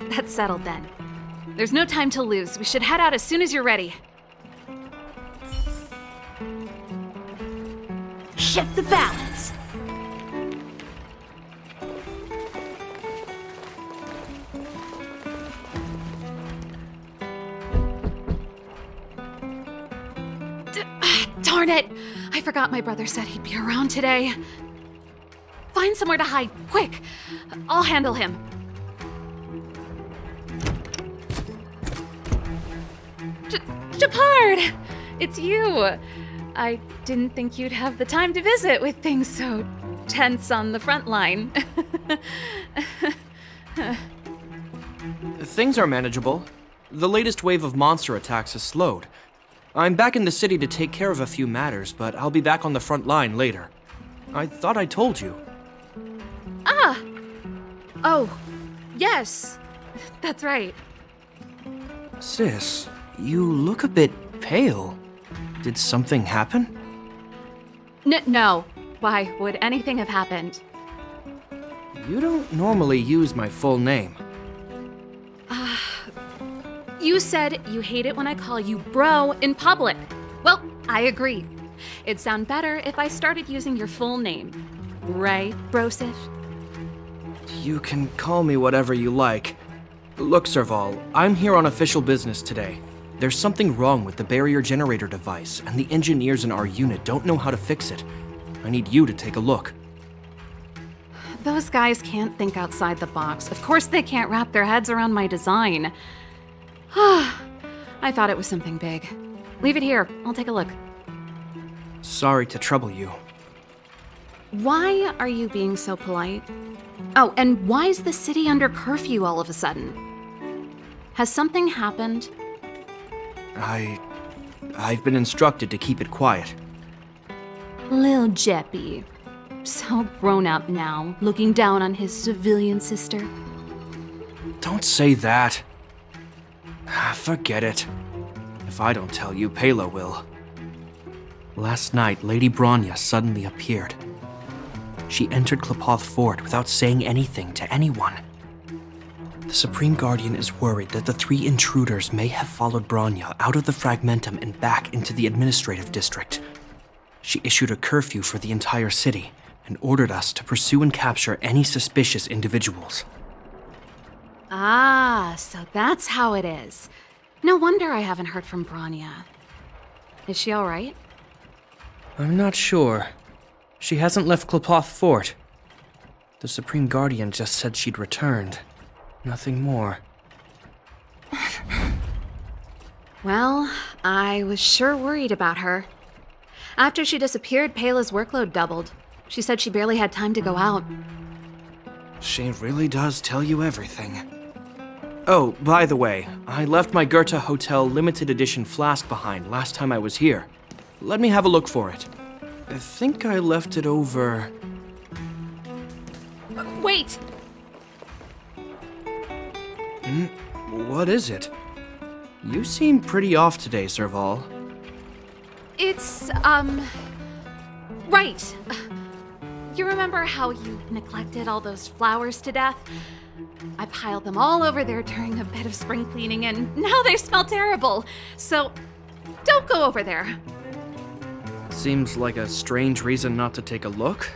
That's settled then. There's no time to lose. We should head out as soon as you're ready. Shift the balance. Darn it! I forgot my brother said he'd be around today. Find somewhere to hide, quick! I'll handle him. Japard! It's you! I didn't think you'd have the time to visit with things so tense on the front line. Things are manageable. The latest wave of monster attacks has slowed. I'm back in the city to take care of a few matters, but I'll be back on the front line later. I thought I told you. Ah! Oh, yes. That's right. Sis, you look a bit pale. Did something happen? No. Why would anything have happened? You don't normally use my full name. You said you hate it when I call you bro in public. Well, I agree. It'd sound better if I started using your full name. Right, Brosif? You can call me whatever you like. Look, Serval, I'm here on official business today. There's something wrong with the barrier generator device, and the engineers in our unit don't know how to fix it. I need you to take a look. Those guys can't think outside the box. Of course they can't wrap their heads around my design. I thought it was something big. Leave it here. I'll take a look. Sorry to trouble you. Why are you being so polite? Oh, and why is the city under curfew all of a sudden? Has something happened? I've been instructed to keep it quiet. Lil Jeppy. So grown up now, looking down on his civilian sister. Don't say that. Forget it. If I don't tell you, Pela will. Last night, Lady Bronya suddenly appeared. She entered Klepoth Fort without saying anything to anyone. The Supreme Guardian is worried that the 3 intruders may have followed Bronya out of the Fragmentum and back into the administrative district. She issued a curfew for the entire city and ordered us to pursue and capture any suspicious individuals. Ah, so that's how it is. No wonder I haven't heard from Bronya. Is she all right? I'm not sure. She hasn't left Klepoth Fort. The Supreme Guardian just said she'd returned. Nothing more. Well, I was sure worried about her. After she disappeared, Pela's workload doubled. She said she barely had time to go out. She really does tell you everything. Oh, by the way, I left my Goethe Hotel limited edition flask behind last time I was here. Let me have a look for it. I think I left it over... Wait! What is it? You seem pretty off today, Serval. It's, right. You remember how you neglected all those flowers to death? I piled them all over there during a bit of spring cleaning, and now they smell terrible. So, don't go over there. Seems like a strange reason not to take a look.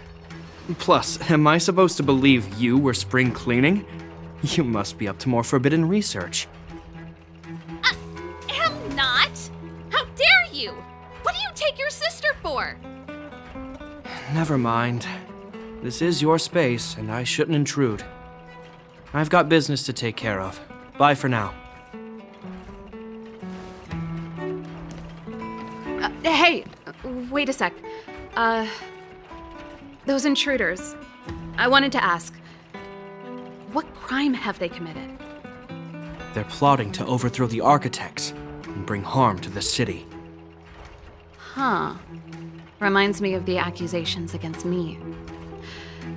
Plus, am I supposed to believe you were spring cleaning? You must be up to more forbidden research. Am not! How dare you! What do you take your sister for? Never mind. This is your space, and I shouldn't intrude. I've got business to take care of. Bye for now. Hey, wait a sec. Those intruders. I wanted to ask, what crime have they committed? They're plotting to overthrow the architects and bring harm to the city. Huh. Reminds me of the accusations against me.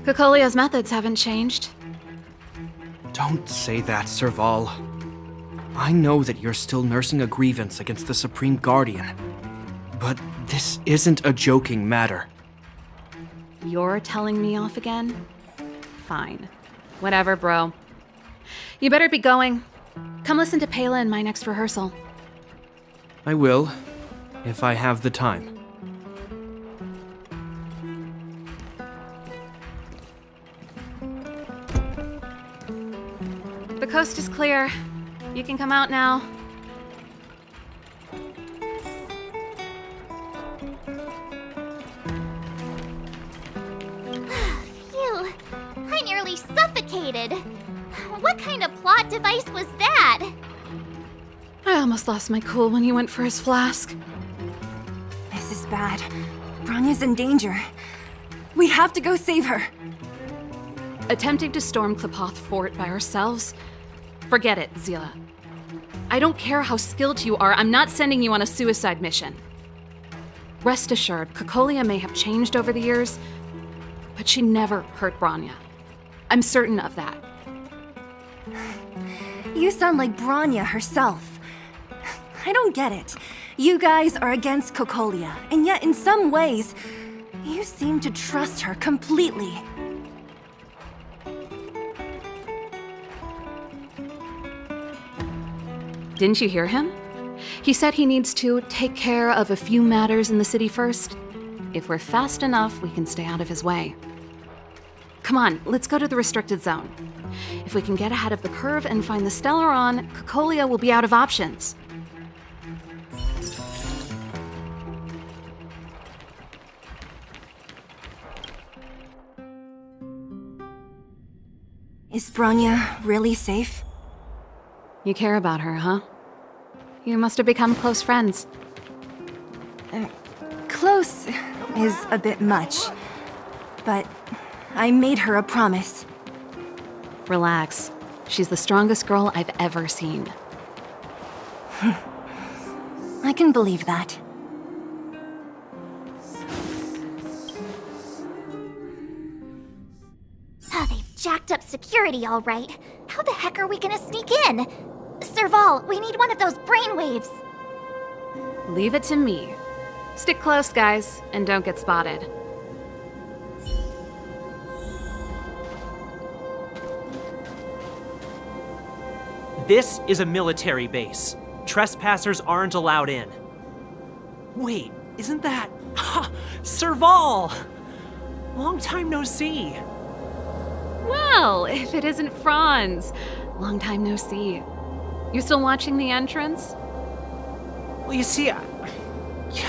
Kokolia's methods haven't changed. Don't say that, Serval. I know that you're still nursing a grievance against the Supreme Guardian, but this isn't a joking matter. You're telling me off again? Fine. Whatever, bro. You better be going. Come listen to Pela in my next rehearsal. I will, if I have the time. The coast is clear. You can come out now. Phew, I nearly suffocated. What kind of plot device was that? I almost lost my cool when he went for his flask. This is bad. Bronya's in danger. We have to go save her. Attempting to storm Klepoth Fort by ourselves? Forget it, Zila. I don't care how skilled you are, I'm not sending you on a suicide mission. Rest assured, Kokolia may have changed over the years, but she never hurt Bronya. I'm certain of that. You sound like Bronya herself. I don't get it. You guys are against Cocolia, and yet in some ways, you seem to trust her completely. Didn't you hear him? He said he needs to take care of a few matters in the city first. If we're fast enough, we can stay out of his way. Come on, let's go to the restricted zone. If we can get ahead of the curve and find the Stellaron, Cocolia will be out of options. Is Bronya really safe? You care about her, huh? You must have become close friends. Close is a bit much, but I made her a promise. Relax. She's the strongest girl I've ever seen. I can believe that. Oh, they've jacked up security all right. How the heck are we gonna sneak in? Serval, we need one of those brainwaves. Leave it to me. Stick close, guys, and don't get spotted. This is a military base. Trespassers aren't allowed in. Wait, isn't that... Ha! Serval! Long time no see. Well, if it isn't Franz. Long time no see. You still watching the entrance? Well, you see,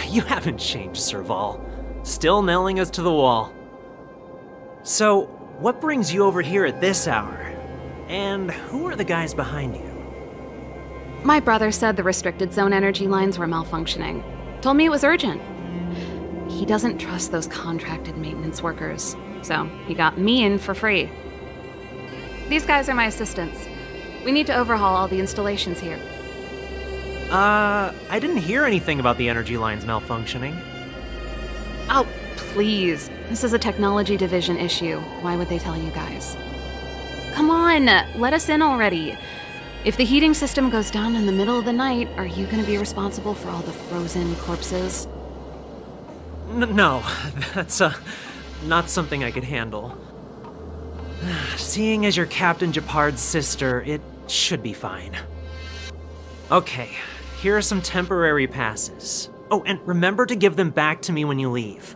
you haven't changed, Serval. Still nailing us to the wall. So, what brings you over here at this hour? And who are the guys behind you? My brother said the restricted zone energy lines were malfunctioning. Told me it was urgent. He doesn't trust those contracted maintenance workers, so he got me in for free. These guys are my assistants. We need to overhaul all the installations here. I didn't hear anything about the energy lines malfunctioning. Oh, please. This is a technology division issue. Why would they tell you guys? Come on, let us in already. If the heating system goes down in the middle of the night, are you going to be responsible for all the frozen corpses? No, that's not something I could handle. Seeing as you're Captain Japard's sister, it should be fine. Okay, here are some temporary passes. Oh, and remember to give them back to me when you leave.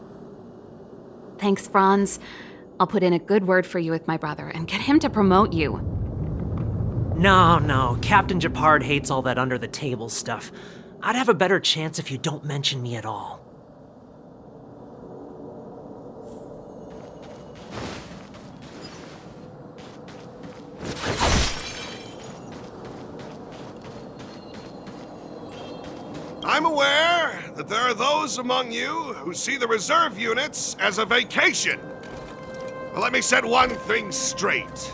Thanks, Franz. I'll put in a good word for you with my brother and get him to promote you. No, Captain Japard hates all that under-the-table stuff. I'd have a better chance if you don't mention me at all. I'm aware that there are those among you who see the reserve units as a vacation. But let me set one thing straight.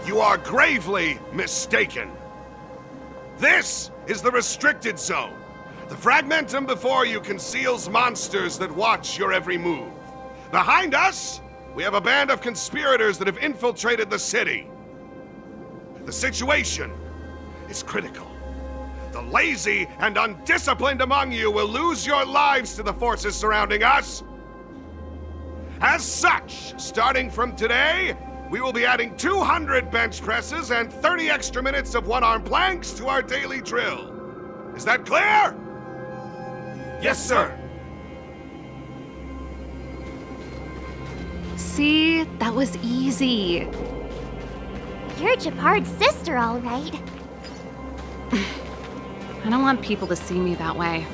You are gravely mistaken. This is the restricted zone. The fragmentum before you conceals monsters that watch your every move. Behind us, we have a band of conspirators that have infiltrated the city. The situation is critical. The lazy and undisciplined among you will lose your lives to the forces surrounding us. As such, starting from today, we will be adding 200 bench presses and 30 extra minutes of one-arm planks to our daily drill. Is that clear? Yes, sir. See? That was easy. You're Japard's sister, all right. I don't want people to see me that way.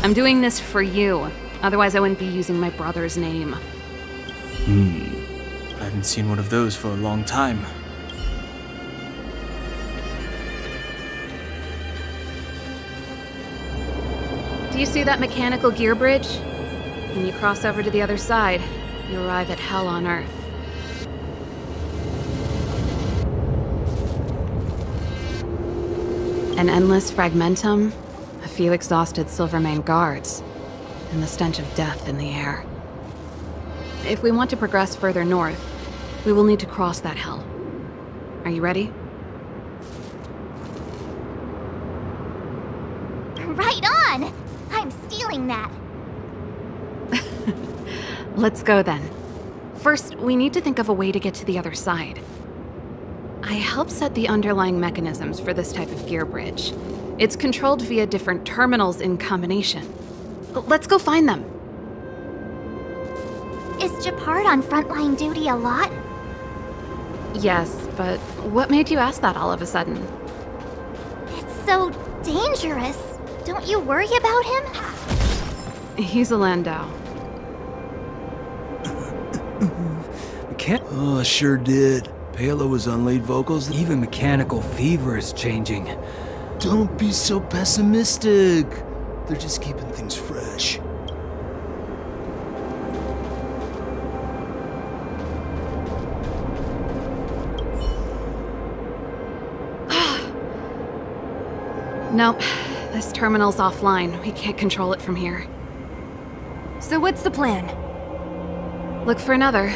I'm doing this for you. Otherwise, I wouldn't be using my brother's name. I haven't seen one of those for a long time. Do you see that mechanical gear bridge? When you cross over to the other side, you arrive at Hell on Earth. An endless fragmentum, a few exhausted Silvermane guards, and the stench of death in the air. If we want to progress further north, we will need to cross that hell. Are you ready? Right on! I'm stealing that. Let's go then. First, we need to think of a way to get to the other side. I helped set the underlying mechanisms for this type of gear bridge. It's controlled via different terminals in combination. Let's go find them. Is Gepard on frontline duty a lot? Yes, but what made you ask that all of a sudden? It's so dangerous. Don't you worry about him? He's a Landau. Oh, sure did. Palo was on lead vocals. Even Mechanical Fever is changing. Don't be so pessimistic. They're just keeping things fresh. Nope. This terminal's offline. We can't control it from here. So what's the plan? Look for another.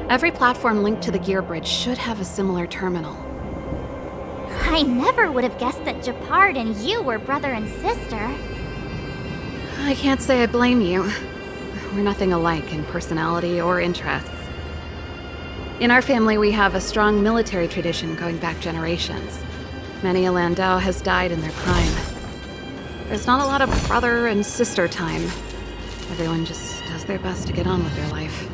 Every platform linked to the gear bridge should have a similar terminal. I never would have guessed that Gepard and you were brother and sister. I can't say I blame you. We're nothing alike in personality or interests. In our family, we have a strong military tradition going back generations. Many a Landau has died in their prime. There's not a lot of brother and sister time. Everyone just does their best to get on with their life.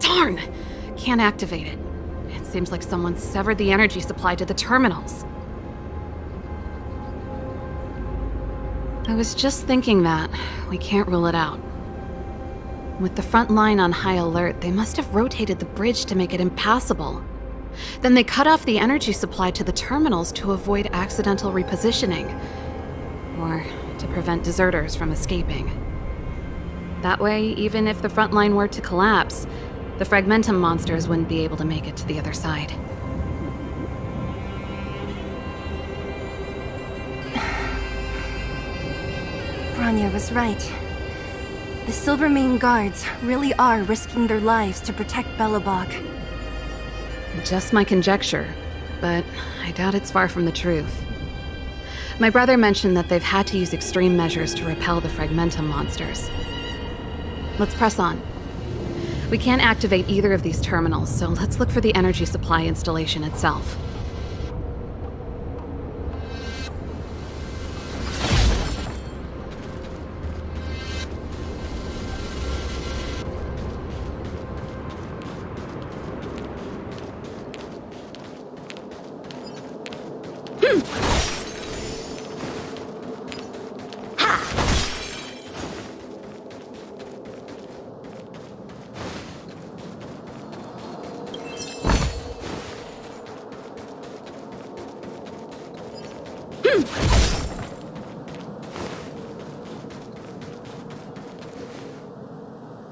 Darn! Can't activate it. It seems like someone severed the energy supply to the terminals. I was just thinking that. We can't rule it out. With the front line on high alert, they must have rotated the bridge to make it impassable. Then they cut off the energy supply to the terminals to avoid accidental repositioning, or to prevent deserters from escaping. That way, even if the front line were to collapse, the Fragmentum monsters wouldn't be able to make it to the other side. Bronya was right. The Silvermane guards really are risking their lives to protect Belobog. Just my conjecture, but I doubt it's far from the truth. My brother mentioned that they've had to use extreme measures to repel the Fragmentum monsters. Let's press on. We can't activate either of these terminals, so let's look for the energy supply installation itself.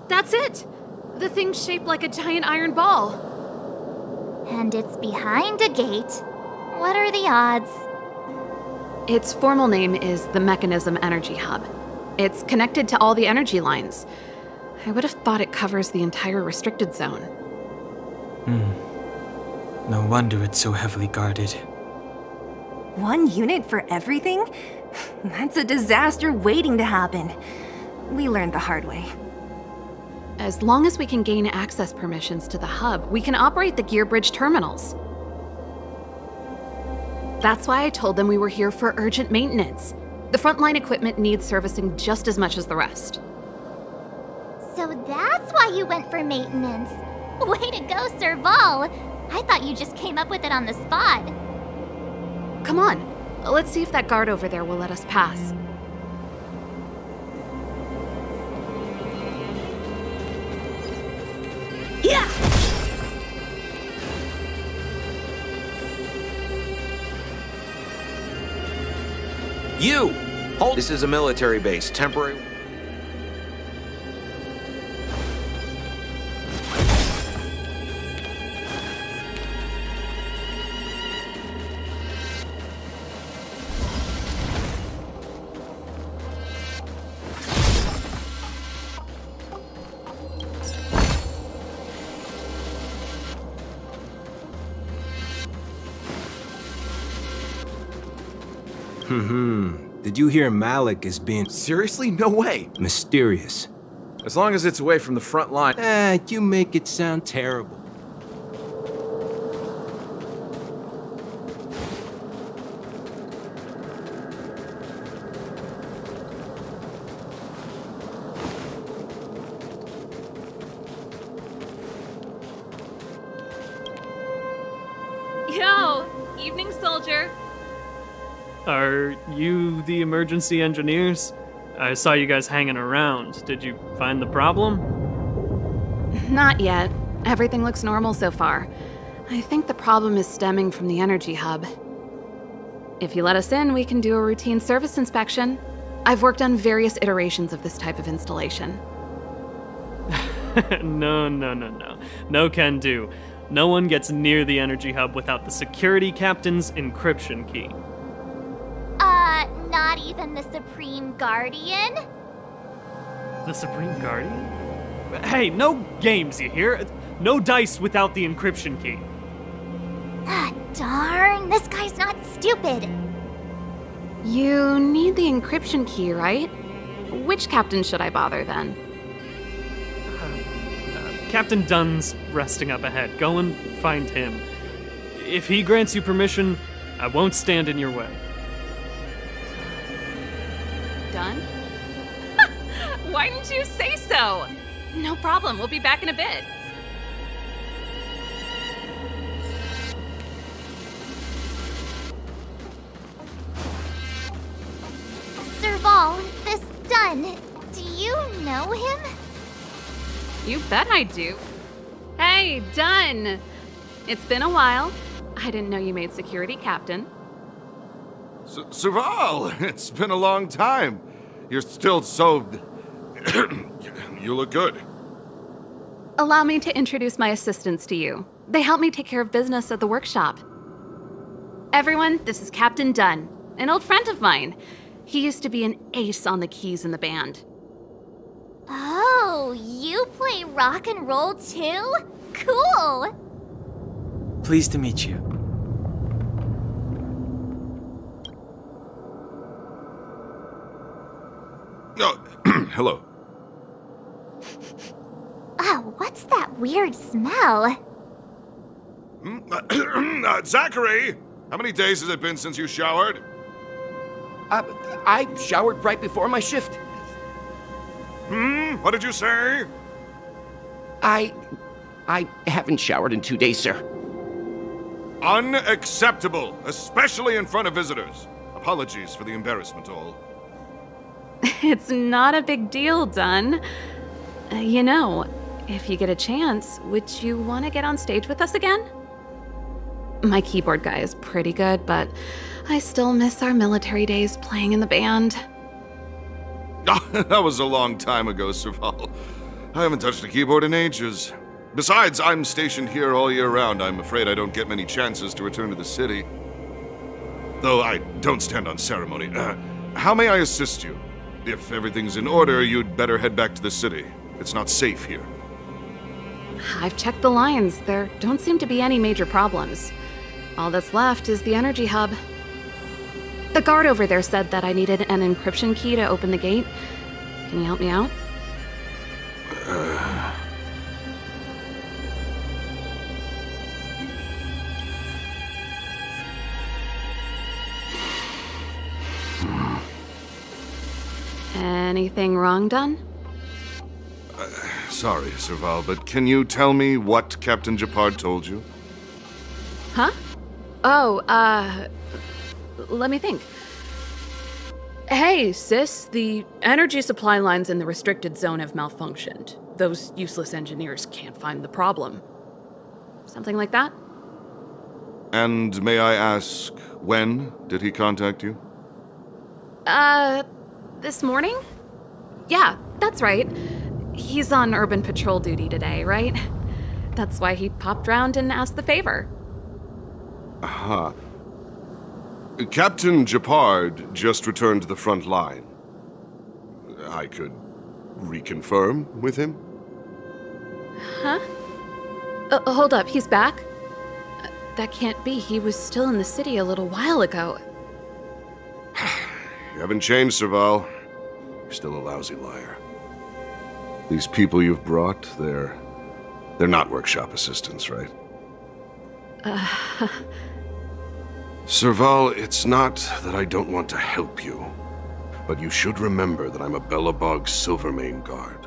That's it! The thing's shaped like a giant iron ball. And it's behind a gate. What are the odds? Its formal name is the Mechanism Energy Hub. It's connected to all the energy lines. I would have thought it covers the entire restricted zone. No wonder it's so heavily guarded. One unit for everything? That's a disaster waiting to happen. We learned the hard way. As long as we can gain access permissions to the hub, we can operate the gear bridge terminals. That's why I told them we were here for urgent maintenance. The frontline equipment needs servicing just as much as the rest. So that's why you went for maintenance. Way to go, Serval! I thought you just came up with it on the spot. Come on, let's see if that guard over there will let us pass. Yeah! You! Hold. This is a military base. Temporary. Did you hear Malik is being... Seriously? No way. mysterious? As long as it's away from the front line. You make it sound terrible. Yo! Evening, soldier. Are you the emergency engineers? I saw you guys hanging around. Did you find the problem? Not yet. Everything looks normal so far. I think the problem is stemming from the energy hub. If you let us in, we can do a routine service inspection. I've worked on various iterations of this type of installation. No. No can do. No one gets near the energy hub without the security captain's encryption key. Not even the Supreme Guardian? The Supreme Guardian? Hey, no games, you hear? No dice without the encryption key. Ah, darn, this guy's not stupid. You need the encryption key, right? Which captain should I bother then? Captain Dunn's resting up ahead. Go and find him. If he grants you permission, I won't stand in your way. Done? Why didn't you say so? No problem, we'll be back in a bit. Serval, this Dunn, do you know him? You bet I do. Hey, Dunn! It's been a while. I didn't know you made security captain. Serval, it's been a long time. You're still so... You look good. Allow me to introduce my assistants to you. They help me take care of business at the workshop. Everyone, this is Captain Dunn, an old friend of mine. He used to be an ace on the keys in the band. Oh, you play rock and roll too? Cool! Pleased to meet you. Oh, hello. Oh, what's that weird smell? Zachary! How many days has it been since you showered? I showered right before my shift. What did you say? I haven't showered in 2 days, sir. Unacceptable, especially in front of visitors. Apologies for the embarrassment, all. It's not a big deal, Dunn. You know, if you get a chance, would you want to get on stage with us again? My keyboard guy is pretty good, but I still miss our military days playing in the band. That was a long time ago, Serval. I haven't touched a keyboard in ages. Besides, I'm stationed here all year round. I'm afraid I don't get many chances to return to the city. Though I don't stand on ceremony. How may I assist you? If everything's in order, you'd better head back to the city. It's not safe here. I've checked the lines. There don't seem to be any major problems. All that's left is the energy hub. The guard over there said that I needed an encryption key to open the gate. Can you help me out? Anything wrong done? Sorry, Serval, but can you tell me what Captain Japard told you? Huh? Oh, let me think. Hey, sis, the energy supply lines in the restricted zone have malfunctioned. Those useless engineers can't find the problem. Something like that? And may I ask, when did he contact you? This morning? Yeah, that's right. He's on urban patrol duty today, right? That's why he popped round and asked the favor. Aha. Captain Japard just returned to the front line. I could reconfirm with him? Huh? Hold up, he's back? That can't be. He was still in the city a little while ago. You haven't changed, Serval. You're still a lousy liar. These people you've brought, they're not workshop assistants, right? Serval, it's not that I don't want to help you, but you should remember that I'm a Belobog Silvermane guard.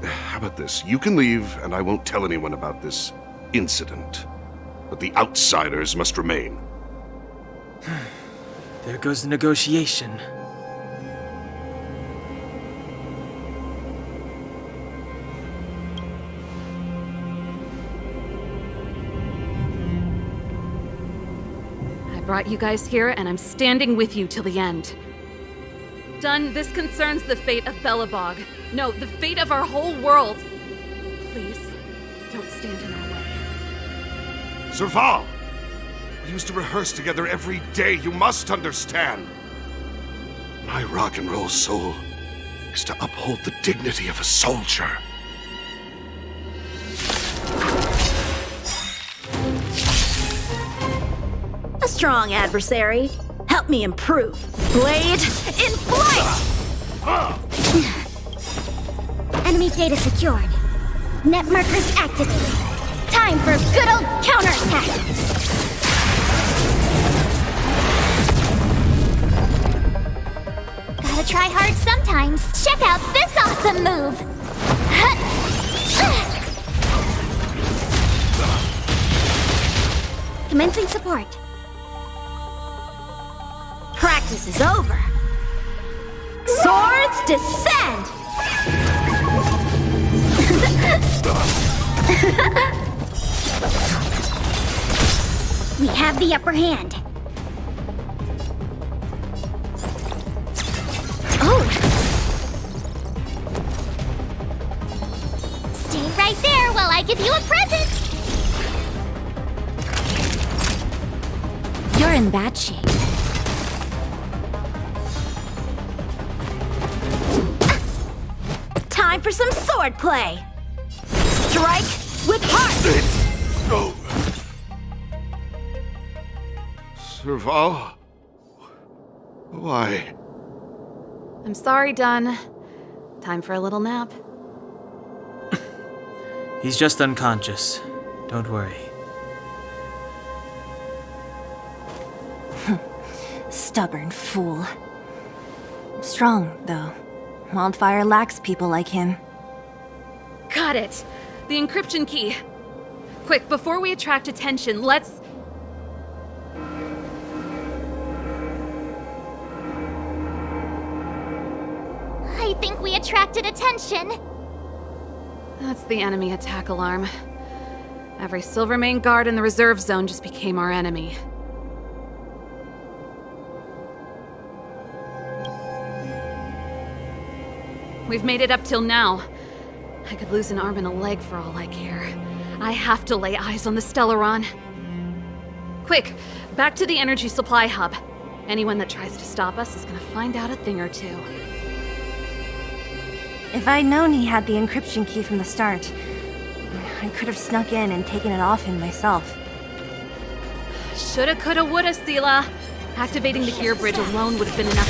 How about this? You can leave, and I won't tell anyone about this incident. But the outsiders must remain. There goes the negotiation. I brought you guys here, and I'm standing with you till the end. Done, this concerns the fate of Belobog. No, the fate of our whole world. Please, don't stand in our way. Serval! We used to rehearse together every day, you must understand. My rock and roll soul is to uphold the dignity of a soldier. A strong adversary. Help me improve. Blade in flight! Enemy data secured. Net markers activated. Time for a good old counterattack! Gotta try hard sometimes. Check out this awesome move! Commencing support. Practice is over. Swords descend! We have the upper hand. Oh! Stay right there while I give you a present! You're in bad shape. Time for some swordplay. Strike with heart! No. Serval? Why? I'm sorry, Dunn. Time for a little nap. He's just unconscious. Don't worry. Stubborn fool. Strong, though. Wildfire lacks people like him. Got it! The encryption key! Quick, before we attract attention, let's... I think we attracted attention. That's the enemy attack alarm. Every Silvermane guard in the reserve zone just became our enemy. We've made it up till now. I could lose an arm and a leg for all I care. I have to lay eyes on the Stellaron. Quick, back to the energy supply hub. Anyone that tries to stop us is gonna find out a thing or two. If I'd known he had the encryption key from the start, I could have snuck in and taken it off him myself. Shoulda, coulda, woulda, Seela. Activating the gear bridge alone would have been enough.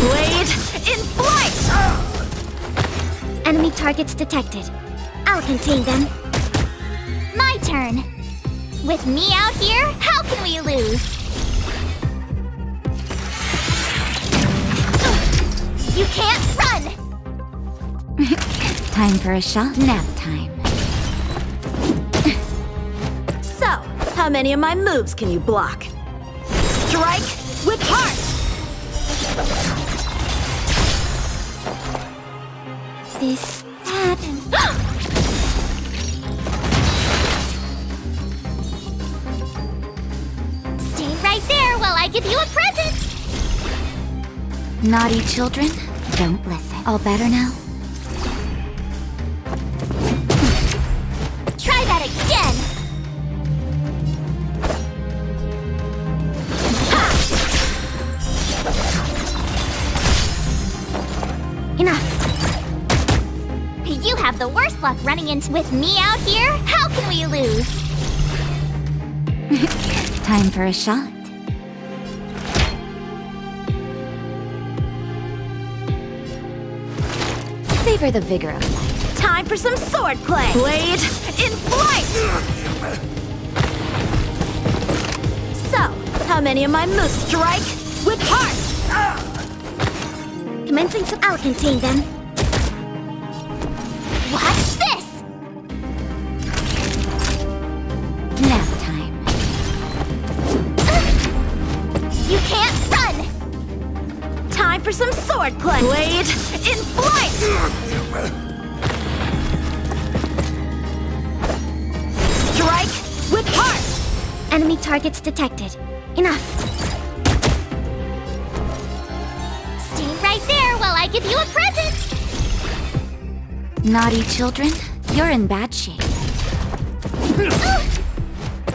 Blade in flight! Enemy targets detected. I'll contain them. My turn. With me out here, how can we lose? You can't run! Time for a shot. Nap time. So, how many of my moves can you block? Strike with heart! This, that, and... Stay right there while I give you a present! Naughty children, don't listen. All better now? Try that again! Enough. You have the worst luck running into with me out here. How can we lose? Time for a shot. Savor the vigor of life. Time for some sword play! Blade in flight! So, how many of my moves strike with heart? Commencing some... I'll contain them. Watch this! Nap time. You can't run! Time for some sword play! Blade in flight! Strike with heart! Enemy targets detected. Enough. Stay right there while I give you a present! Naughty children, you're in bad shape.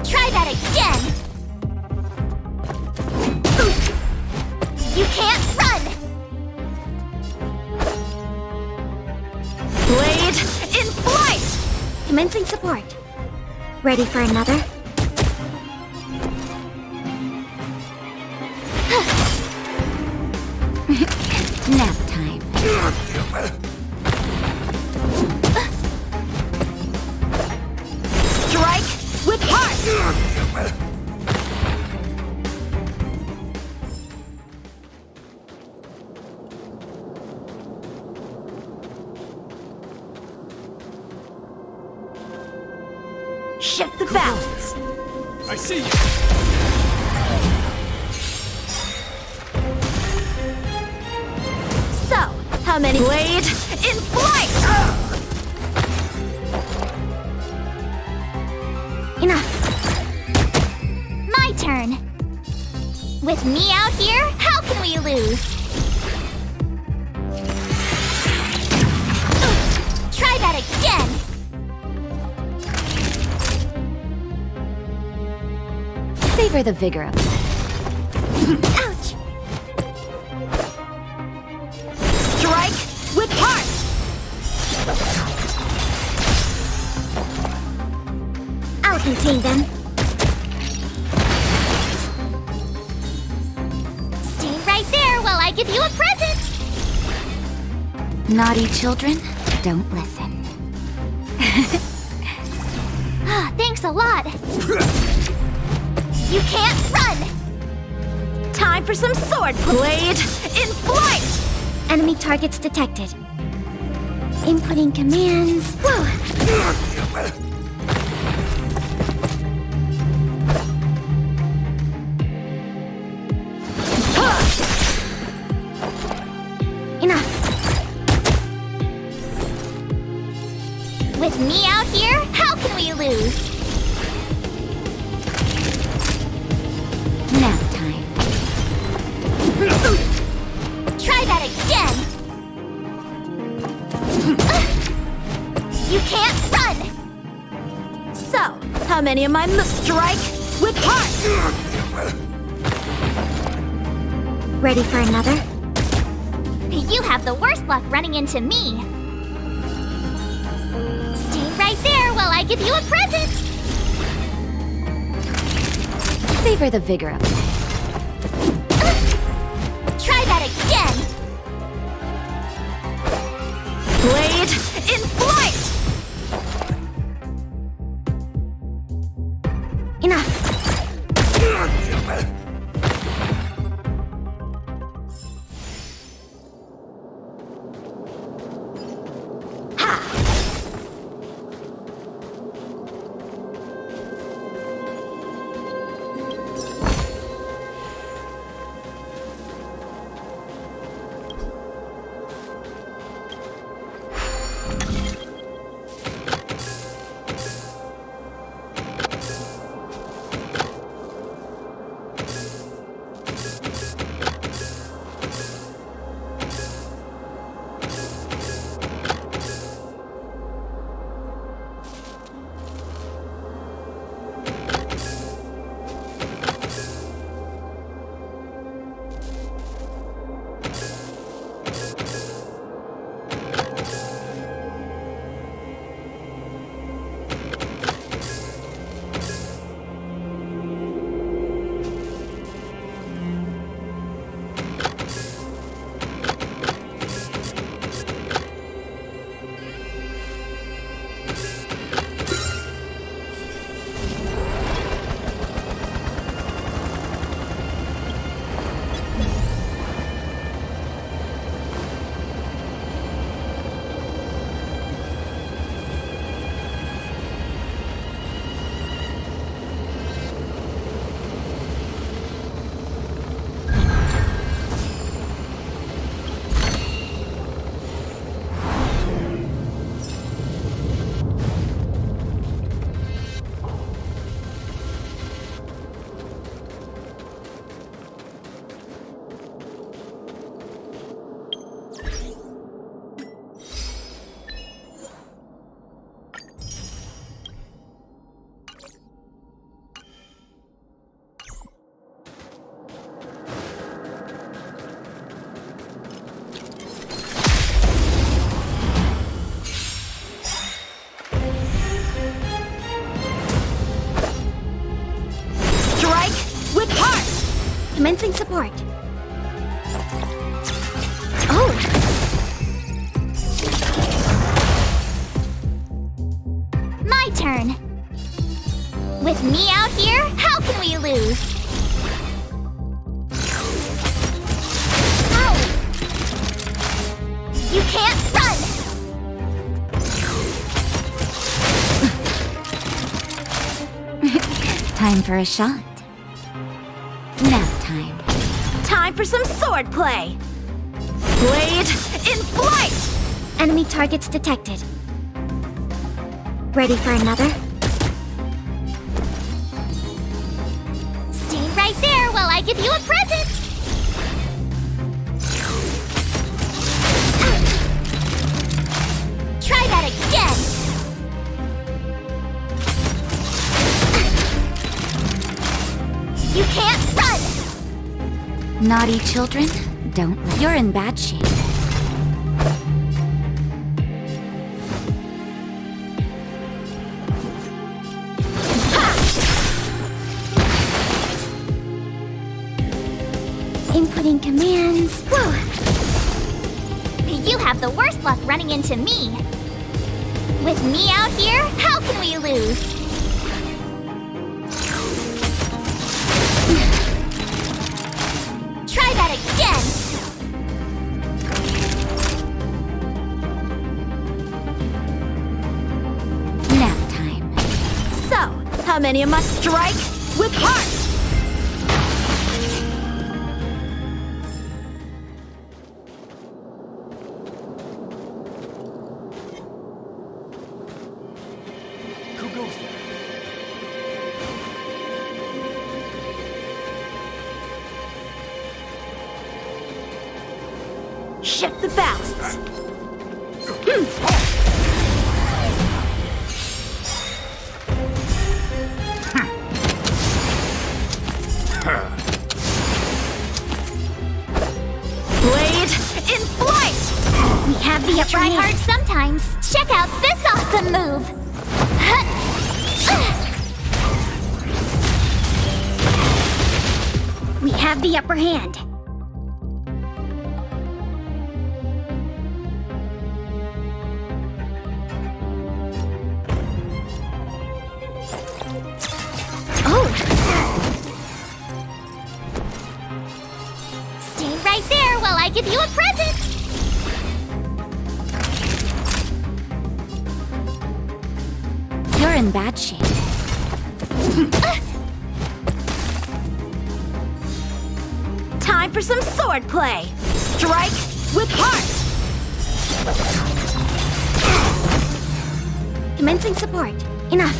Try that again! You can't run! Blade in flight! Commencing support. Ready for another? Nap time. Strike with heart! Shift the balance. I see you. So, how many blade in flight? Enough. My turn. With me out here, how can we lose? Try that again! Savor the vigor of life. Ouch! Strike with heart! I'll contain them. Stay right there while I give you a present! Naughty children, don't listen. Thanks a lot! You can't run! Time for some sword blade in flight! Enemy targets detected. Inputting commands. Whoa! Enough. With me out here, how can we lose? Nap time. Try that again! You can't run! So, how many of my moves strike with heart? Ready for another? You have the worst luck running into me. Stay right there while I give you a present! Savor the vigor of life. Try that again! Blade in flight! Enough. Commencing support. Oh! My turn. With me out here, how can we lose? Ow! You can't run! Time for a shot. Nap time. Time for some sword play! Blade in flight! Enemy targets detected. Ready for another? Stay right there while I give you a present! Try that again! You can't run! Naughty children, don't. You're in bad shape. Inputting commands. Whew. You have the worst luck running into me. With me out here, how can we lose? Try that again! Nap time. So, how many of us strike with heart? Shift the balance. Blade in flight! We have the upper hand. Try hard sometimes. Check out this awesome move! We have the upper hand. Oh! Stay right there while I give you a present! You're in bad shape. Time for some sword play. Strike with heart. Commencing support. Enough.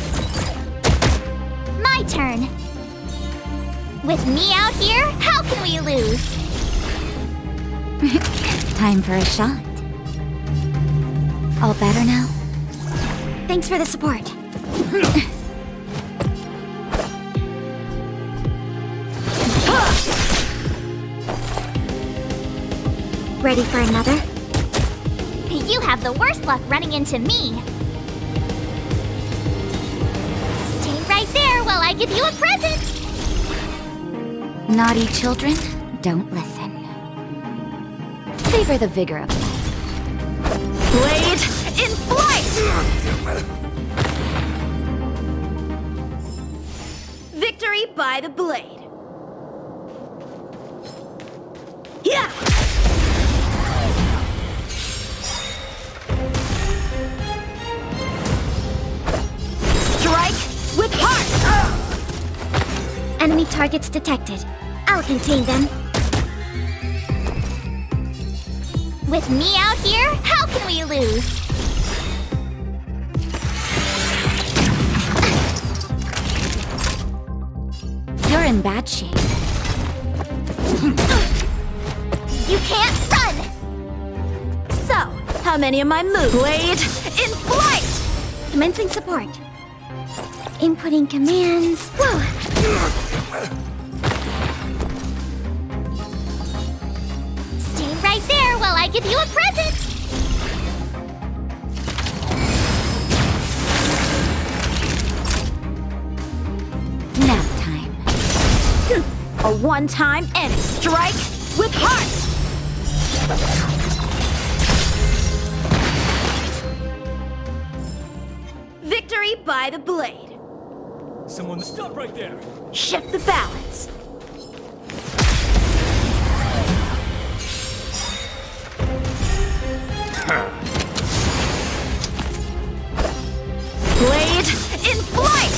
My turn. With me out here, how can we lose? Time for a shot. All better now? Thanks for the support. Ready for another? You have the worst luck running into me. Stay right there while I give you a present. Naughty children, don't listen. Savor the vigor of life. Blade in flight! Victory by the blade. Yeah! Strike with heart! Enemy targets detected. I'll contain them. With me out here, how can we lose? You're in bad shape. You can't run! So, how many of my moves? Blade in flight! Commencing support. Inputting commands. Whoa! Stay right there while I give you a present! Nap time. A one-time and strike with heart! Victory by the blade. Someone stop right there! Shift the balance. Blade in flight!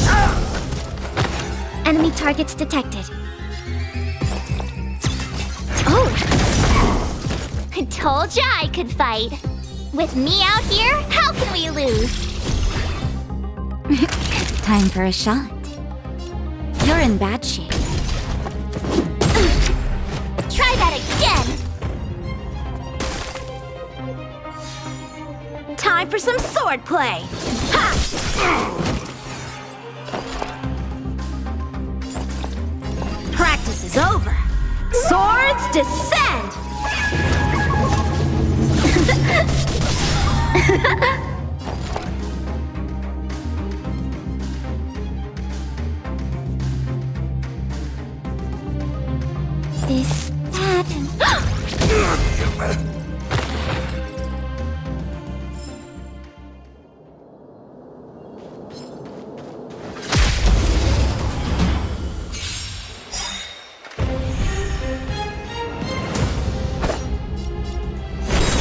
Enemy targets detected. Oh! I told ya I could fight. With me out here, how can we lose? Time for a shot. You're in bad shape. Try that again! Time for some sword play. Ha! Practice is over. Swords descend! This, that, and...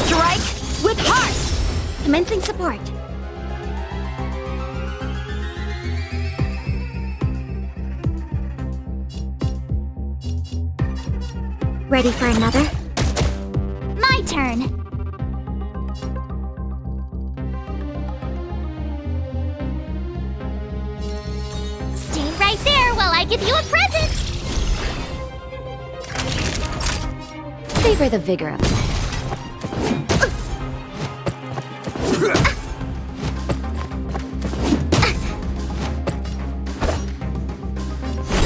Strike with heart! Commencing support. Ready for another? My turn! Stay right there while I give you a present! Savor the vigor of life.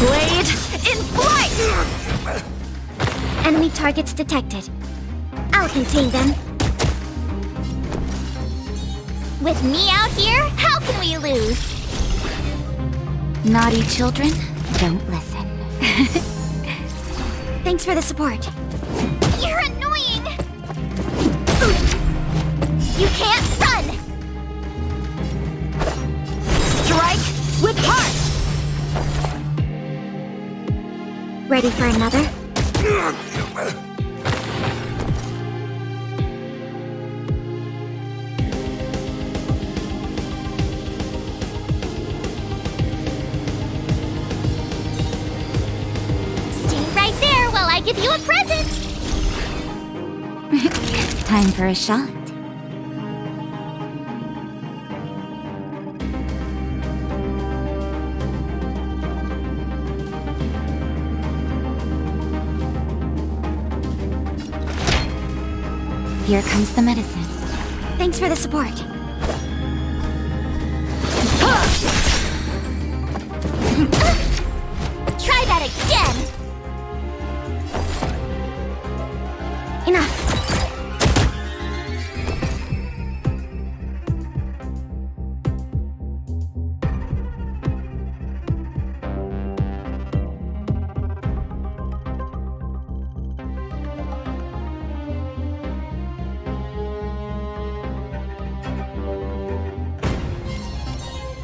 Blade in flight! Enemy targets detected. I'll I'll contain them. With me out here, how can we lose? Naughty children, don't listen. Thanks for the support. You're annoying! You can't run! Strike with heart! Ready for another? Stay right there while I give you a present! Time for a shot. Here comes the medicine. Thanks for the support. Try that again! Enough.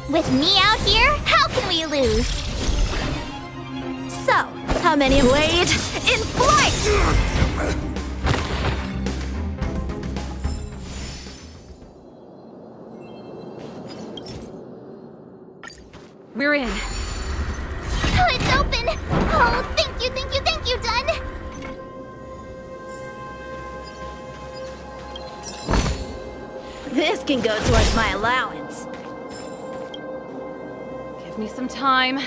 With me out here, how can we lose? So, how many blade in flight? We're in. Oh, it's open! Oh, thank you, Dun! This can go towards my allowance. Give me some time.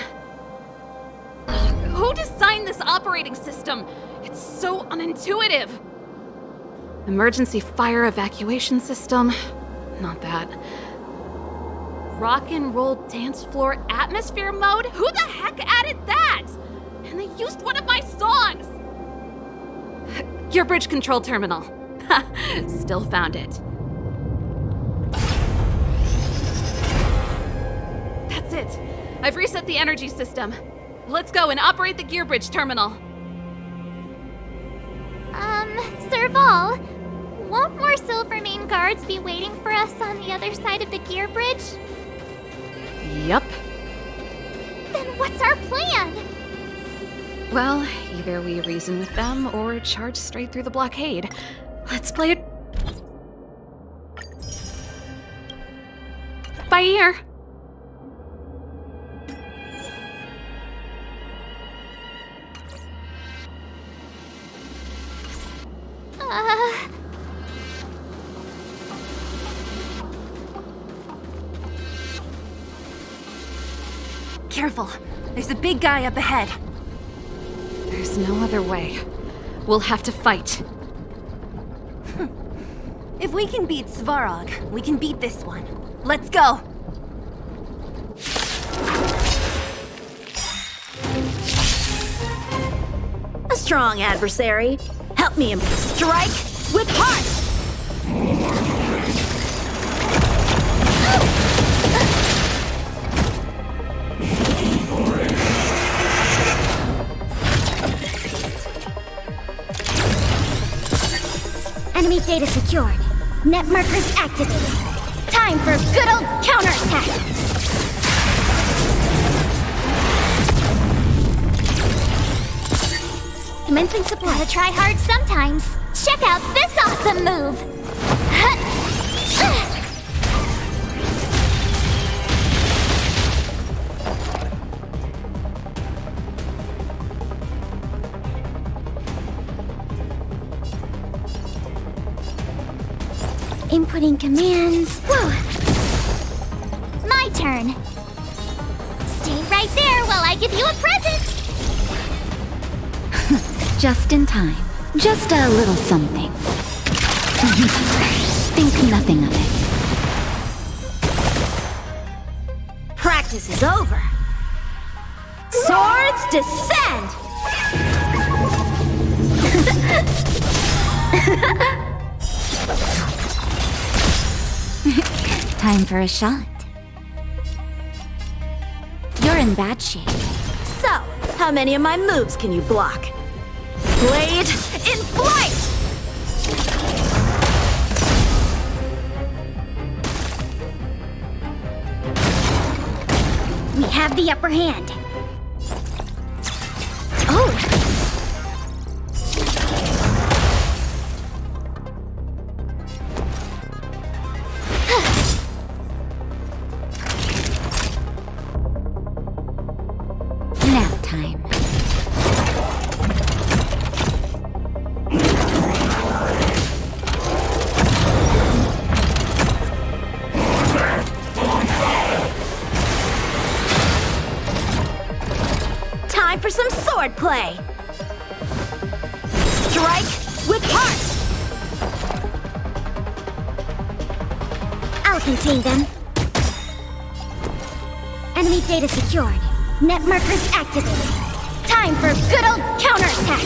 Who designed this operating system? It's so unintuitive. Emergency fire evacuation system? Not that. Rock and roll dance floor atmosphere mode? Who the heck added that? And they used one of my songs! Gear bridge control terminal. Ha! Still found it. That's it. I've reset the energy system. Let's go and operate the gear bridge terminal. Serval, won't more Silvermane guards be waiting for us on the other side of the gear bridge? Yup. Then what's our plan? Well, either we reason with them or charge straight through the blockade. Let's play it by ear. Careful. There's a big guy up ahead. There's no other way. We'll have to fight. If we can beat Svarog, we can beat this one. Let's go! A strong adversary. Help me strike with heart! Enemy data secured. Net markers activated. Time for a good old counterattack! Commencing supply. Gotta try hard sometimes. Check out this awesome move! Inputting commands. Whoa! My turn. Stay right there while I give you a present! Just in time. Just a little something. Think nothing of it. Practice is over. Swords descend! Time for a shot. You're in bad shape. So, how many of my moves can you block? Blade in flight! We have the upper hand. Oh! Nap time. Time for some sword play! Strike with heart! I'll contain them. Enemy data secured. Net markers activated. Time for good old counterattack!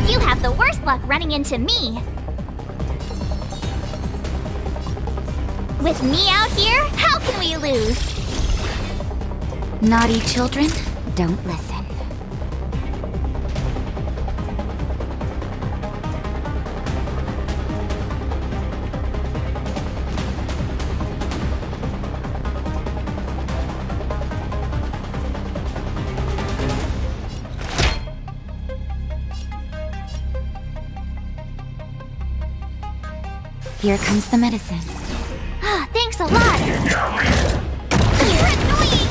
You have the worst luck running into me. With me out here, how can we lose? Naughty children, don't listen. Here comes the medicine. Ah, thanks a lot. You're annoying.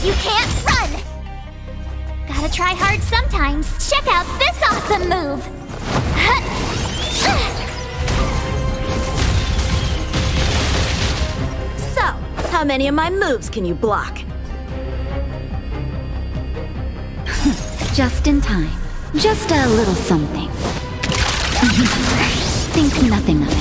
You can't run. Gotta try hard sometimes. Check out this awesome move. So, how many of my moves can you block? Just in time. Just a little something. Think nothing of it.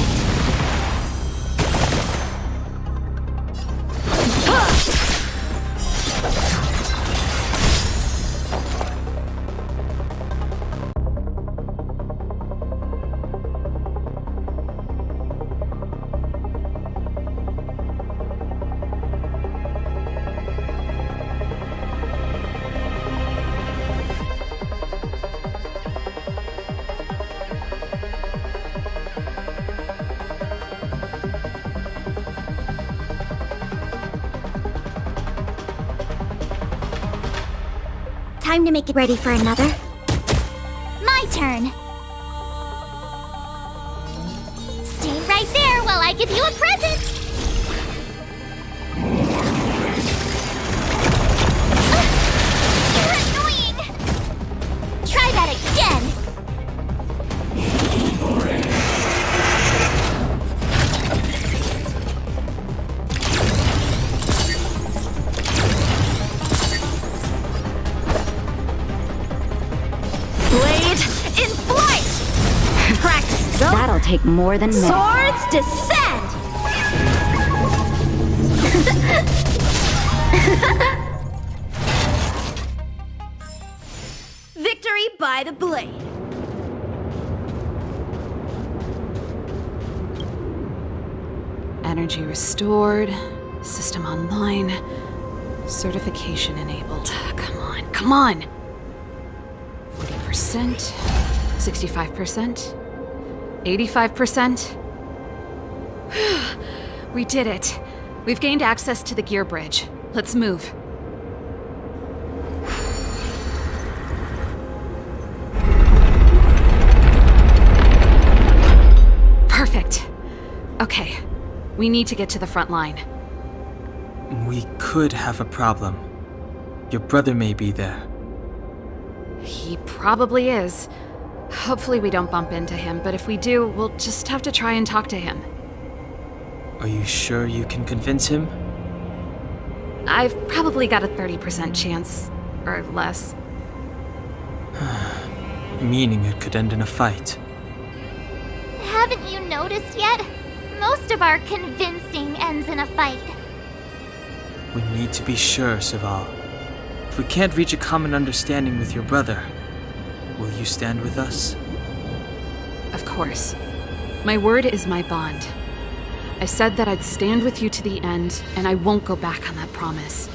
Time to make it ready for another. My turn. Stay right there while I give you a present. You're annoying. Try that again. Blade in flight! Practice, go! That'll take more than minutes. Swords descend! Victory by the blade. Energy restored. System online. Certification enabled. Come on, come on! 40%, 65%, 85%. We did it. We've gained access to the gear bridge. Let's move. Perfect. Okay, we need to get to the front line. We could have a problem. Your brother may be there. He probably is. Hopefully we don't bump into him, but if we do, we'll just have to try and talk to him. Are you sure you can convince him? I've probably got a 30% chance, or less. Meaning it could end in a fight. Haven't you noticed yet? Most of our convincing ends in a fight. We need to be sure, Sival. If we can't reach a common understanding with your brother, will you stand with us? course. My word is my bond. I said that I'd stand with you to the end, and I won't go back on that promise.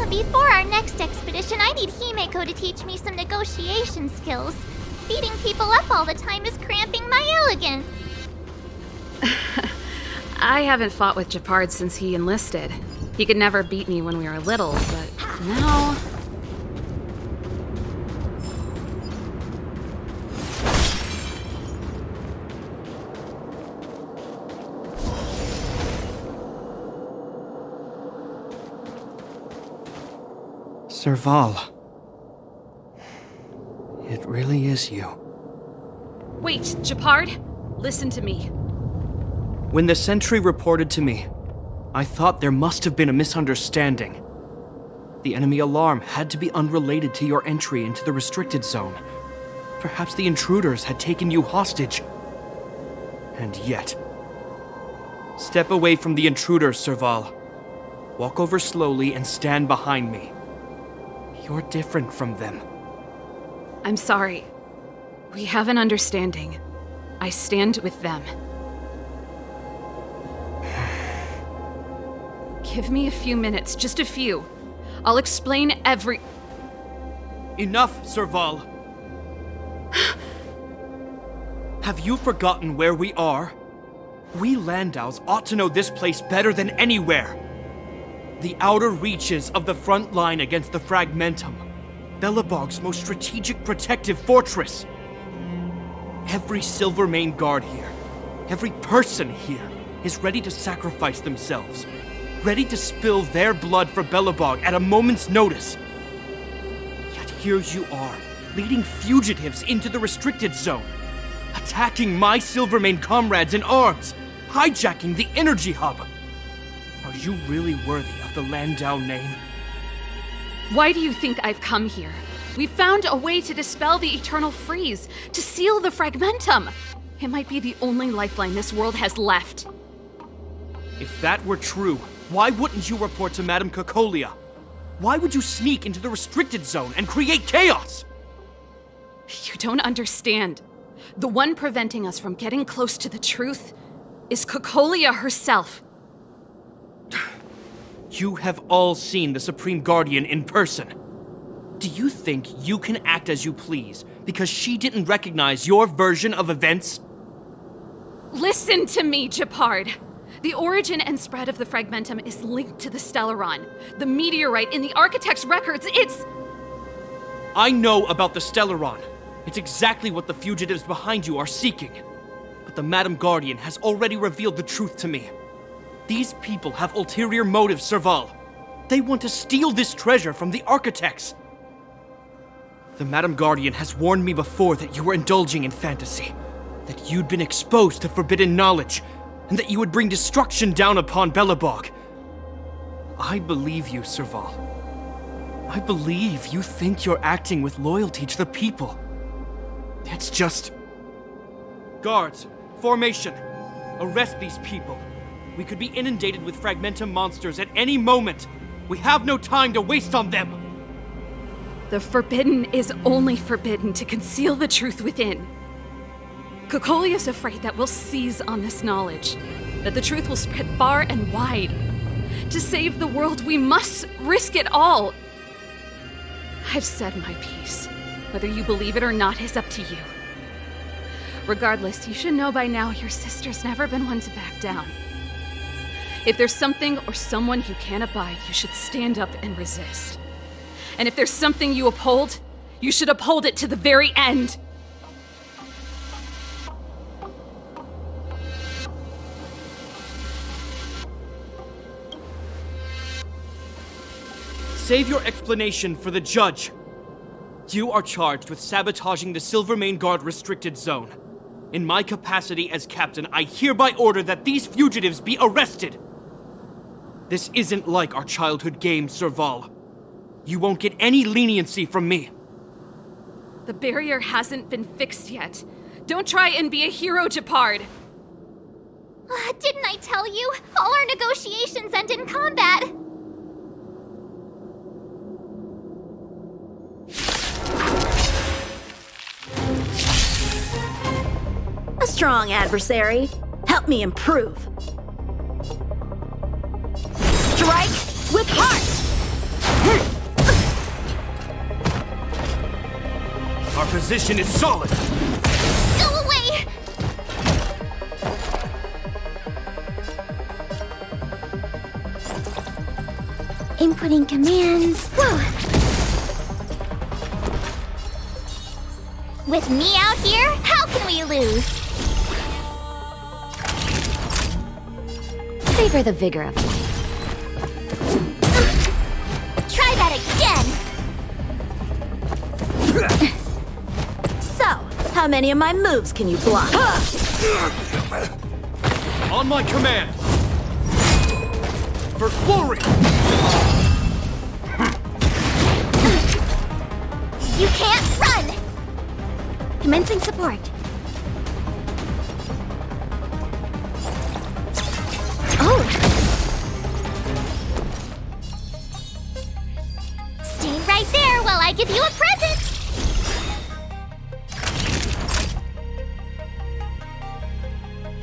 Before our next expedition, I need Himeko to teach me some negotiation skills. Beating people up all the time is cramping my elegance. I haven't fought with Japard since he enlisted. He could never beat me when we were little, but now... Serval. It really is you. Wait, Japard? Listen to me. When the sentry reported to me, I thought there must have been a misunderstanding. The enemy alarm had to be unrelated to your entry into the restricted zone. Perhaps the intruders had taken you hostage. And yet... Step away from the intruders, Serval. Walk over slowly and stand behind me. You're different from them. I'm sorry. We have an understanding. I stand with them. Give me a few minutes, just a few. I'll explain every... Enough, Serval. Have you forgotten where we are? We Landaus ought to know this place better than anywhere. The outer reaches of the front line against the Fragmentum. Belobog's most strategic protective fortress. Every Silvermane guard here, every person here, is ready to sacrifice themselves. Ready to spill their blood for Belobog at a moment's notice. Yet here you are, leading fugitives into the restricted zone. Attacking my Silvermane comrades in arms. Hijacking the energy hub. Are you really worthy of the Landau name? Why do you think I've come here? We found a way to dispel the eternal freeze, to seal the Fragmentum. It might be the only lifeline this world has left. If that were true, why wouldn't you report to Madame Cocolia? Why would you sneak into the restricted zone and create chaos? You don't understand. The one preventing us from getting close to the truth is Cocolia herself. You have all seen the Supreme Guardian in person. Do you think you can act as you please because she didn't recognize your version of events? Listen to me, Japard. The origin and spread of the Fragmentum is linked to the Stellaron. The meteorite in the Architect's records, it's... I know about the Stellaron. It's exactly what the fugitives behind you are seeking. But the Madam Guardian has already revealed the truth to me. These people have ulterior motives, Serval. They want to steal this treasure from the Architects. The Madam Guardian has warned me before that you were indulging in fantasy. That you'd been exposed to forbidden knowledge, and that you would bring destruction down upon Belobog. I believe you, Serval. I believe you think you're acting with loyalty to the people. It's just... Guards, formation. Arrest these people. We could be inundated with Fragmentum monsters at any moment. We have no time to waste on them. The forbidden is only forbidden to conceal the truth within. Cocolia's afraid that we'll seize on this knowledge, that the truth will spread far and wide. To save the world, we must risk it all. I've said my piece. Whether you believe it or not is up to you. Regardless, you should know by now your sister's never been one to back down. If there's something or someone you can't abide, you should stand up and resist. And if there's something you uphold, you should uphold it to the very end. Save your explanation for the judge. You are charged with sabotaging the Silvermane Guard restricted zone. In my capacity as captain, I hereby order that these fugitives be arrested. This isn't like our childhood game, Serval. You won't get any leniency from me. The barrier hasn't been fixed yet. Don't try and be a hero, Japard. Didn't I tell you? All our negotiations end in combat. strong, adversary. Help me improve. Strike with heart! Our position is solid. Go away! Inputting commands. Whoa. With me out here, how can we lose? Savor the vigor of life. Try that again! So, how many of my moves can you block? On my command. For glory! You can't run! Commencing support. Oh! Stay right there while I give you a present!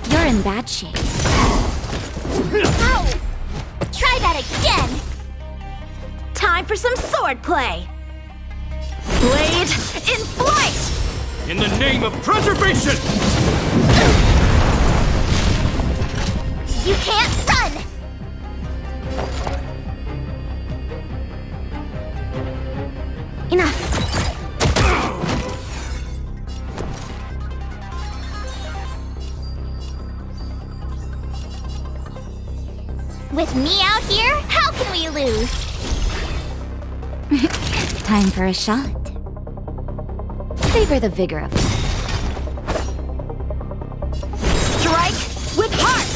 You're in bad shape. Ow! Try that again! Time for some sword play! Blade in flight! In the name of preservation! You can't run! Enough. With me out here, how can we lose? Time for a shot. Savor the vigor of life. Strike with heart!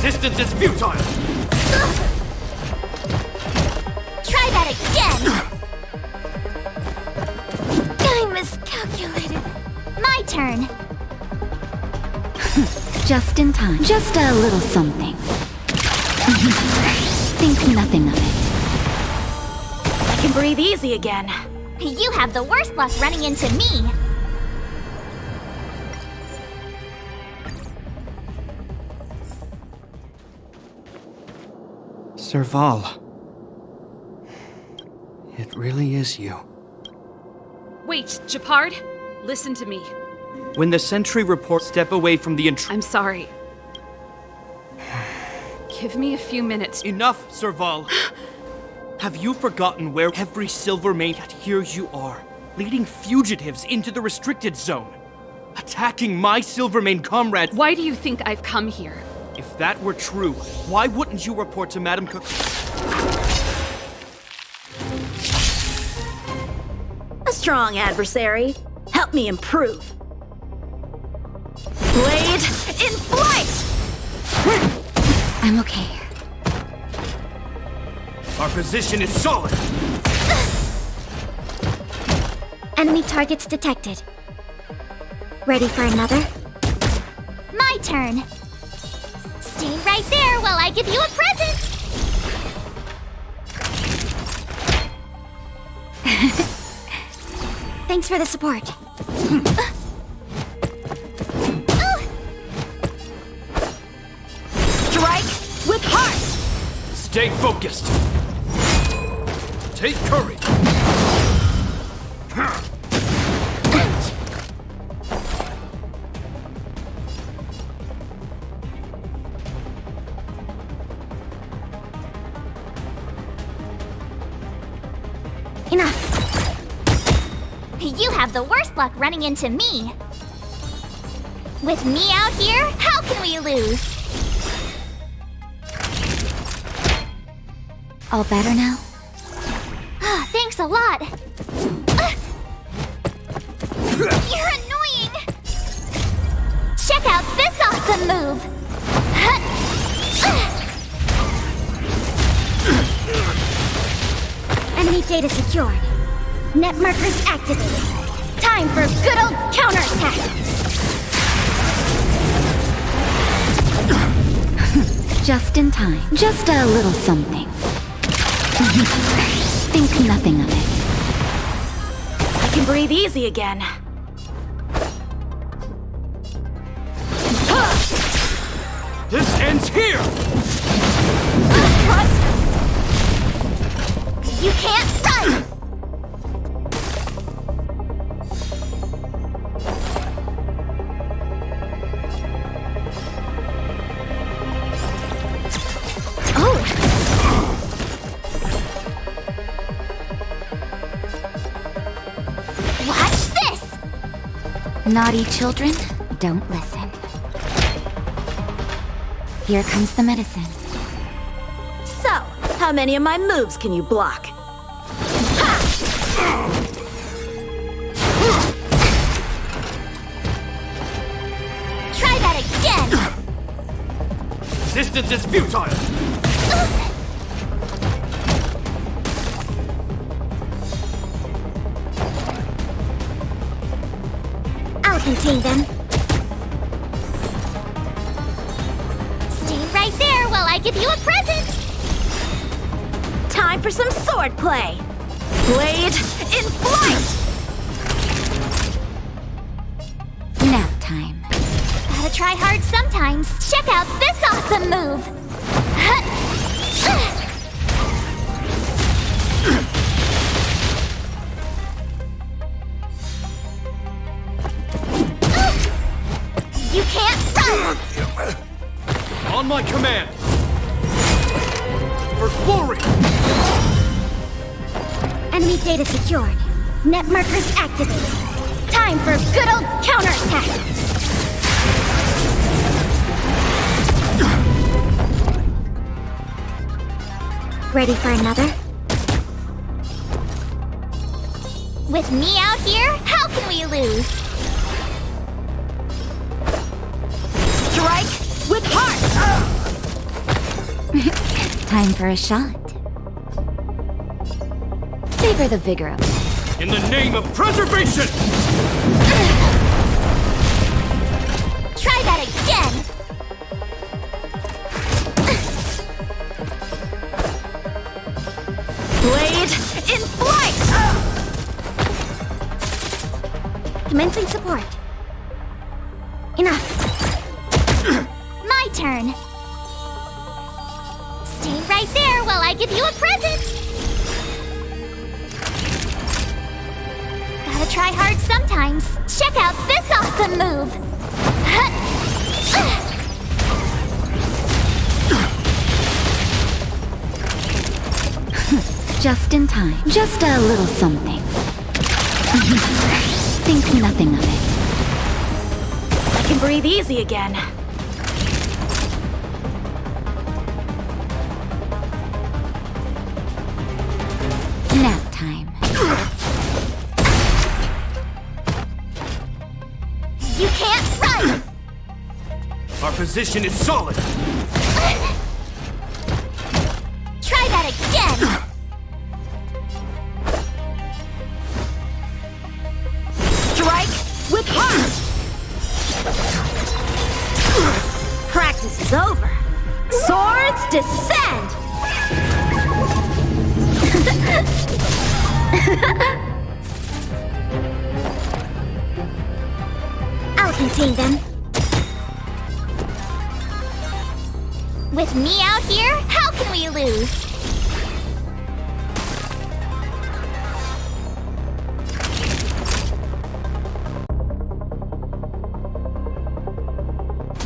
Resistance is futile! Try that again! I miscalculated. My turn. Just in time. Just a little something. Think nothing of it. I can breathe easy again. You have the worst luck running into me. Serval. It really is you. Wait, Japard, listen to me. When the sentry reports step away from the I'm sorry. Give me a few minutes. Enough, Serval! Have you forgotten where every Silvermane yet here you are, leading fugitives into the restricted zone? Attacking my Silvermane comrades. Why do you think I've come here? If that were true, why wouldn't you report to Madame Cook? A strong adversary. Help me improve. Blade in flight! I'm okay. Our position is solid! Enemy targets detected. Ready for another? My turn. Stay right there while I give you a present. Thanks for the support. Strike with heart! Stay focused! Take courage! Enough. You have the worst luck running into me. With me out here, how can we lose? All better now? Thanks a lot. You're annoying. Check out this awesome move. Enemy data secured. Net markers activated. Time for a good old counterattack. Just in time. Just a little something. Think nothing of it. I can breathe easy again. This ends here! Trust! You can't run! Naughty children, don't listen. Here comes the medicine. So, how many of my moves can you block? Try that again! Resistance is futile! I'll contain them. Stay right there while I give you a present! Time for some sword play! Blade in flight! Nap time. Gotta try hard sometimes. Check out this awesome move! You can't run! On my command! For glory! Enemy data secured. Net markers activated. Time for good old counterattack! Ready for another? With me out here, how can we lose? Strike with heart! Time for a shot. Savor the vigor of it. In the name of preservation! Try that again! Blade in flight! Commencing support. Enough. My turn. Stay right there while I give you a present. Gotta try hard sometimes. Check out this awesome move. Just in time. Just a little something. Think nothing of it. I can breathe easy again. Nap time. You can't run! Our position is solid! Try that again! Strike with heart! Practice is over. Swords descend! I'll contain them. With me out here, how can we lose?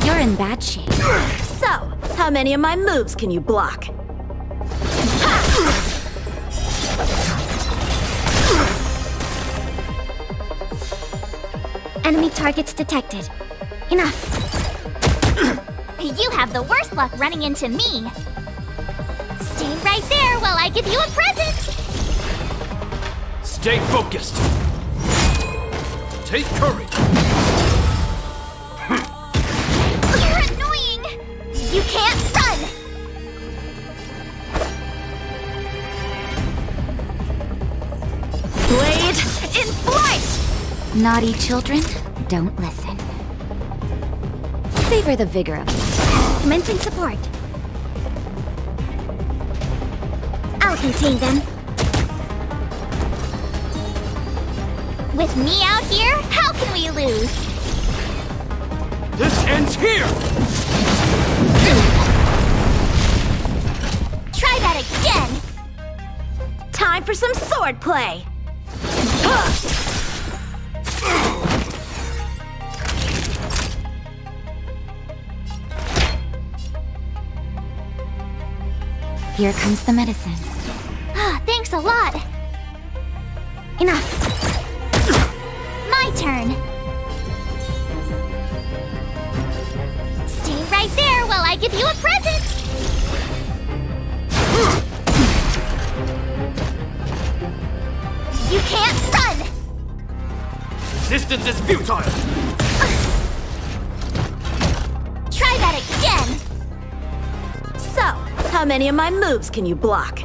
You're in bad shape. So, how many of my moves can you block? Enemy targets detected. Enough. You have the worst luck running into me. Stay right there while I give you a present. Stay focused! Take courage! You're annoying! You can't run! Blade in flight! Naughty children, don't listen. Savor the vigor of it. Commencing support. I'll contain them. With me out here, how can we lose? This ends here! Try that again! Time for some sword play! Here comes the medicine. Thanks a lot. Enough. My turn. Stay right there while I give you a present. You can't run! Resistance is futile! Try that again! So, how many of my moves can you block?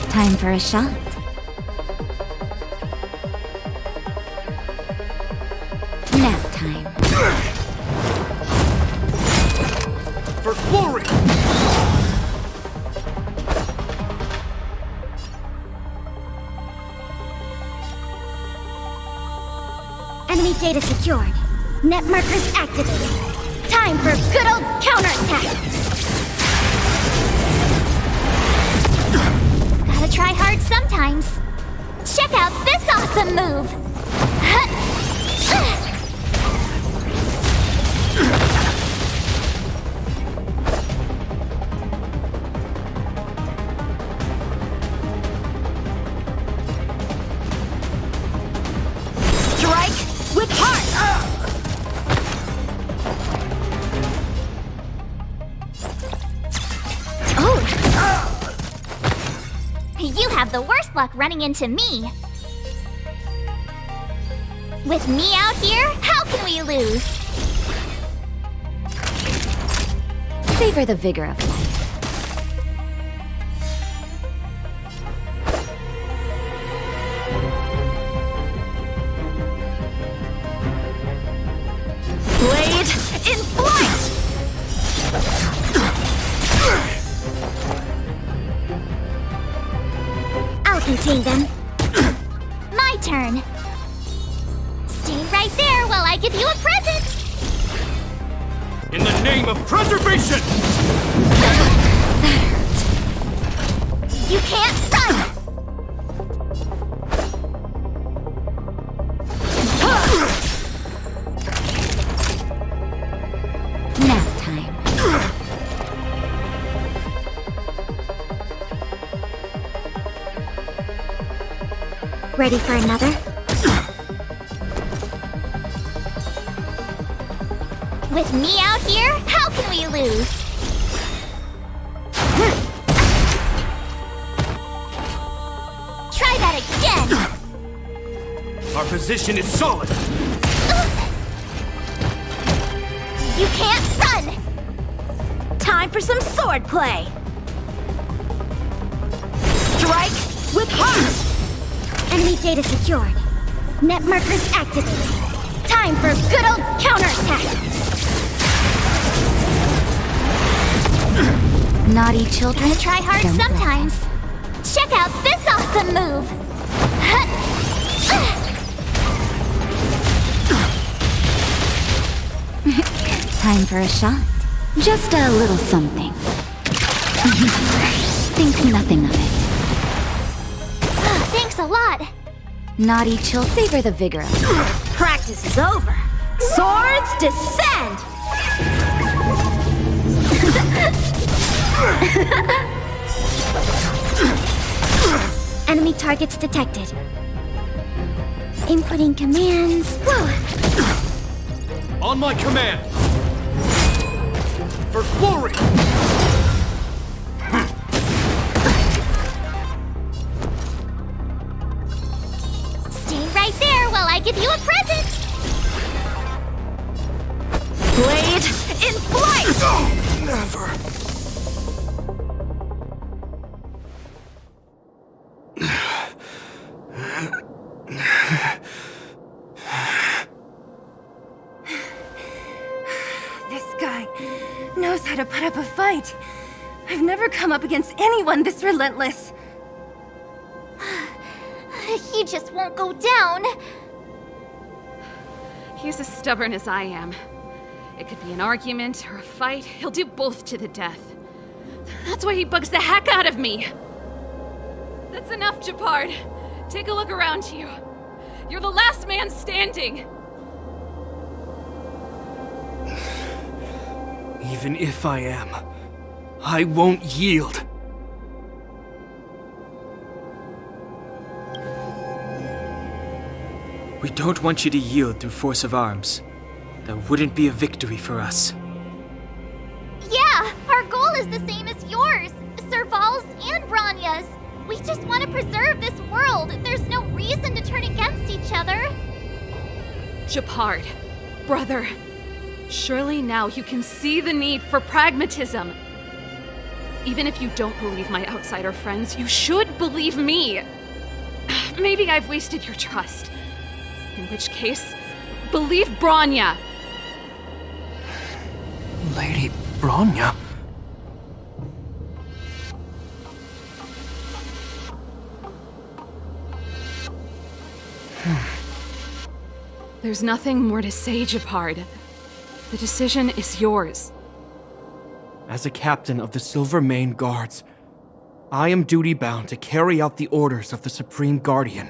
Time for a shot. Nap time. For glory! Enemy data secured. Net markers activated. Time for good old counterattack! Gotta try hard sometimes. Check out this awesome move! Strike with heart! You have the worst luck running into me. With me out here, how can we lose? Savor the vigor of life. Blade in flight! I'll contain them. My turn. Stay right there while I give you a present. In the name of preservation! You can't run! Nap time. Ready for another? With me out here, how can we lose? Try that again! Our position is solid! You can't run! Time for some sword play! Strike with heart! Enemy data secured. Net markers activated. Time for good old counterattack! Naughty children. Gotta try hard don't sometimes. Check out this awesome move! Time for a shot. Just a little something. Think nothing of it. Thanks a lot. Naughty children. Savor the vigor of it. Practice is over. Swords descend! Enemy targets detected. Inputting commands. Whoa. On my command! For glory! Stay right there while I give you a present. Blade in flight! Never. fight. I've never come up against anyone this relentless. He just won't go down. He's as stubborn as I am. It could be an argument or a fight. He'll do both to the death. That's why he bugs the heck out of me. That's enough, Japard. Take a look around you. You're the last man standing. Even if I am, I won't yield. We don't want you to yield through force of arms. That wouldn't be a victory for us. Yeah, our goal is the same as yours, Serval's and Bronya's. We just want to preserve this world. There's no reason to turn against each other. Japard, brother, surely now you can see the need for pragmatism. Even if you don't believe my outsider friends, you should believe me. Maybe I've wasted your trust. In which case, believe Bronya. Lady Bronya? There's nothing more to say, Japard. The decision is yours. As a captain of the Silvermane Guards, I am duty-bound to carry out the orders of the Supreme Guardian.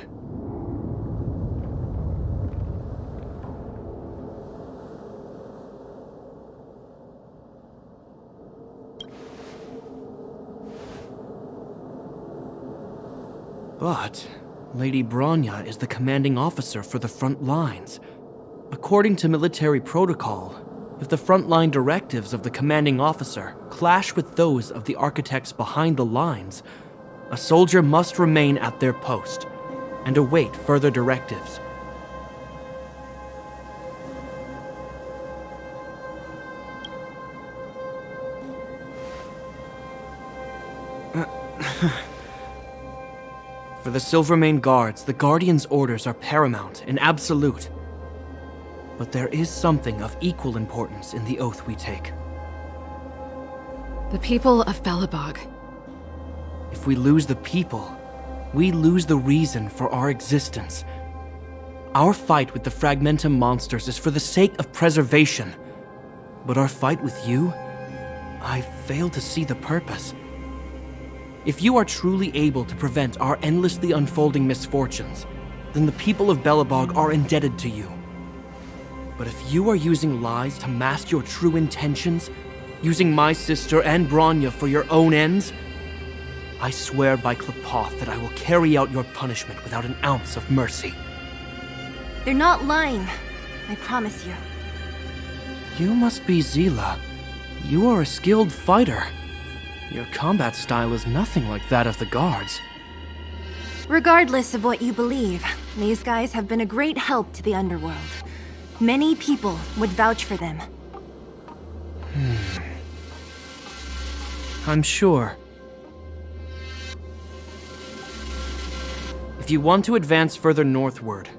But Lady Bronya is the commanding officer for the front lines. According to military protocol, if the frontline directives of the commanding officer clash with those of the architects behind the lines, a soldier must remain at their post and await further directives. For the Silvermane Guards, the Guardian's orders are paramount and absolute. But there is something of equal importance in the oath we take. The people of Belobog. If we lose the people, we lose the reason for our existence. Our fight with the Fragmentum monsters is for the sake of preservation. But our fight with you, I fail to see the purpose. If you are truly able to prevent our endlessly unfolding misfortunes, then the people of Belobog are indebted to you. But if you are using lies to mask your true intentions, using my sister and Bronya for your own ends, I swear by Klapoth that I will carry out your punishment without an ounce of mercy. They're not lying, I promise you. You must be Zila. You are a skilled fighter. Your combat style is nothing like that of the guards. Regardless of what you believe, these guys have been a great help to the underworld. Many people would vouch for them. I'm sure. If you want to advance further northward,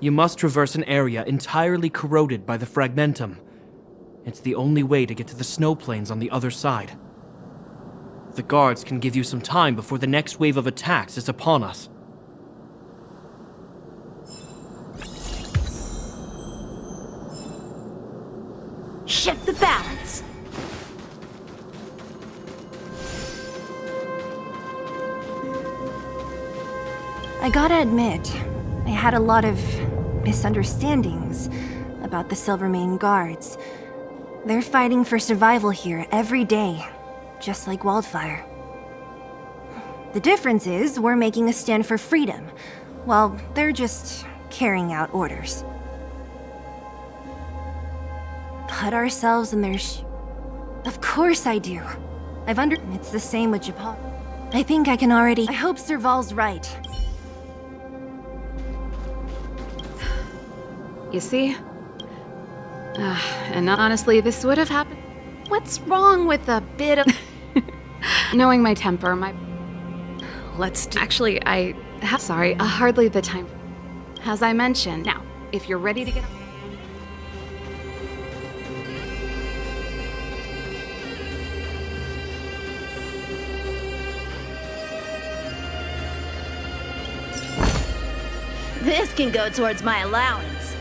you must traverse an area entirely corroded by the Fragmentum. It's the only way to get to the snow plains on the other side. The guards can give you some time before the next wave of attacks is upon us. Shift the balance. I gotta admit, I had a lot of misunderstandings about the Silvermane Guards. They're fighting for survival here every day, just like Wildfire. The difference is we're making a stand for freedom, while they're just carrying out orders. Put ourselves in their Of course I do. It's the same with Japan. I think I can already. I hope Serval's right. You see? And honestly, this would have happened. What's wrong with a bit of... Knowing my temper, Actually, sorry, hardly the time. As I mentioned, now, if you're ready to get... This can go towards my allowance.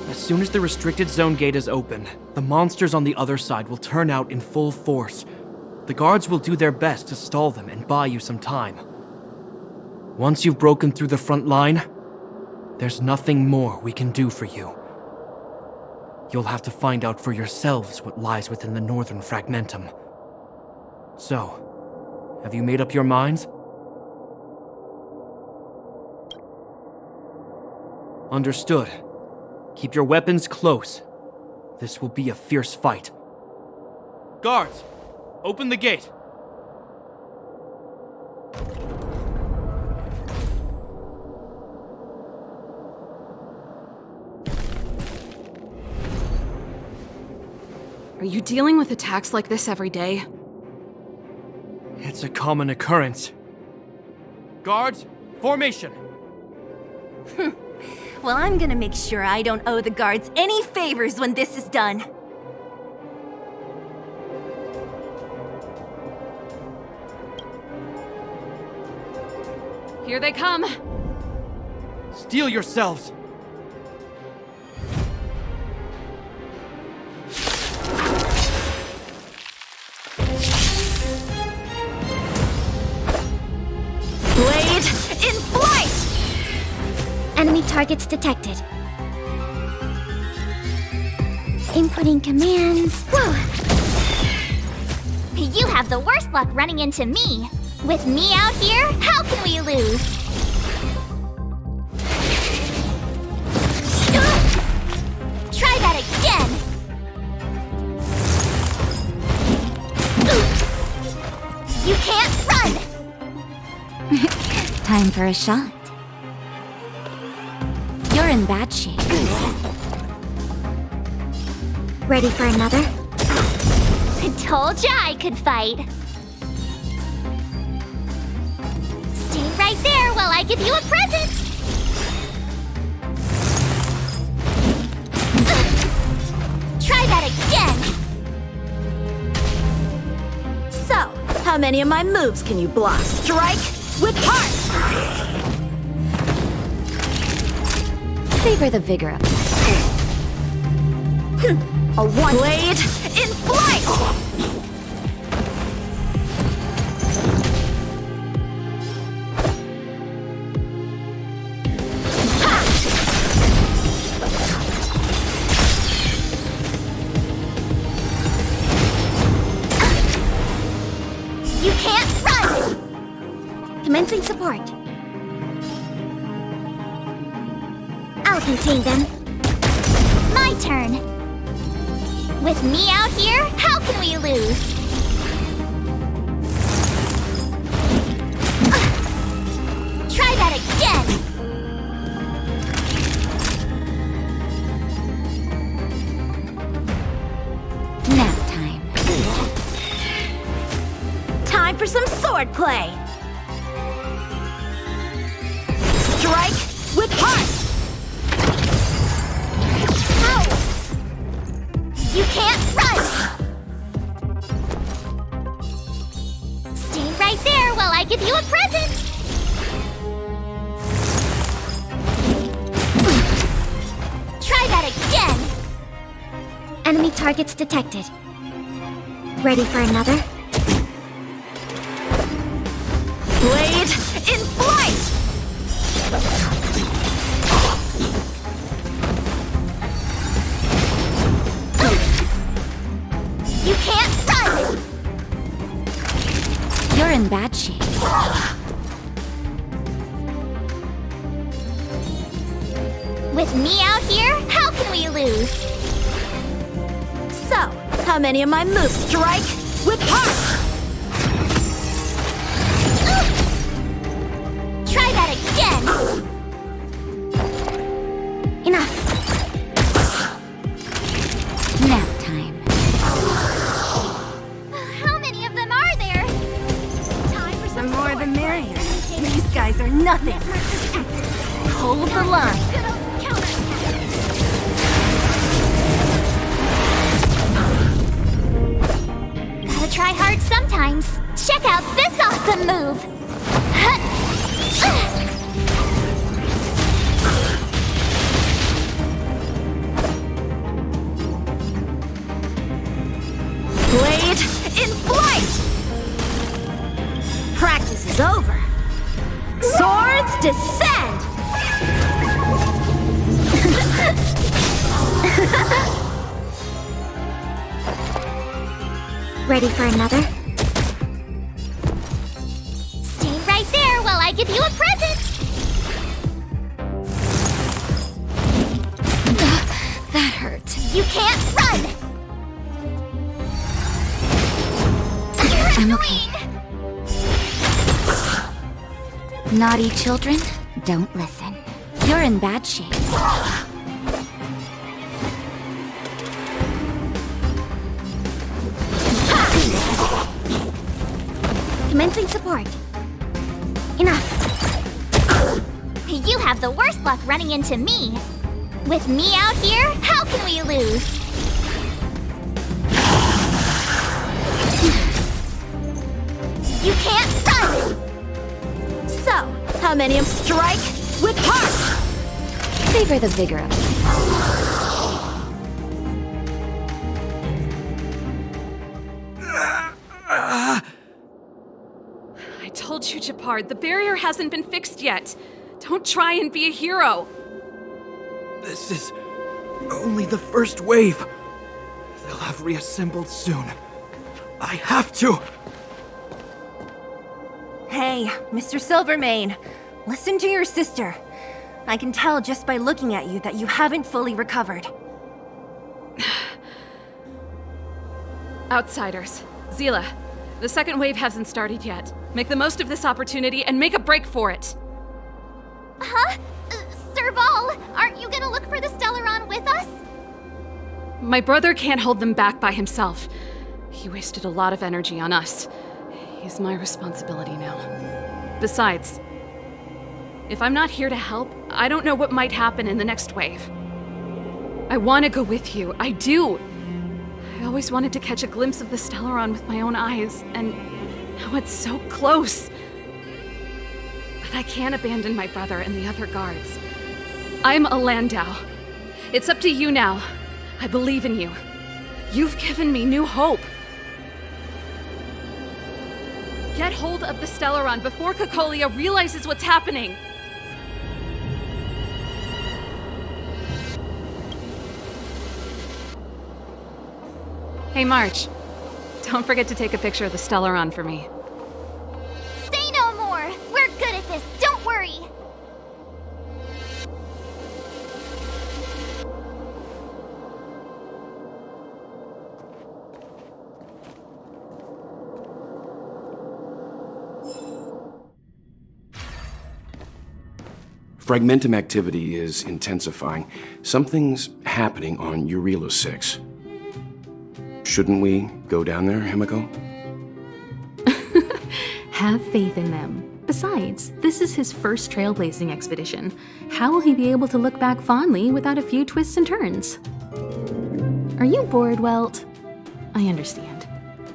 As soon as the restricted zone gate is open, the monsters on the other side will turn out in full force. The guards will do their best to stall them and buy you some time. Once you've broken through the front line, there's nothing more we can do for you. You'll have to find out for yourselves what lies within the northern fragmentum. So, have you made up your minds? Understood. Keep your weapons close. This will be a fierce fight. Guards, open the gate. Are you dealing with attacks like this every day? It's a common occurrence. Guards, formation! Well, I'm gonna make sure I don't owe the guards any favors when this is done. Here they come! Steel yourselves! Blade in flight! Enemy targets detected. Inputting commands. Whoa! You have the worst luck running into me. With me out here, how can we lose? Try that again! You can't run! Time for a shot. You're in bad shape. Ready for another? Told ya I could fight. Stay right there while I give you a present! Try that again! So, how many of my moves can you block? Strike with heart! Savor the vigor of A one blade in flight! You can't run! Commencing support. I'll contain them. My turn. With me out here, how can we lose? Try that again! nap time. Time for some sword play! Strike with heart! You can't run! Stay right there while I give you a present! Try that again! Enemy targets detected. Ready for another? Blade in flight! You can't run! You're in bad shape. With me out here, how can we lose? So, how many of my moves strike with heart? Try that again! Enough. Nap time. How many line. Gotta try hard sometimes. Check out this awesome move! Blade in flight! Practice is over. Swords descend! Ready for another? Stay right there while I give you a present! That hurt. You can't run! I'm okay. Naughty children, don't listen. You're in bad shape. Commencing support. Enough. You have the worst luck running into me. With me out here, how can we lose? You can't run! So, how many of strike with heart? Favor the vigor of it. I told you, Japard, the barrier hasn't been fixed yet. Don't try and be a hero. This is only the first wave. They'll have reassembled soon. I have to! Hey, Mr. Silvermane, listen to your sister. I can tell just by looking at you that you haven't fully recovered. Outsiders. Zila, the second wave hasn't started yet. Make the most of this opportunity and make a break for it. Huh? Serval, aren't you gonna look for the Stellaron with us? My brother can't hold them back by himself. He wasted a lot of energy on us. He's my responsibility now. Besides, if I'm not here to help, I don't know what might happen in the next wave. I want to go with you. I do. I always wanted to catch a glimpse of the Stellaron with my own eyes, and now it's so close. But I can't abandon my brother and the other guards. I'm a Landau. It's up to you now. I believe in you. You've given me new hope. Get hold of the Stellaron before Cocolia realizes what's happening. Hey, March. Don't forget to take a picture of the Stellaron for me. Say no more! We're good at this, don't worry! Fragmentum activity is intensifying. Something's happening on Urilo 6. Shouldn't we go down there, Himiko? Have faith in them. Besides, this is his first trailblazing expedition. How will he be able to look back fondly without a few twists and turns? Are you bored, Welt? I understand.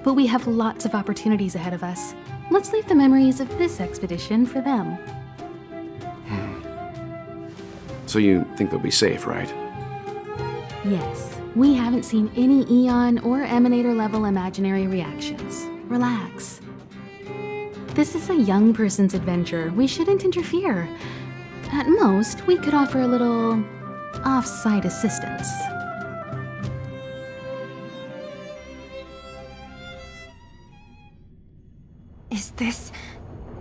But we have lots of opportunities ahead of us. Let's leave the memories of this expedition for them. So you think they'll be safe, right? Yes. We haven't seen any Eon or Emanator level imaginary reactions. Relax. This is a young person's adventure. We shouldn't interfere. At most, we could offer a little off-site assistance. Is this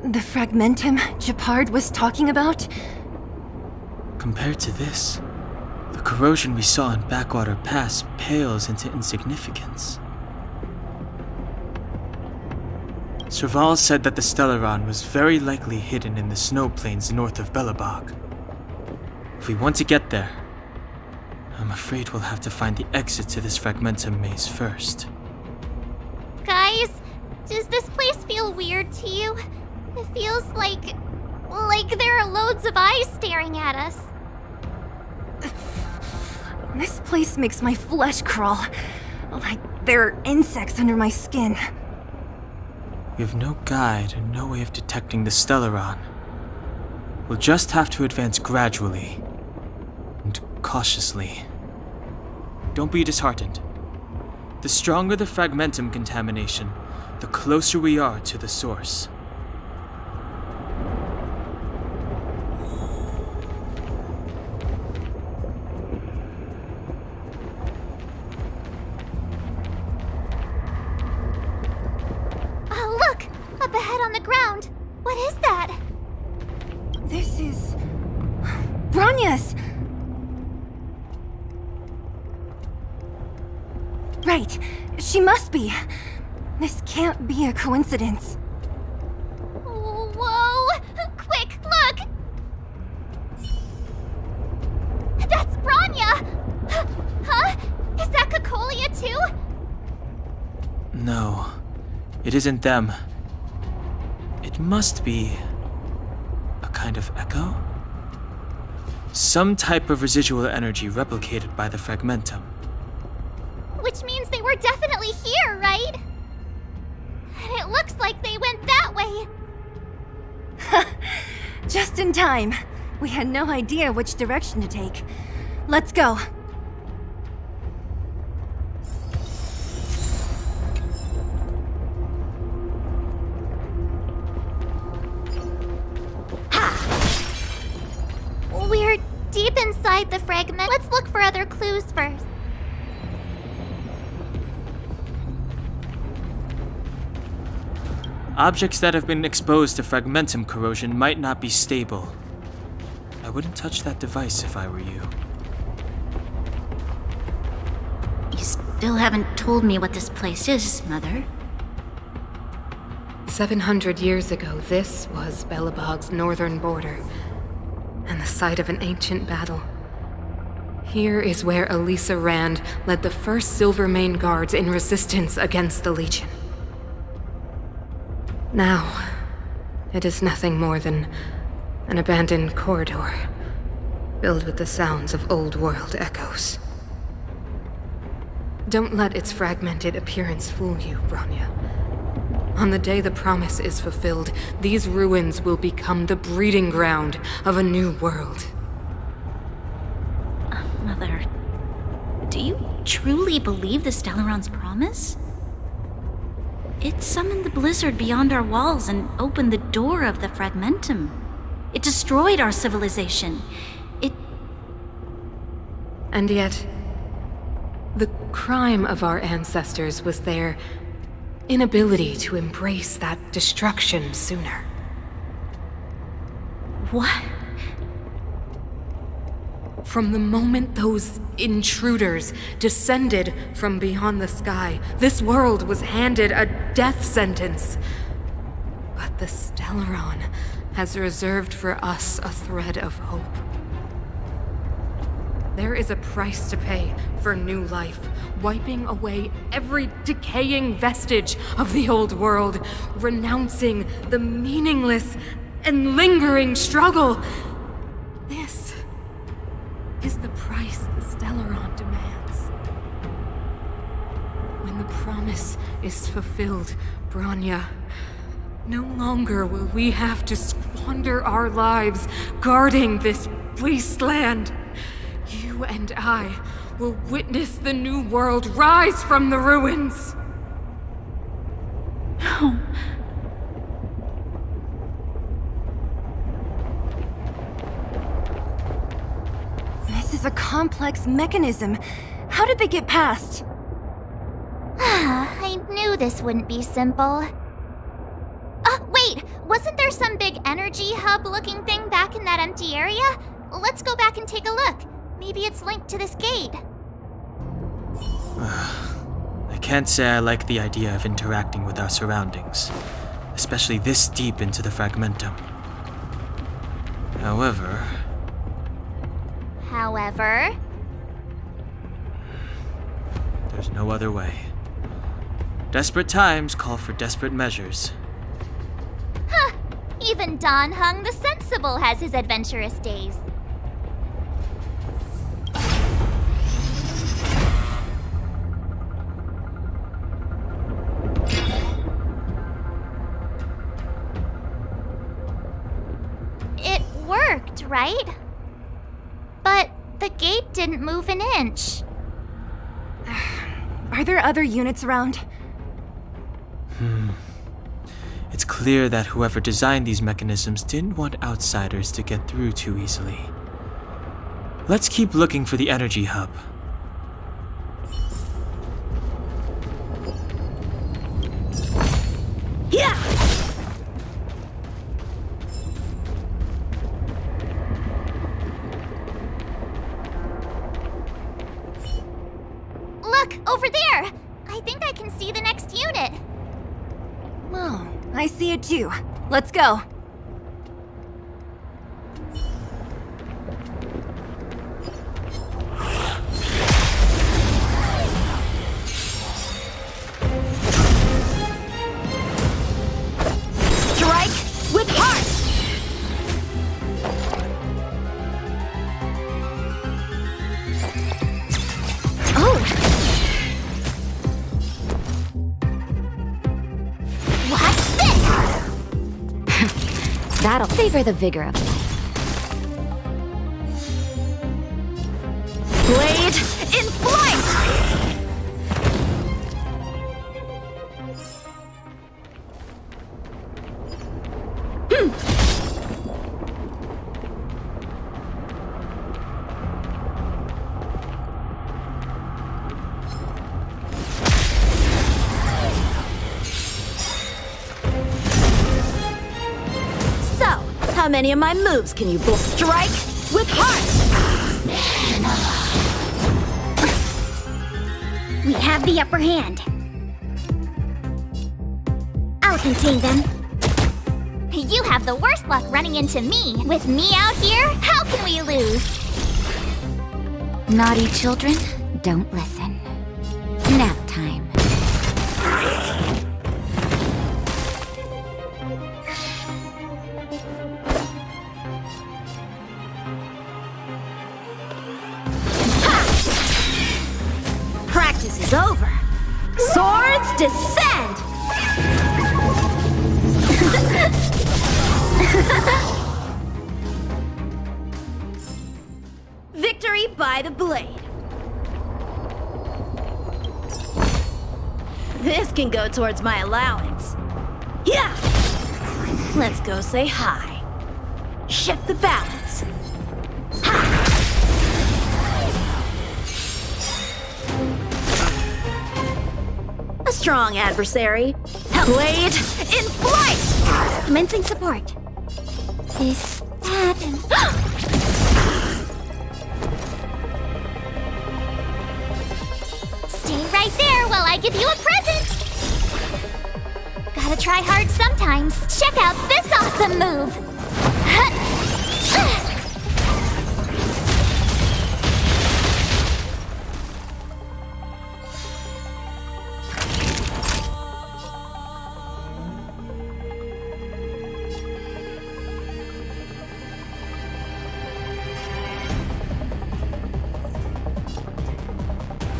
the Fragmentum Japard was talking about? Compared to this, the corrosion we saw in Backwater Pass pales into insignificance. Serval said that the Stellaron was very likely hidden in the snow plains north of Belobog. If we want to get there, I'm afraid we'll have to find the exit to this Fragmentum maze first. Guys, does this place feel weird to you? It feels like there are loads of eyes staring at us. This place makes my flesh crawl. Like there are insects under my skin. We have no guide and no way of detecting the Stellaron. We'll just have to advance gradually and cautiously. Don't be disheartened. The stronger the fragmentum contamination, the closer we are to the source. Oh, look! Up ahead on the ground! What is that? This is... Bronya's! Right. She must be. This can't be a coincidence. Whoa! Quick, look! That's Bronya! Huh? Is that Cocolia too? No, it isn't them. It must be a kind of echo? Some type of residual energy replicated by the fragmentum. Which means they were definitely here, right? And it looks like they went that way. Just in time. We had no idea which direction to take. Let's go. We're deep inside the fragment. Let's look for other clues first. Objects that have been exposed to fragmentum corrosion might not be stable. I wouldn't touch that device if I were you. You still haven't told me what this place is, Mother. 700 years ago, this was Belobog's northern border, and the site of an ancient battle. Here is where Elisa Rand led the first Silvermane Guards in resistance against the Legion. Now, it is nothing more than an abandoned corridor, filled with the sounds of old-world echoes. Don't let its fragmented appearance fool you, Bronya. On the day the promise is fulfilled, these ruins will become the breeding ground of a new world. Mother, do you truly believe the Stellaron's promise? It summoned the blizzard beyond our walls and opened the door of the fragmentum. It destroyed our civilization. And yet, the crime of our ancestors was their inability to embrace that destruction sooner. What? From the moment those intruders descended from beyond the sky, this world was handed a death sentence. But the Stellaron has reserved for us a thread of hope. There is a price to pay for new life, wiping away every decaying vestige of the old world, renouncing the meaningless and lingering struggle. This is the price the Stellaron demands. When the promise is fulfilled, Bronya, no longer will we have to squander our lives guarding this wasteland. You and I will witness the new world rise from the ruins. No. This is a complex mechanism. How did they get past? I knew this wouldn't be simple. Wait! Wasn't there some big energy hub-looking thing back in that empty area? Let's go back and take a look. Maybe it's linked to this gate. I can't say I like the idea of interacting with our surroundings, especially this deep into the fragmentum. However, there's no other way. Desperate times call for desperate measures. Huh! Even Dan Heng the Sensible has his adventurous days. right? But the gate didn't move an inch. Are there other units around? It's clear that whoever designed these mechanisms didn't want outsiders to get through too easily. Let's keep looking for the energy hub. Yeah! Look, over there! I think I can see the next unit. Oh, I see it too. Let's go. Strike with heart! Oh! What's this? That'll savor the vigor of life. Blade in flight! So, how many of my moves can you bull? Strike with heart! We have the upper hand. I'll contain them. You have the worst luck running into me. With me out here, how can we lose? Naughty children, don't listen. Nap time. Practice is over. Swords descend! Victory by the blade. This can go towards my allowance. Yeah! Let's go say hi. Shift the balance. A strong adversary. Blade in flight! Commencing support. Is that... Stay right there while I give you a present. Gotta try hard sometimes. Check out this awesome move.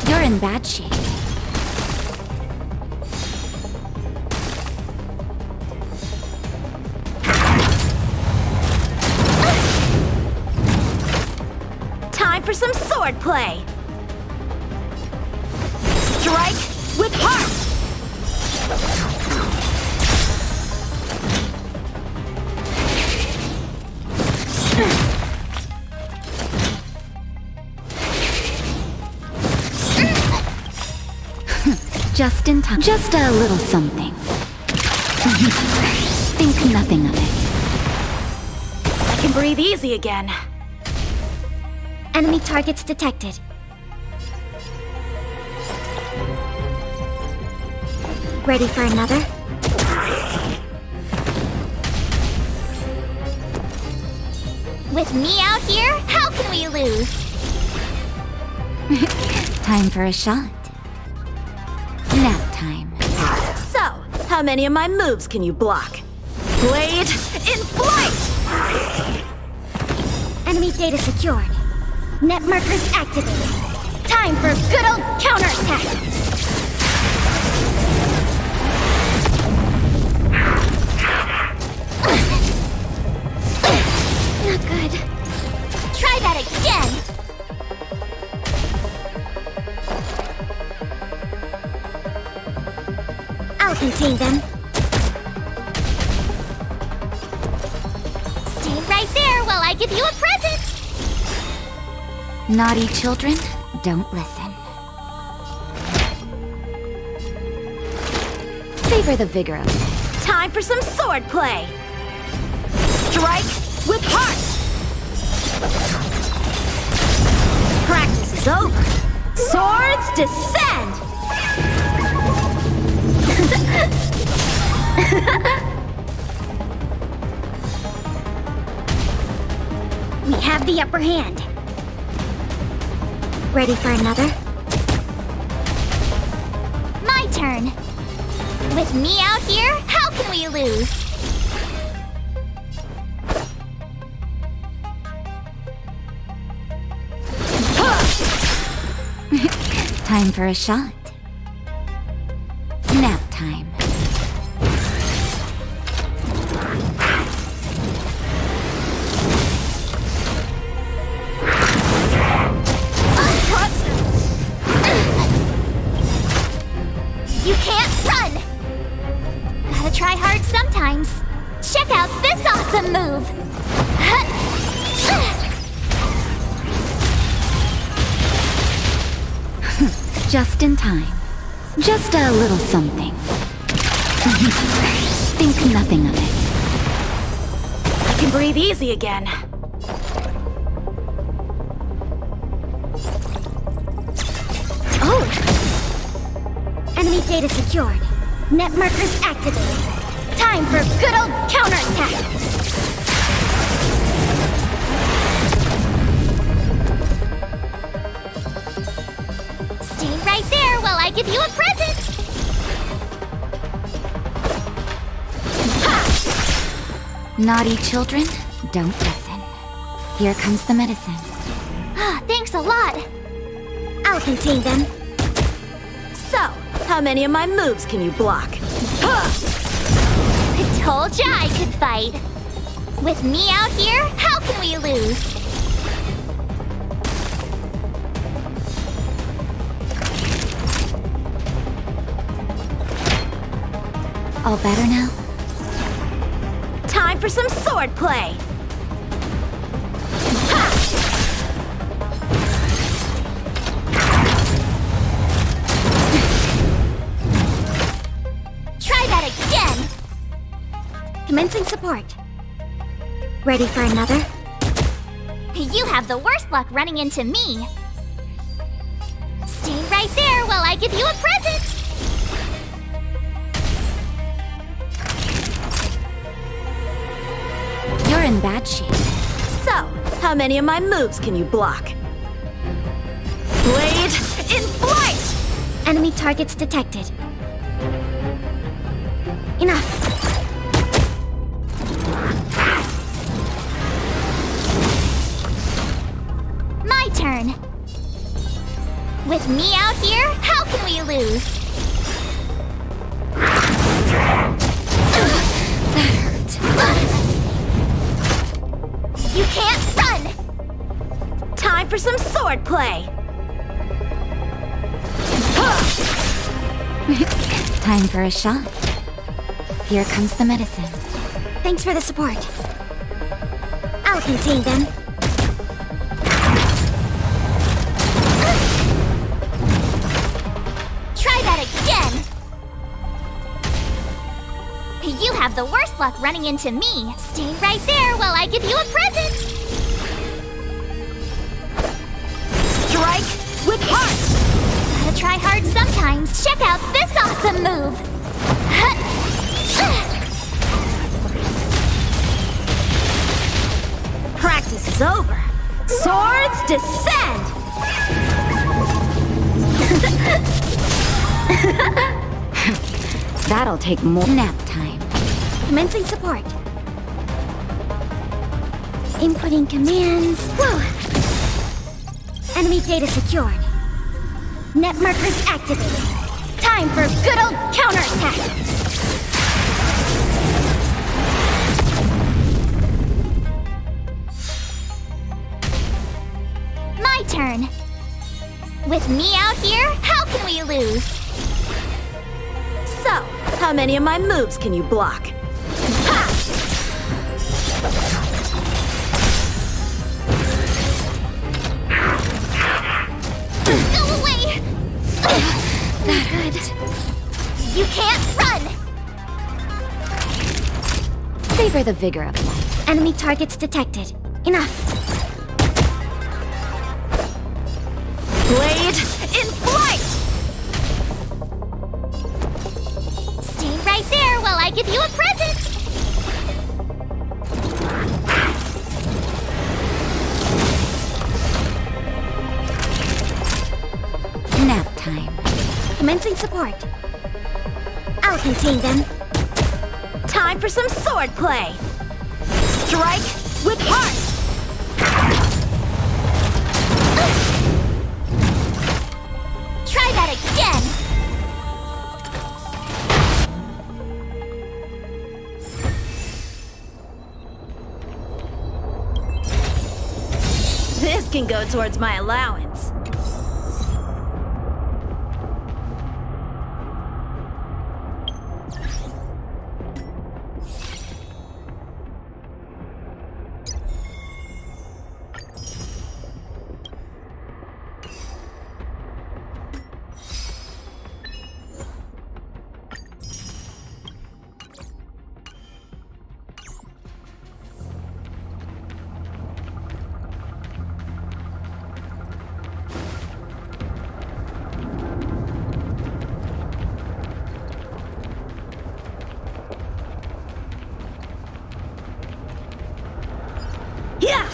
You're in bad shape. Time for some sword play. Strike with heart. Just in time. Just a little something. Think nothing of it. I can breathe easy again. Enemy targets detected. Ready for another? With me out here, how can we lose? Time for a shot. Nap time. So, how many of my moves can you block? Blade in flight! Enemy data secured. Net markers activated. Time for a good old counterattack! Not good. contain them. Stay right there while I give you a present! Naughty children, don't listen. Savor the vigor of it. Time for some sword play! Strike with heart! Practice is over. Swords descend! We have the upper hand. Ready for another? My turn. With me out here, how can we lose? Time for a shot. Nap time. You can't run! Gotta try hard sometimes. Check out this awesome move! Just in time. Just a little something. Think nothing of it. I can breathe easy again. Oh! Enemy data secured. Net markers activated. Time for a good old counterattack! Stay right there while I give you a present! Naughty children, don't listen. Here comes the medicine. Thanks a lot! I'll contain them. So, how many of my moves can you block? I told ya I could fight! With me out here, how can we lose? All better now? Time for some sword play! Try that again! Commencing support. Ready for another? You have the worst luck running into me! Stay right there while I give you a present! You're in bad shape. So, how many of my moves can you block? Blade in flight! Enemy targets detected. Enough. My turn. With me out here, how can we lose? You can't run! Time for some sword play! Time for a shot. Here comes the medicine. Thanks for the support. I'll contain them. Try that again! You have the worst luck running into me. Stay right there while I give you a present! Strike with heart! Gotta try hard sometimes. Check out this awesome move! Practice is over. Swords descend! That'll take more nap time. Commencing support. Inputting commands. Whoa! Enemy data secured. Net markers activated. Time for a good old counterattack! My turn. With me out here, how can we lose? So, How many of my moves can you block? Go away! Not good. You can't run! Savor the vigor of life. Enemy targets detected. Enough. Blade in flight! Stay right there while I give you a present! Nap time. Commencing support. I'll contain them. Time for some sword play! Strike with heart! Try that again! This can go towards my allowance. Yeah!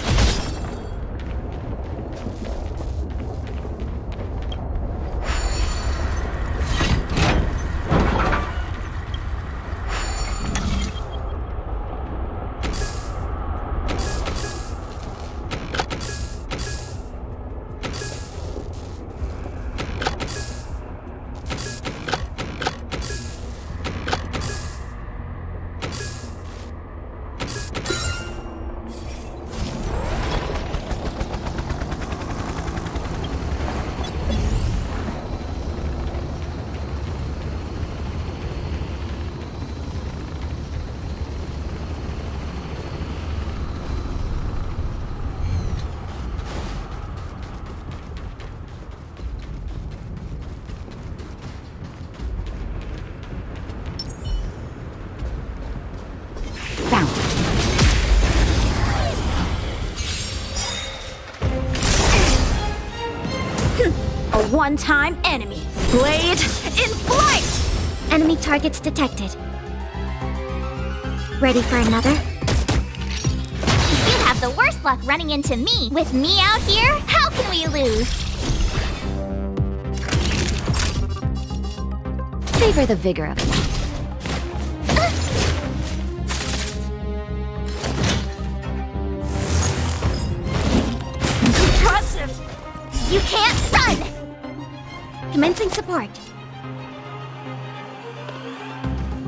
A one-time enemy. Blade in flight! Enemy targets detected. Ready for another? You have the worst luck running into me. With me out here, how can we lose? Savor the vigor of life. Impressive! You can't run! Commencing support.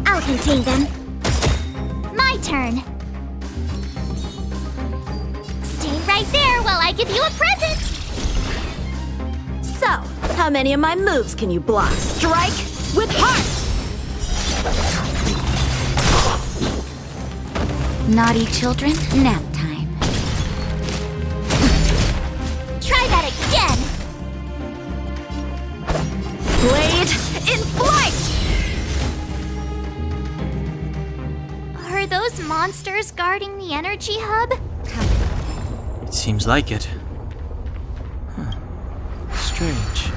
I'll contain them. My turn. Stay right there while I give you a present! So, how many of my moves can you block? Strike with heart! Naughty children, nap time. Try that again! Blade in flight! Are those monsters guarding the energy hub? It seems like it. Huh. Strange.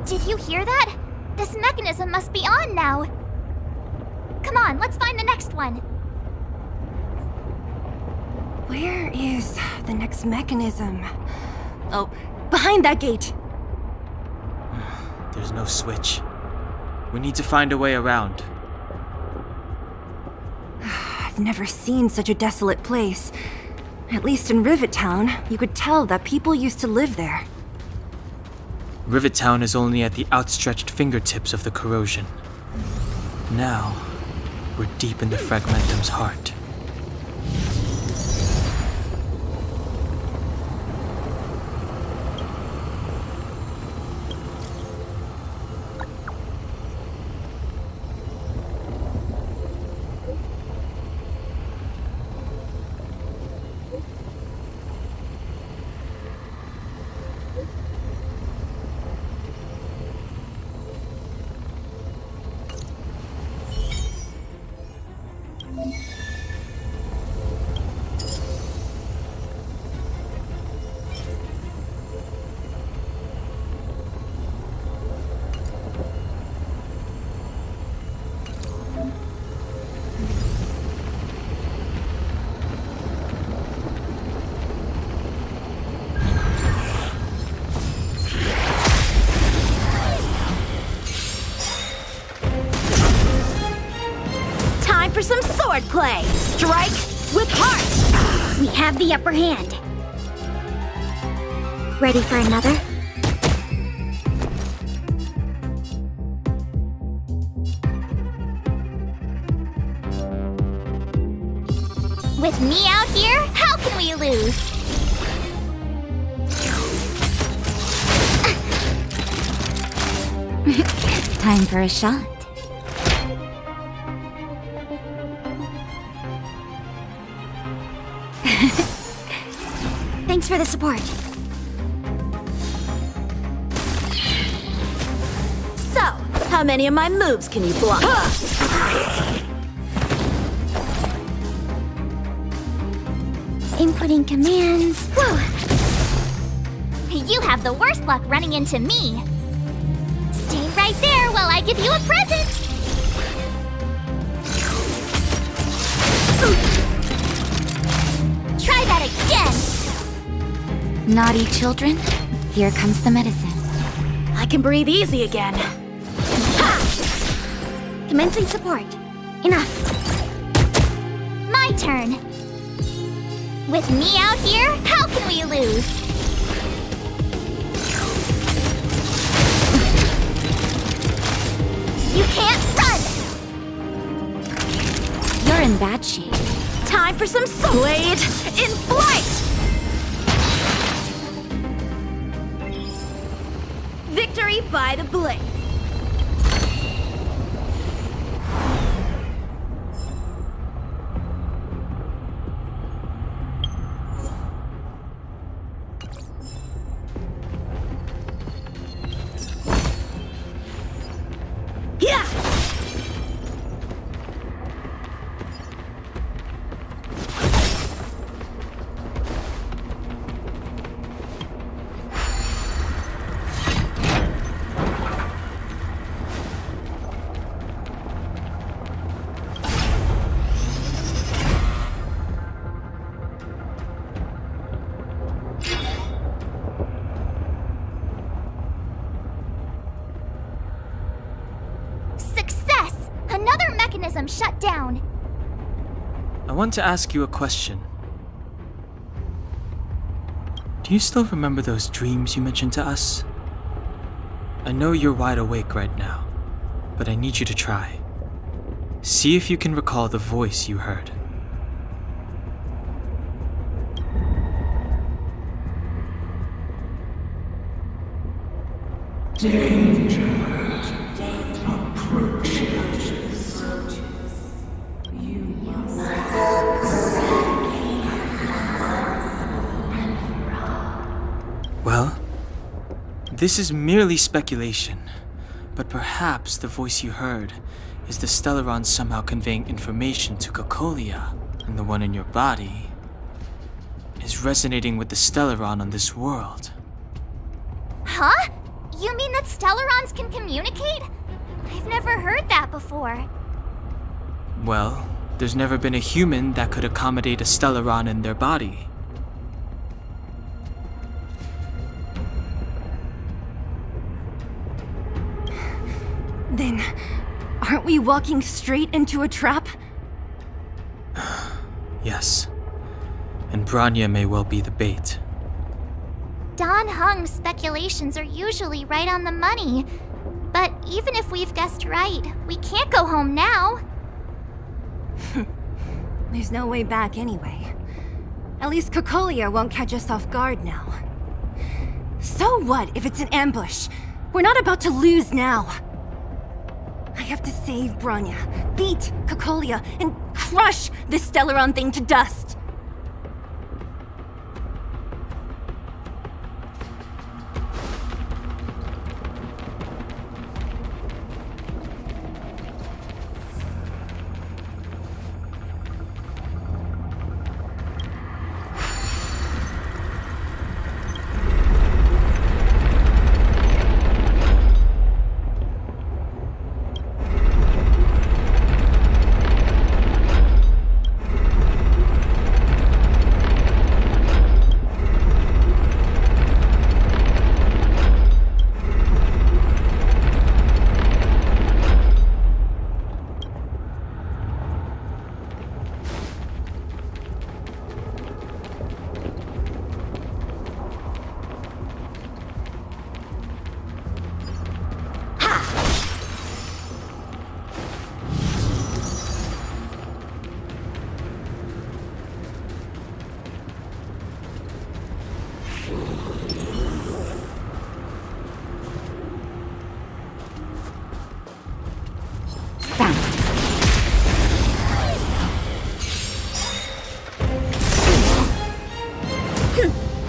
Did you hear that? This mechanism must be on now. Come on, let's find the next one. Where is the next mechanism? Oh, behind that gate. There's no switch. We need to find a way around. I've never seen such a desolate place. At least in Rivet Town, you could tell that people used to live there. Rivet Town is only at the outstretched fingertips of the corrosion. Now, we're deep in the Fragmentum's heart. For some swordplay! Strike with heart! We have the upper hand. Ready for another? With me out here, how can we lose? Time for a shot. Thanks for the support. So, how many of my moves can you block? Inputting commands. Whoa! You have the worst luck running into me. Stay right there while I give you a present. Try that again. Naughty children, here comes the medicine. I can breathe easy again. Ha! Commencing support. Enough. My turn. With me out here, how can we lose? You can't run! You're in bad shape. Time for some blade in flight! Victory by the blade. Yeah! Shut down. I want to ask you a question. Do you still remember those dreams you mentioned to us? I know you're wide awake right now, but I need you to try. See if you can recall the voice you heard. Danger approaches. Well, this is merely speculation, but perhaps the voice you heard is the Stellaron somehow conveying information to Cocolia, and the one in your body is resonating with the Stellaron on this world. Huh? You mean that Stellarons can communicate? I've never heard that before. Well, there's never been a human that could accommodate a Stellaron in their body. Then, aren't we walking straight into a trap? Yes. And Bronya may well be the bait. Don Hung's speculations are usually right on the money. But even if we've guessed right, we can't go home now. There's no way back anyway. At least Cocolia won't catch us off guard now. So what if it's an ambush? We're not about to lose now. I have to save Bronya, beat Cocolia, and crush this Stellaron thing to dust.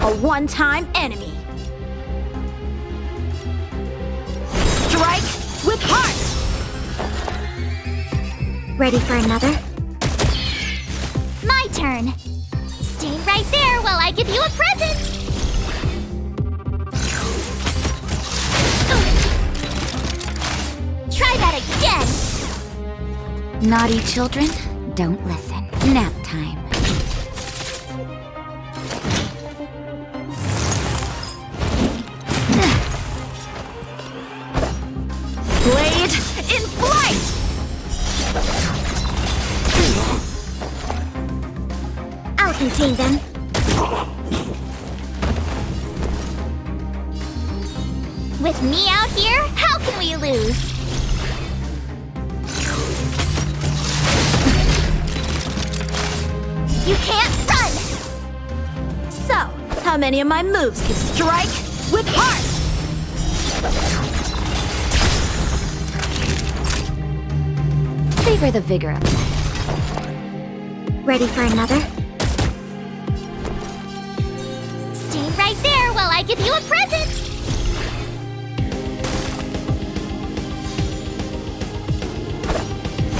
A one-time enemy. Strike with heart! Ready for another? My turn. Stay right there while I give you a present. Try that again. Naughty children, don't listen. Nap time. Blade in flight! I'll contain them. With me out here, how can we lose? You can't run! So, how many of my moves can strike with heart? Savor the vigor of life. Ready for another? Stay right there while I give you a present.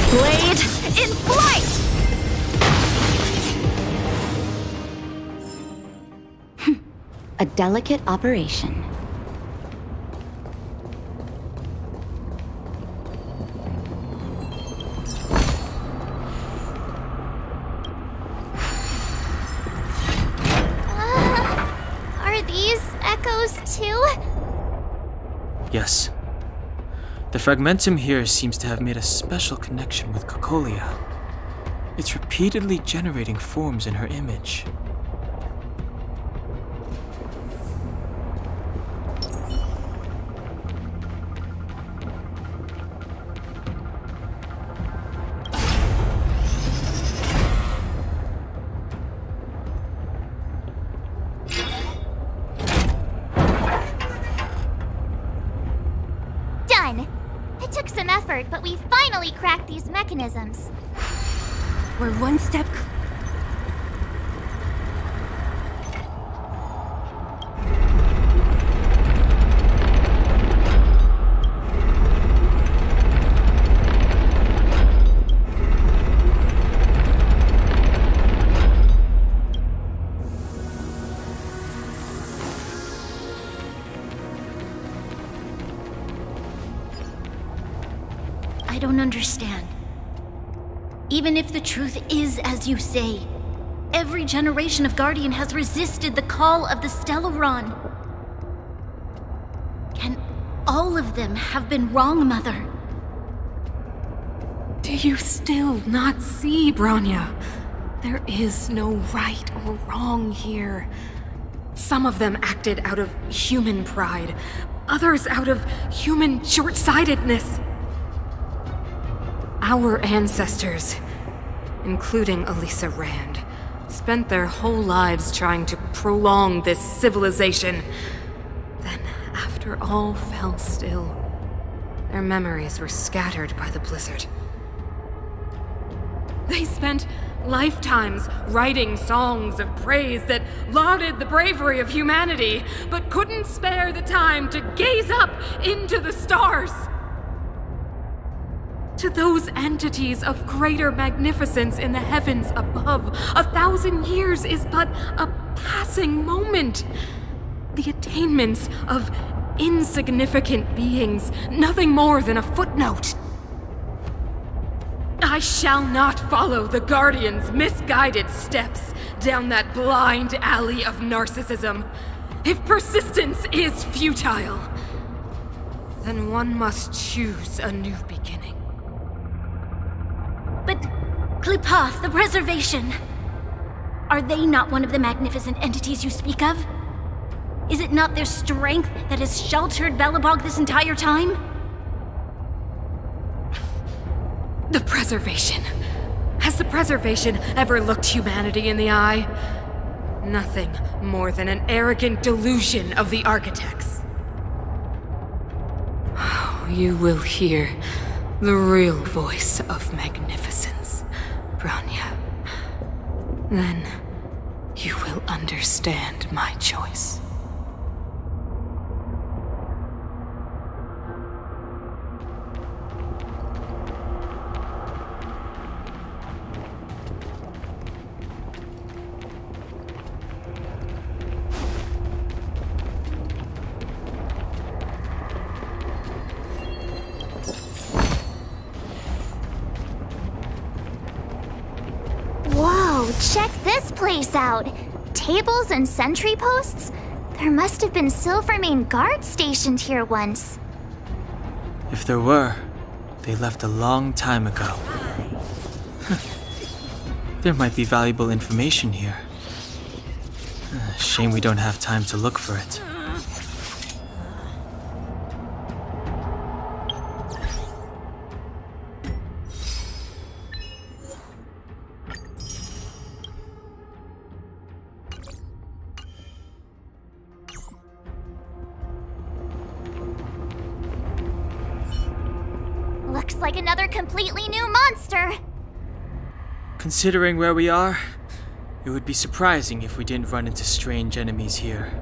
Blade in flight! A delicate operation. Are these echoes too? Yes. The fragmentum here seems to have made a special connection with Cocolia. It's repeatedly generating forms in her image. Done! It took some effort, but we finally cracked these mechanisms. We're one step I don't understand. Even if the truth is as you say, every generation of Guardian has resisted the call of the Stellaron. Can all of them have been wrong, Mother? Do you still not see, Bronya? There is no right or wrong here. Some of them acted out of human pride, others out of human short-sightedness. Our ancestors, including Elisa Rand, spent their whole lives trying to prolong this civilization. Then, after all fell still, their memories were scattered by the blizzard. They spent lifetimes writing songs of praise that lauded the bravery of humanity, but couldn't spare the time to gaze up into the stars. To those entities of greater magnificence in the heavens above, 1,000 years is but a passing moment. The attainments of insignificant beings, nothing more than a footnote. I shall not follow the Guardian's misguided steps down that blind alley of narcissism. If persistence is futile, then one must choose a new beginning. But Qlipoth, the Preservation, are they not one of the magnificent entities you speak of? Is it not their strength that has sheltered Belobog this entire time? The Preservation. Has the Preservation ever looked humanity in the eye? Nothing more than an arrogant delusion of the architects. You will hear the real voice of magnificence, Bronya. Then you will understand my choice. Whoa, check this place out. Tables and sentry posts? There must have been Silvermane guards stationed here once. If there were, they left a long time ago. There might be valuable information here. Shame we don't have time to look for it. Looks like another completely new monster. Considering where we are, it would be surprising if we didn't run into strange enemies here.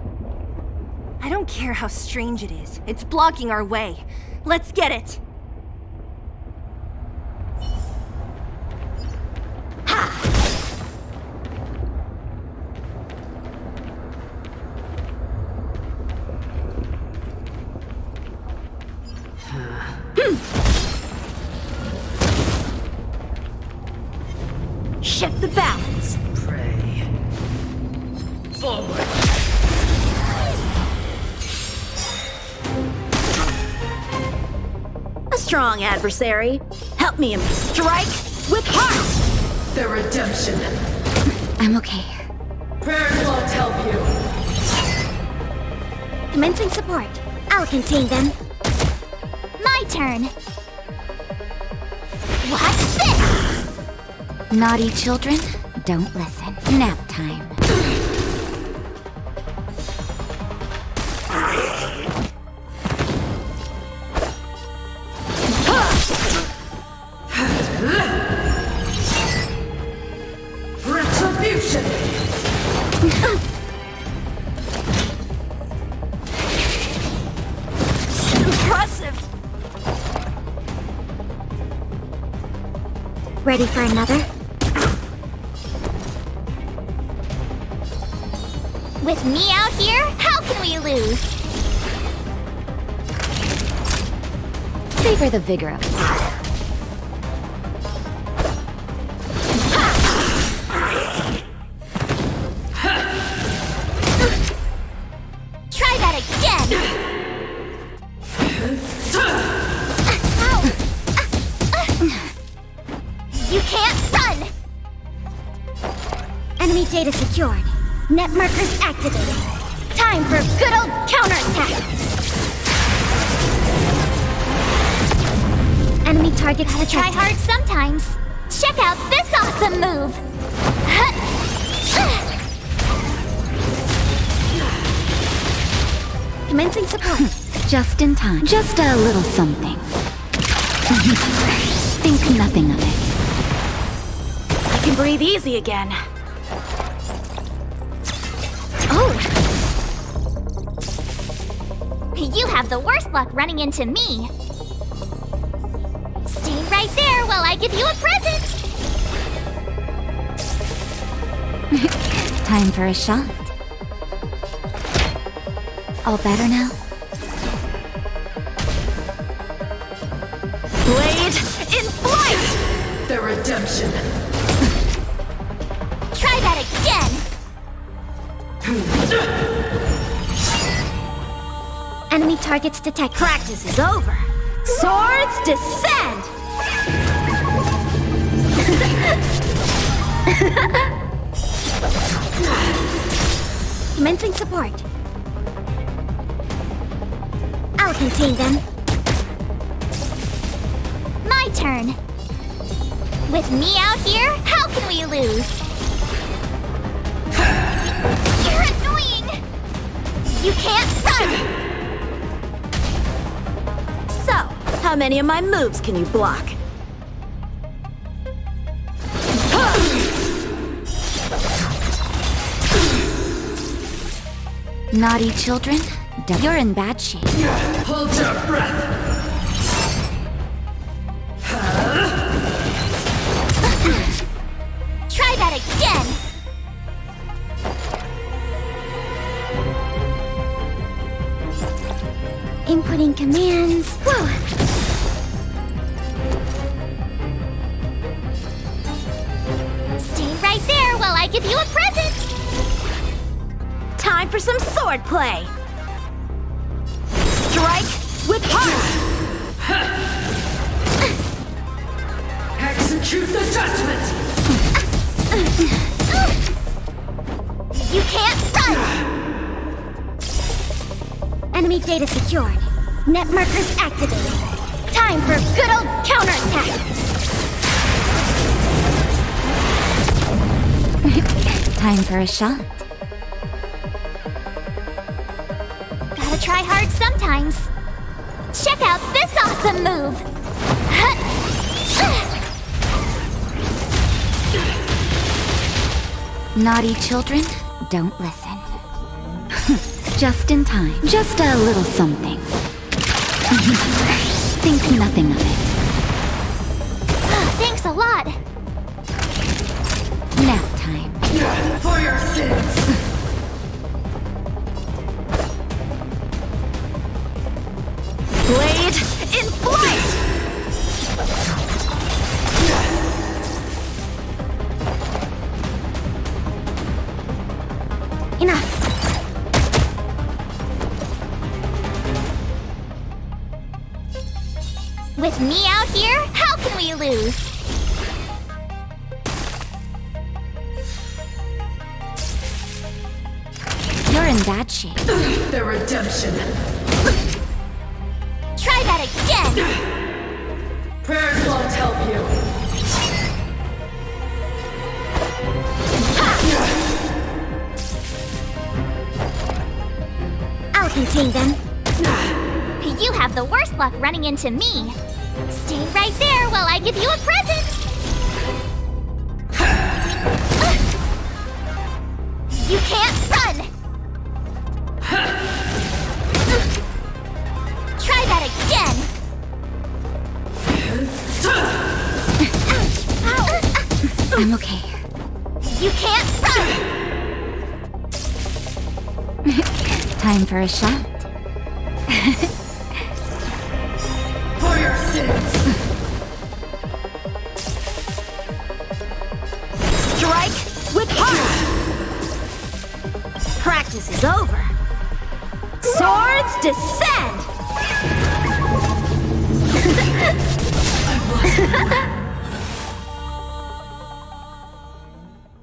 I don't care how strange it is. It's blocking our way. Let's get it! Shift the balance. Pray. Forward. A strong adversary. Help me and strike with heart. The redemption. I'm okay. Prayers won't help you. Commencing support. I'll contain them. My turn. What's this? Naughty children, don't listen. Nap time. Retribution! Impressive! Ready for another? With me out here, how can we lose? Savor the vigor of it. Try that again! secured. Net markers activated. Time for good old counterattack! Enemy targets Gotta try detected. hard sometimes. Check out this awesome move! Commencing support. Just in time. Just a little something. Think nothing of it. I can breathe easy again. Oh! You have the worst luck running into me. Stay right there while I give you a present! Time for a shot. All better now? Blade in flight! The redemption. Try that again! Enemy targets detected. Practice is over. Swords descend! Commencing support. I'll contain them. My turn. With me out here, how can we lose? You're annoying! You can't run! So, how many of my moves can you block? Naughty children, you're in bad shape. Hold your breath! Try that again! Inputting commands. Whoa! Stay right there while I give you a present! Time for some sword play! Strike with heart! Execute the judgment! You can't run! Enemy data secured. Net markers activated. Time for good old counterattack! Time for a shot. Gotta try hard sometimes. Check out this awesome move! Naughty children, don't listen. Just in time. Just a little something. Think nothing of it. Thanks a lot! Nap time. For your sins! Blade in flight! Enough. With me out here, how can we lose? You're in bad shape. The redemption. Try that again! Prayers won't help you. I'll contain them. You have the worst luck running into me. Stay right there while I give you a present! You can't run! Try that again! I'm okay. You can't run! Time for a shot. For your sins! Strike with heart! Practice is over. Swords descend!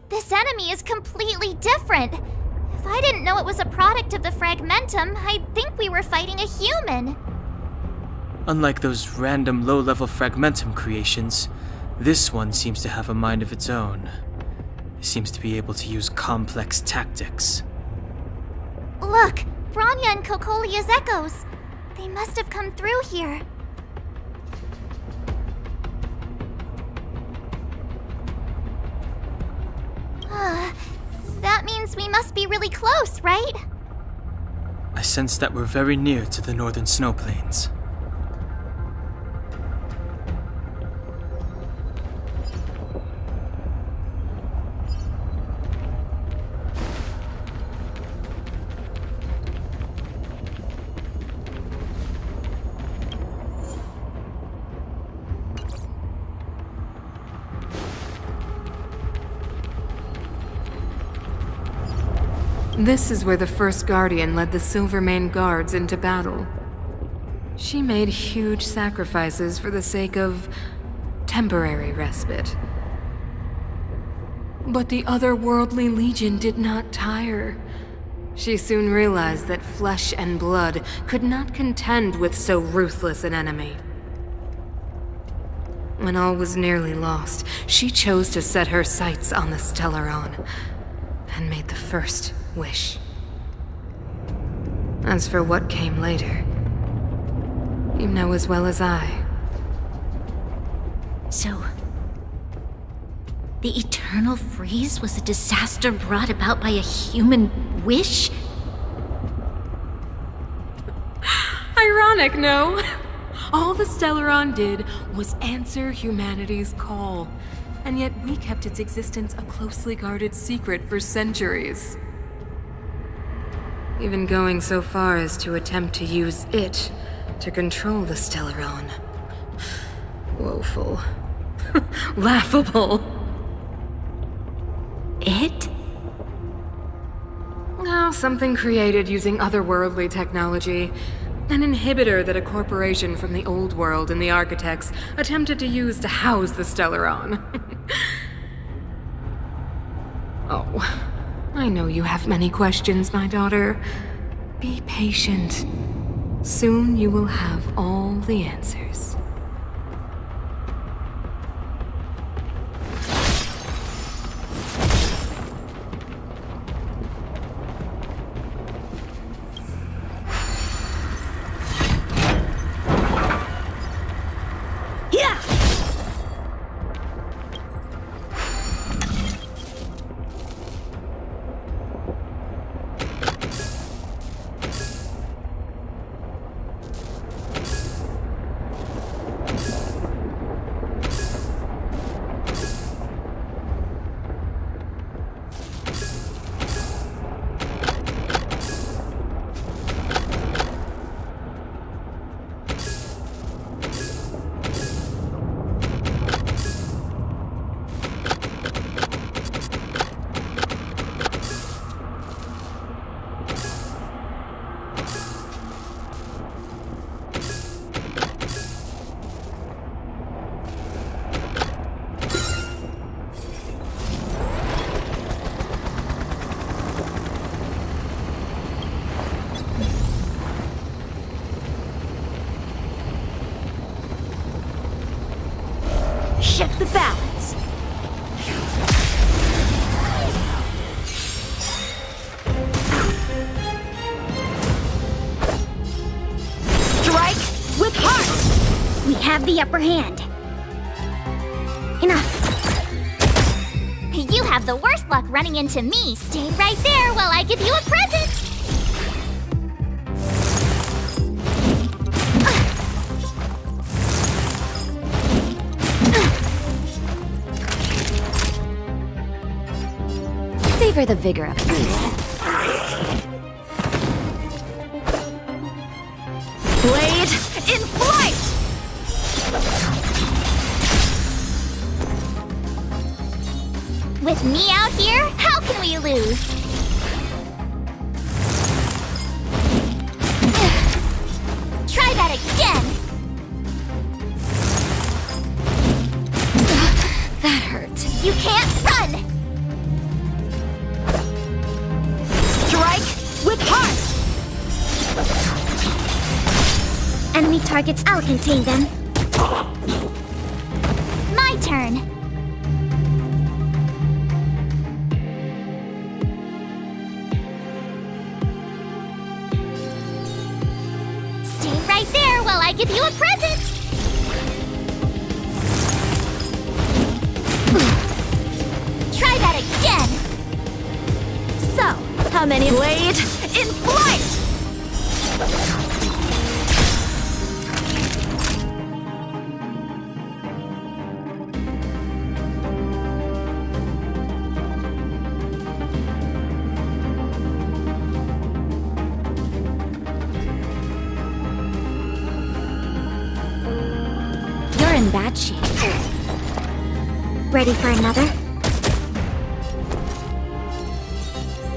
This enemy enemy is completely different. If I didn't know it was a product of the fragmentum, I'd think we were fighting a human. Unlike those random low-level fragmentum creations, this one seems to have a mind of its own. It seems to be able to use complex tactics. Look, Bronya and Kokolia's echoes. They must have come through here. That means we must be really close, right? I sense that we're very near to the northern snow plains. This is where the first Guardian led the Silvermane Guards into battle. She made huge sacrifices for the sake of temporary respite. But the otherworldly Legion did not tire. She soon realized that flesh and blood could not contend with so ruthless an enemy. When all was nearly lost, she chose to set her sights on the Stellaron and made the first wish. As for what came later, you know as well as I. So, the eternal freeze was a disaster brought about by a human wish? Ironic, no? All the Stellaron did was answer humanity's call, and yet we kept its existence a closely guarded secret for centuries. Even going so far as to attempt to use it to control the Stellaron. Woeful. Laughable. It? Oh, something created using otherworldly technology. An inhibitor that a corporation from the old world and the architects attempted to use to house the Stellaron. Oh, I know you have many questions, my daughter. Be patient. Soon you will have all the answers. Shift the balance. Strike with heart! We have the upper hand. Enough. You have the worst luck running into me. Stay right there while I give you a present. Savor the vigor of it. Blade in flight! With me out here, how can we lose? Try that again. That hurt. You can't run. Enemy targets, I'll contain them. My turn. Stay right there while I give you a present. Try that again. So, how many blade in flight? You're in bad shape. Ready for another?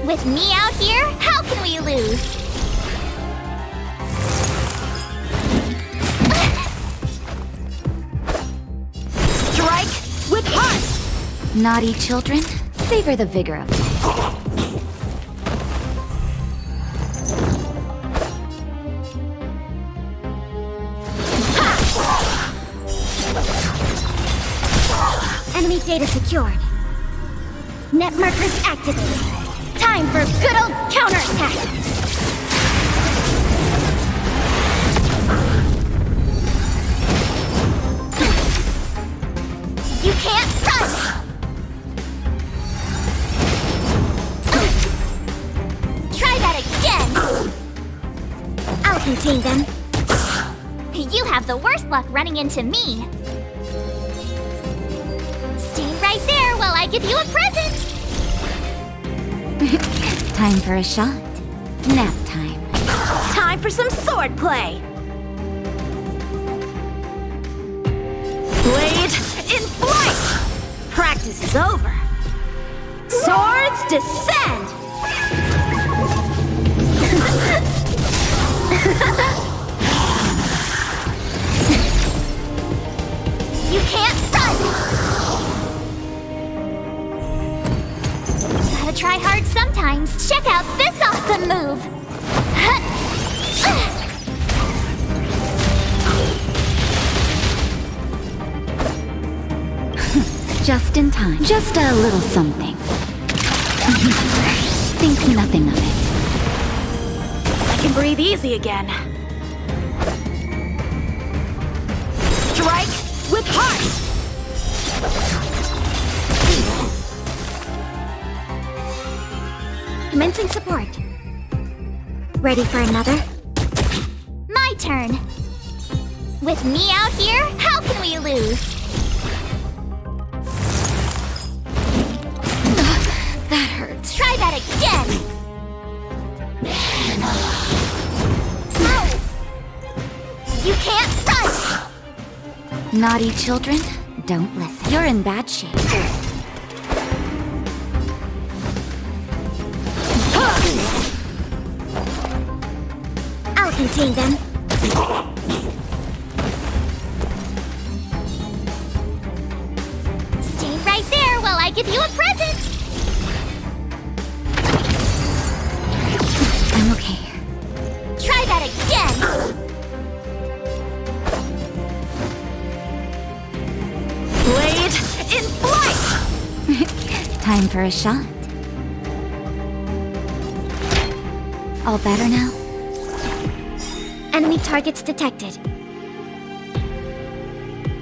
With me out here, how can we lose? Strike with heart! Naughty children, savor the vigor of life. Enemy data secured. Net markers activated. Time for good old counterattack! You can't run! Try that again! I'll contain them. You have the worst luck running into me. Stay right there while I give you a present! Time for a shot. Nap time. Time for some sword play! Blade in flight! Practice is over. Swords descend! You can't run! Gotta try hard sometimes. Check out this awesome move! Just in time. Just a little something. Think nothing of it. I can breathe easy again. Strike with heart! Commencing support. Ready for another? My turn. With me out here, how can we lose? That hurts. Try that again! Ow! You can't run! Naughty children, don't listen. You're in bad shape. I'll contain them. Stay right there while I give you a present! I'm okay. Try that again! Blade in flight! Time for a shot. All better now? Enemy targets detected.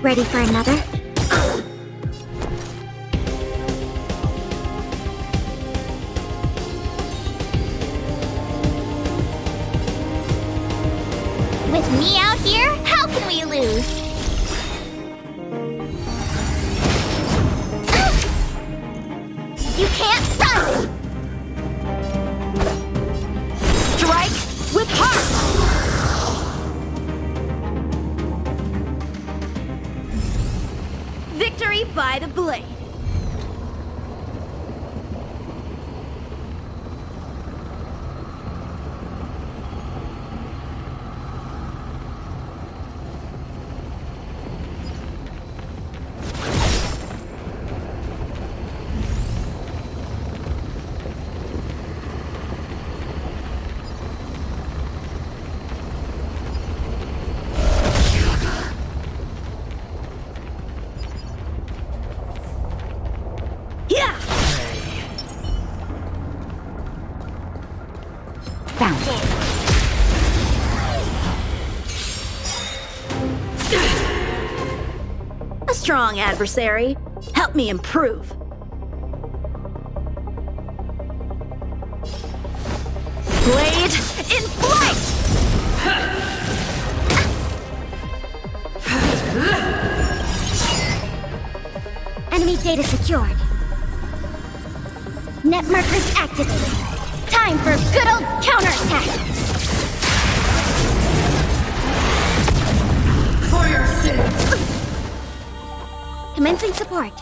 Ready for another? With me out here, how can we lose? You can't run! Strike with heart! Victory by the blade. Found it. A strong adversary. Help me improve. Blade in flight! Enemy data secured. Net markers activated. Time for good old counterattack! For your sins! Commencing support.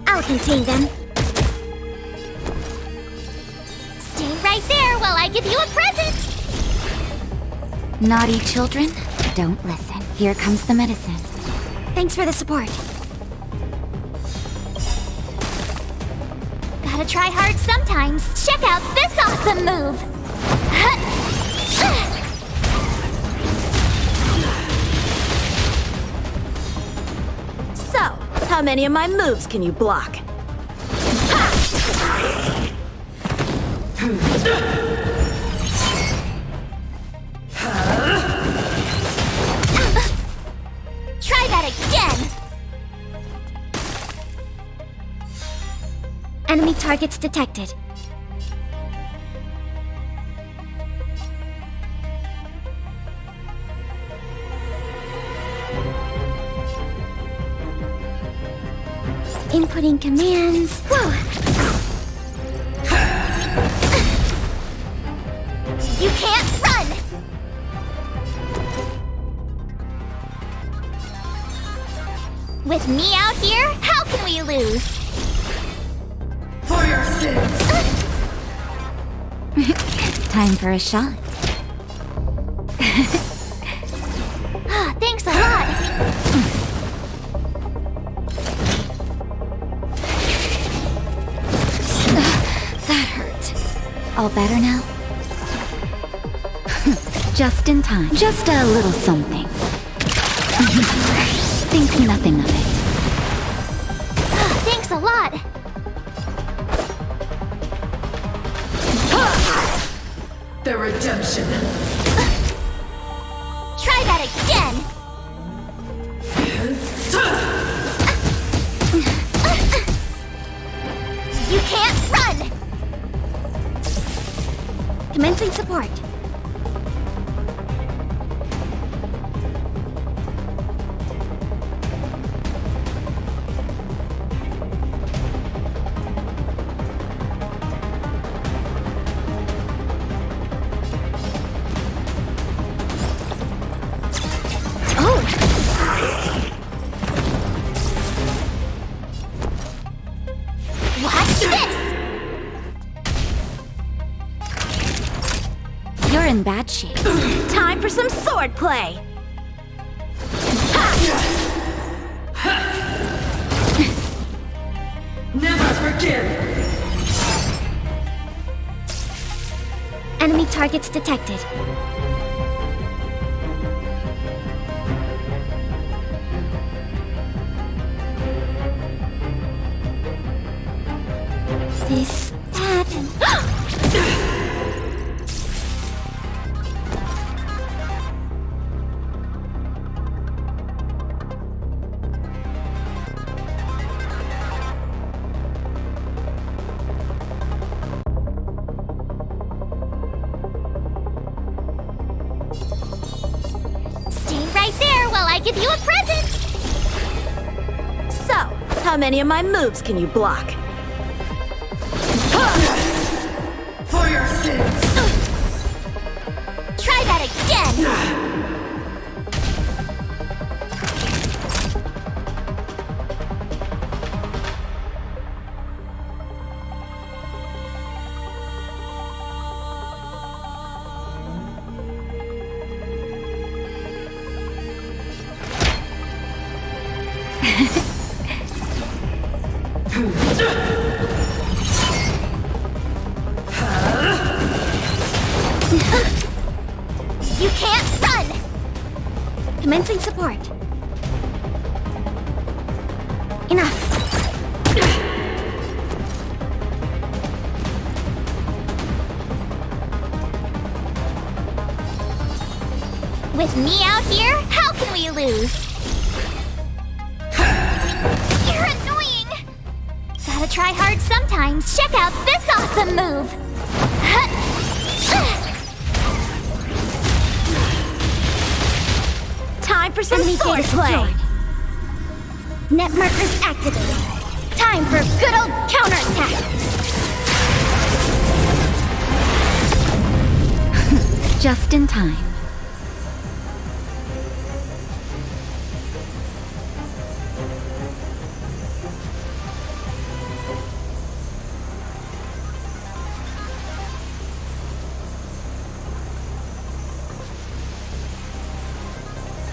I'll contain them. Stay right there while I give you a present! Naughty children, don't listen. Here comes the medicine. Thanks for the support. Gotta try hard sometimes. Check out this awesome move! So, how many of my moves can you block? Try that again! Enemy targets detected. Inputting commands. Whoa! You can't run! With me out here, how can we lose? For your sins! Time for a shot. Thanks a lot! That hurt. All better now? Just in time. Just a little something. Think nothing of it. Thanks a lot! The redemption. Try that again! You can't run! Commencing support. Watch this! You're in bad shape. Time for some sword play! Never forgive! Enemy targets detected. This, that, and... Stay right there while I give you a present! So, how many of my moves can you block? For your sins! Try that again! You can't run! Commencing support. Enough. With me out here, how can we lose? You're annoying! Gotta try hard sometimes. Check out this awesome move! Time for some sword play! Net markers activated. Time for good old counterattack! Just in time.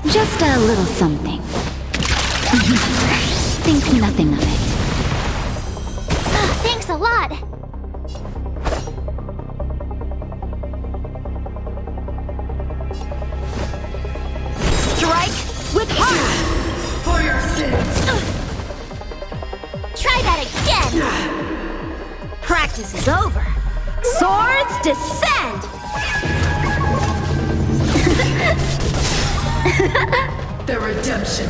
Just a little something. Think nothing of it. Thanks a lot! Strike with heart! For your sins! Try that again! Practice is over. Swords descend! The redemption.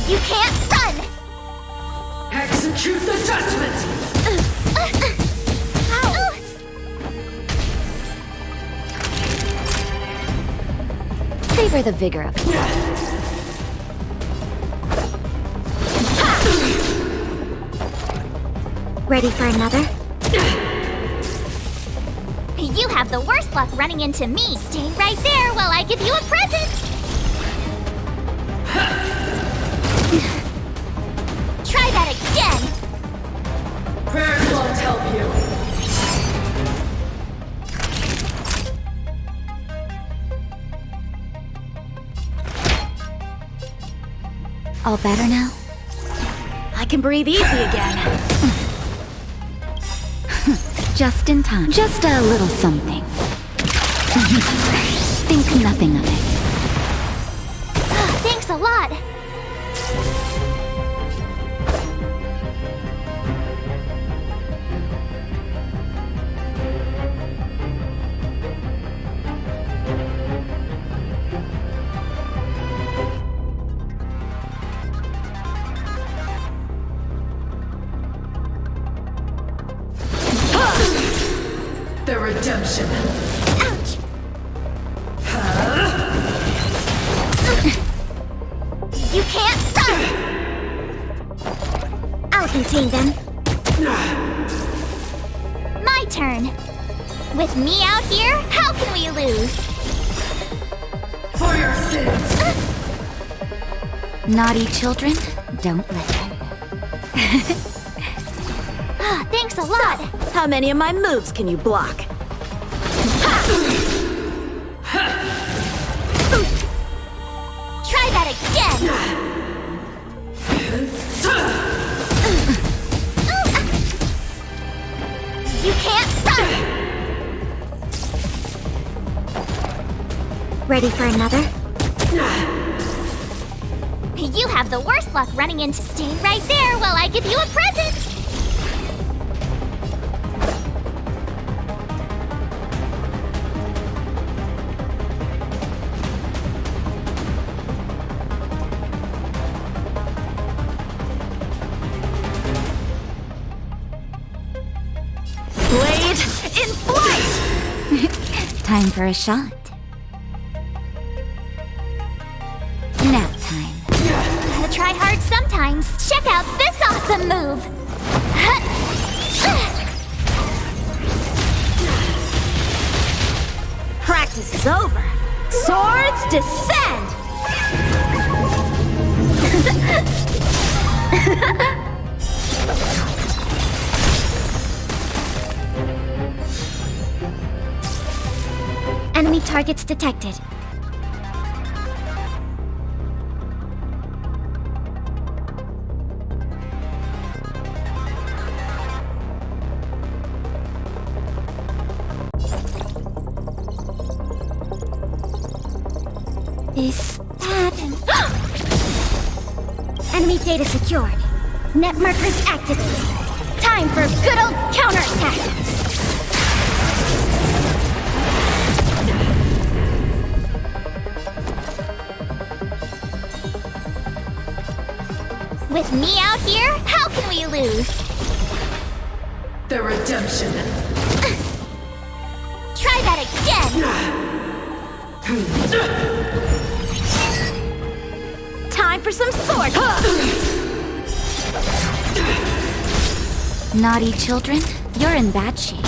You can't run! Execute the judgment! Savor the vigor of it. Ready for another? You have the worst luck running into me. Stay right there while I give you a present! Try that again! Prayers won't help you. All better now? I can breathe easy again. Just in time. Just a little something. Think nothing of it. Thanks a lot! The redemption. Ouch! You can't run! I'll contain them. My turn. With me out here, how can we lose? For your sins. Naughty children, don't listen. Thanks a lot. How many of my moves can you block? Try that again. You can't run. Ready for another? You have the worst luck running into. Stay right there while I give you a present. Blade in flight! Time for a shot. Nap time. Gotta try hard sometimes. Check out this awesome move. Practice is over. Swords descend! Enemy targets detected. Is that enemy data secured? Net markers activated. Time for good old counterattack! With me out here, how can we lose? The redemption. Try that again! Time for some sword! Naughty children, you're in bad shape.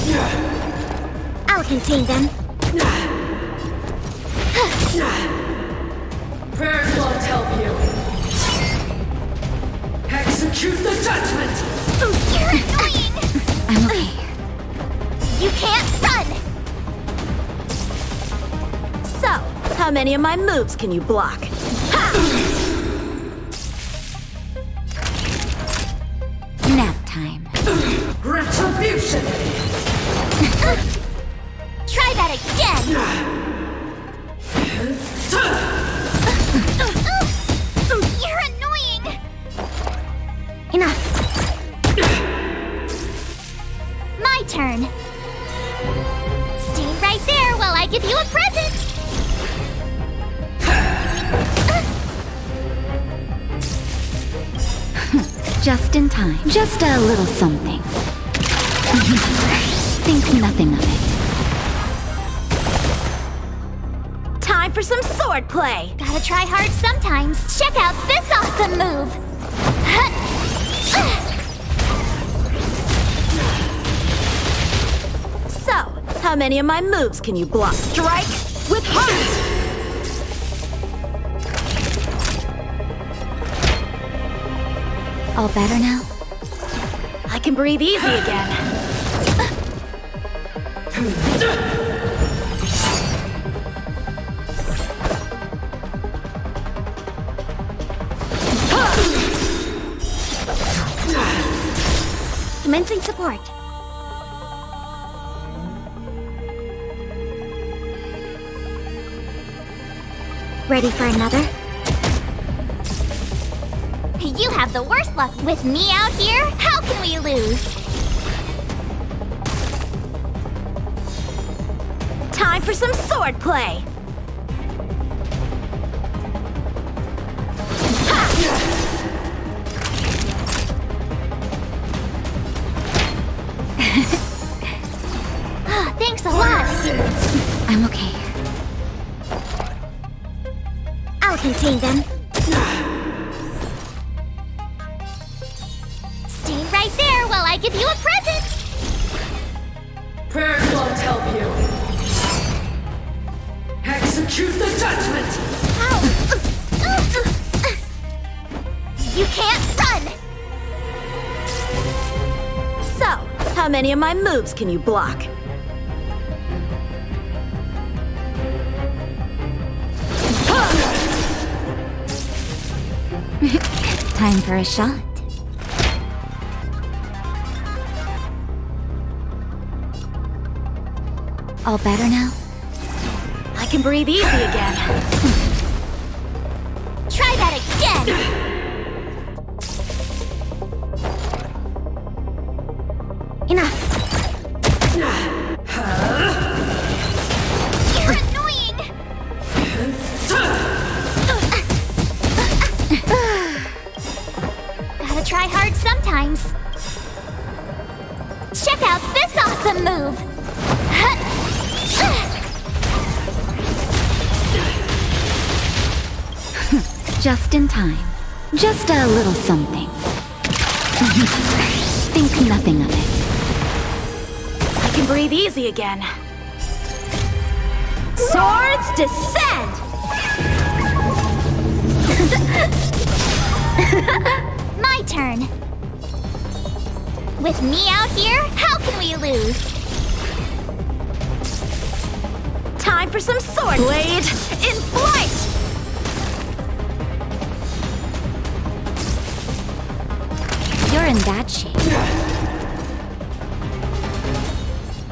I'll contain them. Prayers won't help you. Execute the judgment! You're annoying! I'm okay. You can't run! So, how many of my moves can you block? Nap time. Retribution! Try that again! You're annoying! Enough. My turn. Stay right there while I give you a present! Just in time. Just a little something. Think nothing of it. Time for some sword play! Gotta try hard sometimes. Check out this awesome move! So, how many of my moves can you block? Strike with heart! All better now? I can breathe easy again. Commencing support. Ready for another? You have the worst luck. With me out here, how can we lose? Time for some sword play! Thanks a lot. I'm okay. I'll contain them. Stay right there while I give you a present. Prayers won't help you. Execute the judgment! You can't run! So, how many of my moves can you block? Time for a shot. All better now? I can breathe easy again. Try that again! Enough. You're annoying! Gotta try hard sometimes. Check out this awesome move! Just in time. Just a little something. Think nothing of it. I can breathe easy again. Swords descend! My turn. With me out here, how can we lose? Time for some sword blade in flight! You're in bad shape.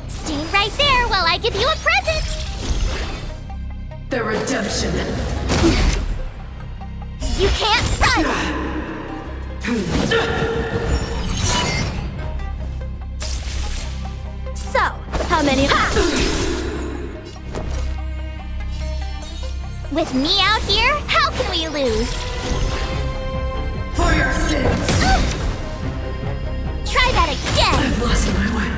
Stay right there while I give you a present. The redemption. You can't run! So, how many? With me out here, how can we lose? For your sins! Try that again! I've lost my way.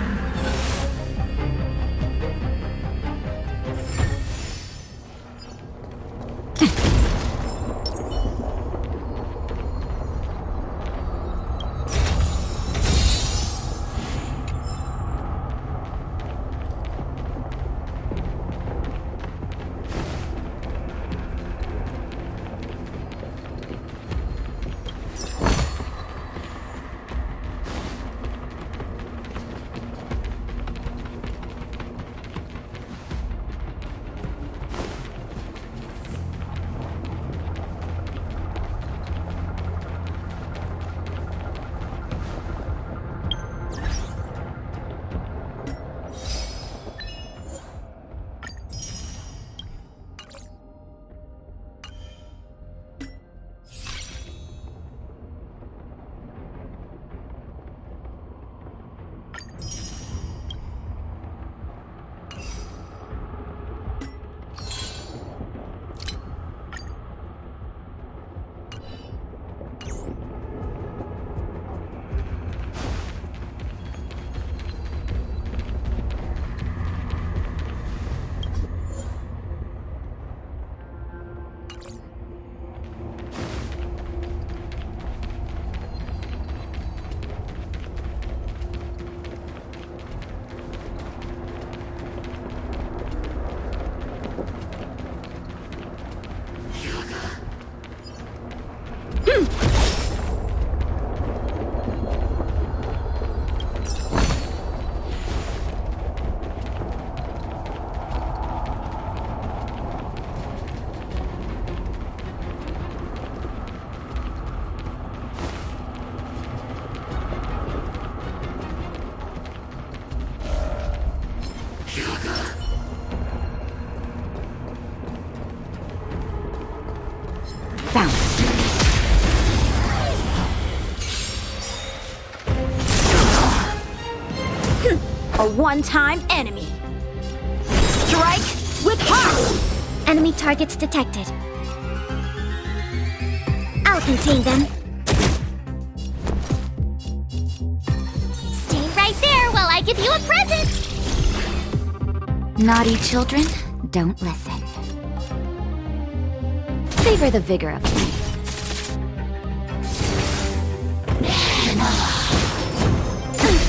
Found. A one-time enemy. Strike with heart! Enemy targets detected. I'll contain them. Stay right there while I give you a present! Naughty children, don't listen. Savor the vigor of life.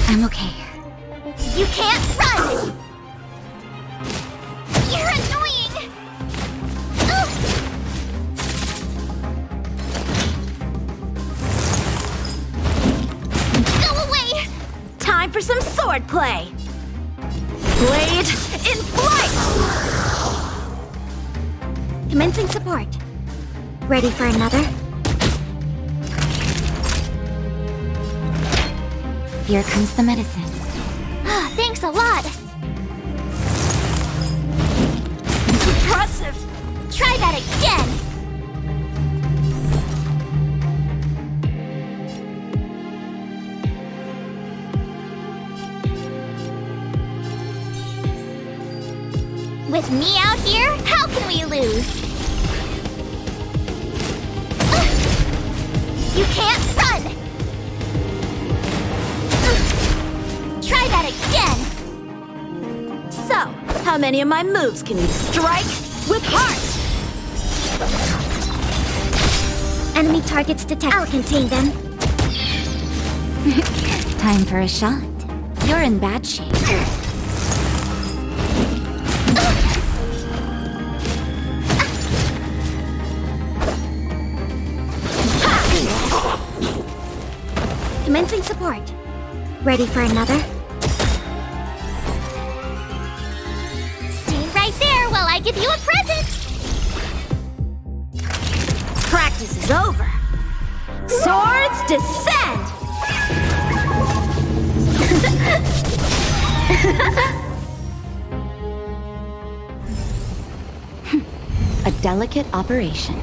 I'm okay. You can't run! You're annoying! Ugh. Go away! Time for some sword play! Blade in flight! Commencing support. Ready for another? Here comes the medicine. Thanks a lot! Impressive! Try that again! With me out here, how can we lose? You can't run! Try that again! So, how many of my moves can you strike with heart? Enemy targets detected. I'll contain them. Time for a shot. You're in bad shape. Commencing support. Ready for another? Stay right there while I give you a present! Practice is over. Swords descend! A delicate operation.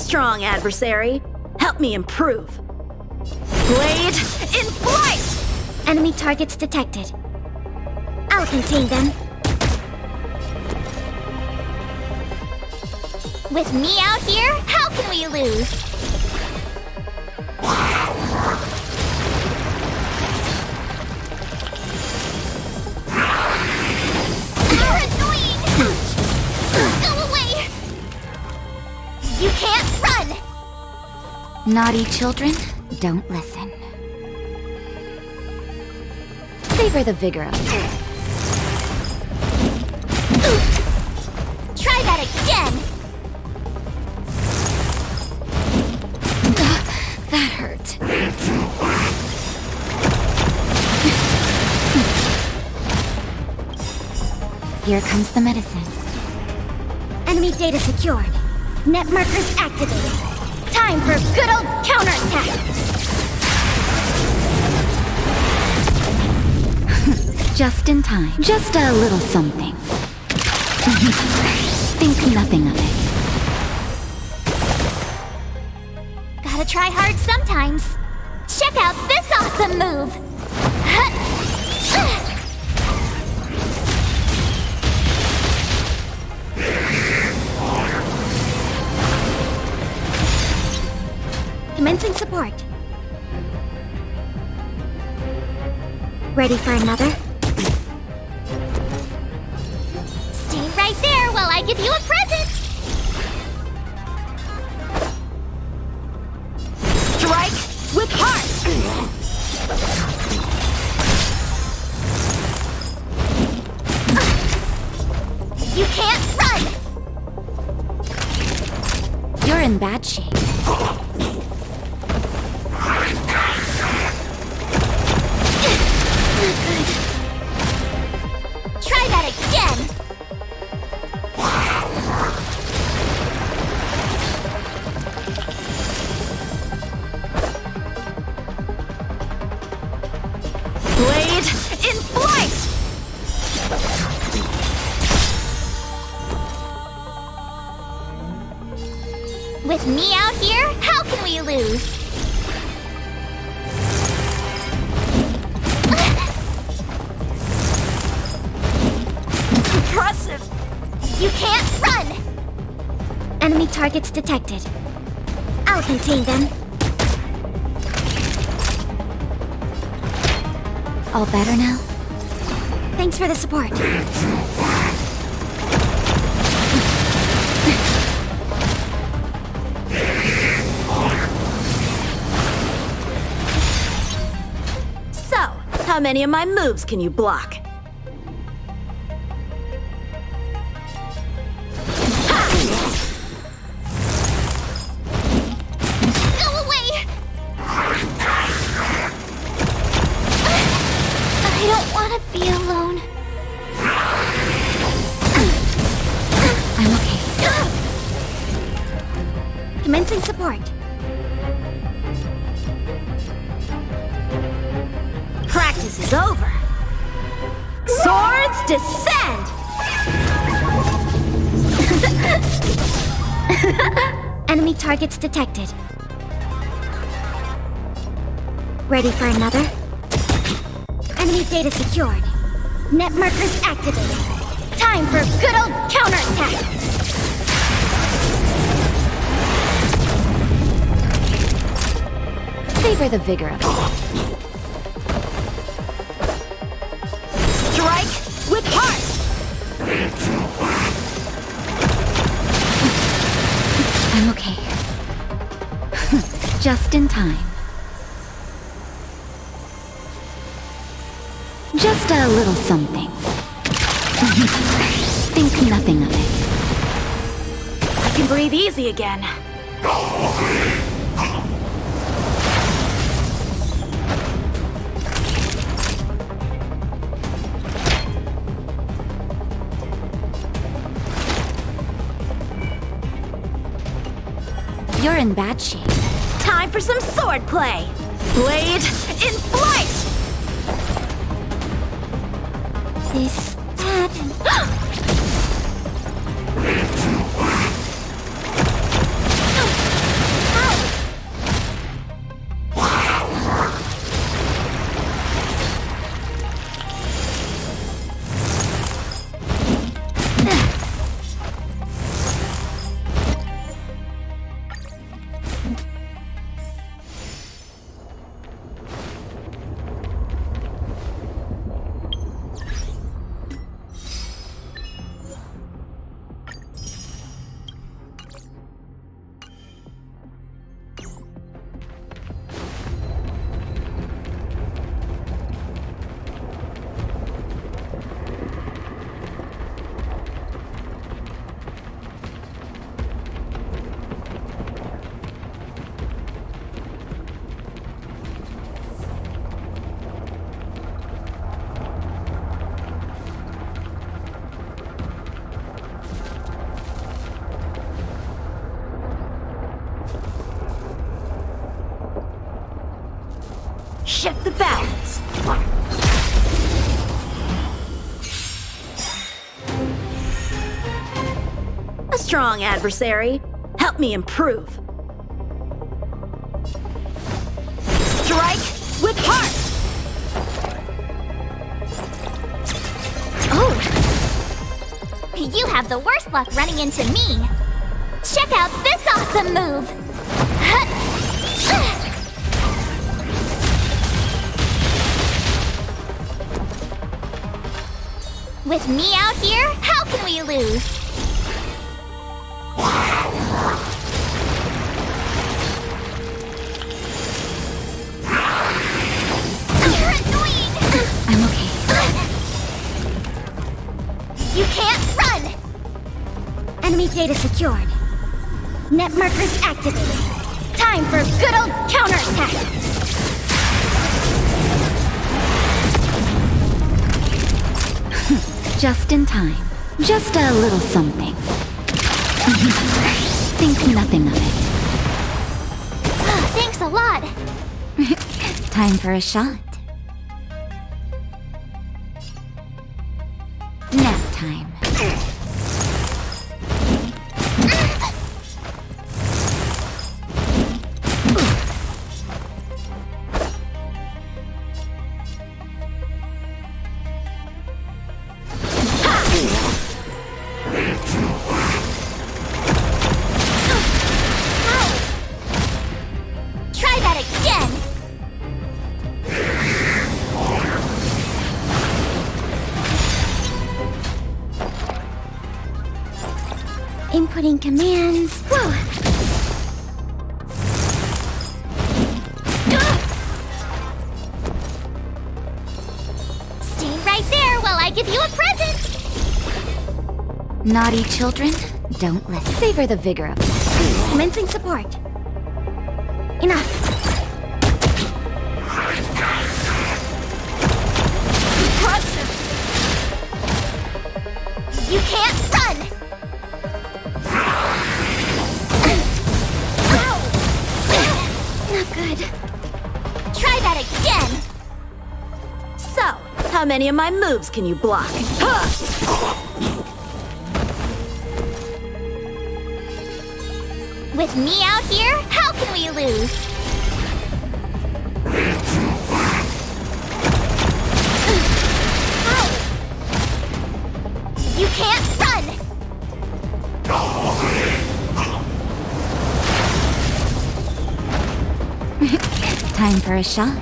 strong, adversary. Help me improve. Blade in flight! Enemy targets detected. I'll contain them. With me out here, how can we lose? You're annoying! Go away! You can't run! Naughty children, don't listen. Savor the vigor of it. Try that again! That hurt. Here comes the medicine. Enemy data secured. Net markers activated. Time for good old counterattack! Just in time. Just a little something. Think nothing of it. Gotta try hard sometimes. Check out this awesome move! Commencing support. Ready for another? Stay right there while I give you a present! Strike with heart! You can't run! You're in bad shape. Try that again! Blade in flight! With me out here, how can we lose? Impressive! You can't run! Enemy targets detected. I'll contain them. All better now? Thanks for the support. So, how many of my moves can you block? Go away! I don't want to be alone. I'm okay. Commencing support. Practice is over. Swords descend! Enemy targets detected. Ready for another? Enemy data secured. Net markers activated. Time for good old counterattack! Savor the vigor of it. Strike with heart! I'm okay. Just in time. Just a little something. Think nothing of it. I can breathe easy again. You're in bad shape. Time for some sword play! Blade in flight! This happened. shift the balance. A strong adversary. Help me improve. Strike with heart! Oh! You have the worst luck running into me. Check out this awesome move! With me out here, how can we lose? You're annoying! I'm okay. You can't run! Enemy data secured. Net markers activated. Time for good old counterattack! Just in time. Just a little something. Think nothing of it. Thanks a lot. Time for a shot. Nap time. Try that again! Inputting commands. Whoa! Stay right there while I give you a present! Naughty children, don't listen. Savor the vigor of it. Commencing support. Enough. You can't run! Not good. Try that again! So, how many of my moves can you block? With me out here, how can we lose? You can't run! Time for a shot.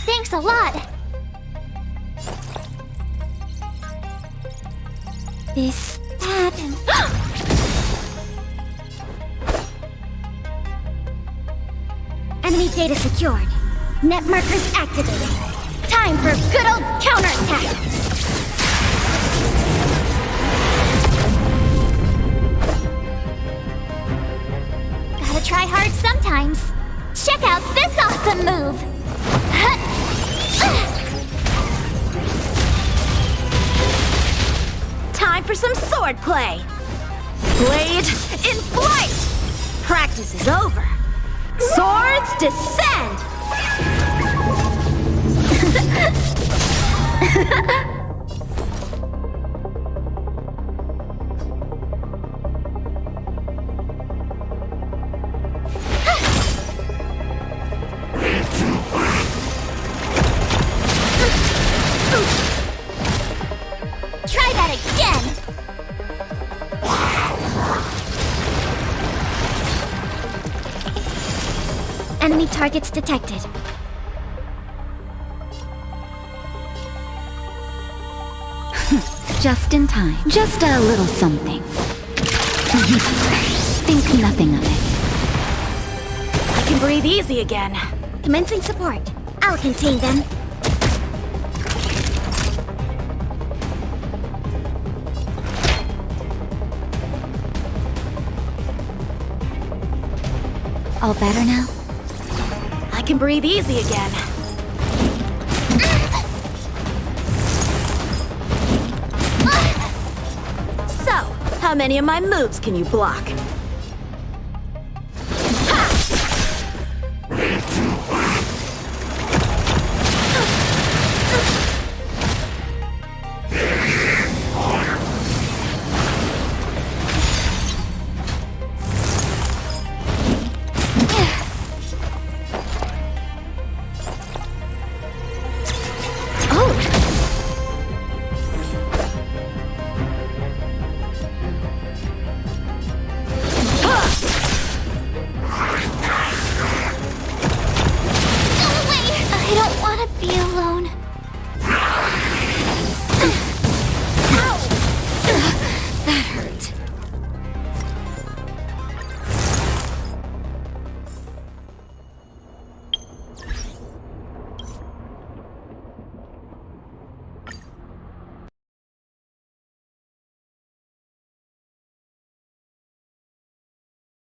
Thanks a lot! This, that, and... Enemy data secured. Net markers activated. Time for good old counterattack! Gotta try hard sometimes. Check out this awesome move! Time for some sword play. Blade in flight! Practice is over. Swords descend! Try that again! Enemy targets detected. Just in time. Just a little something. Think nothing of it. I can breathe easy again. Commencing support. I'll contain them. All better now? I can breathe easy again. How many of my moves can you block?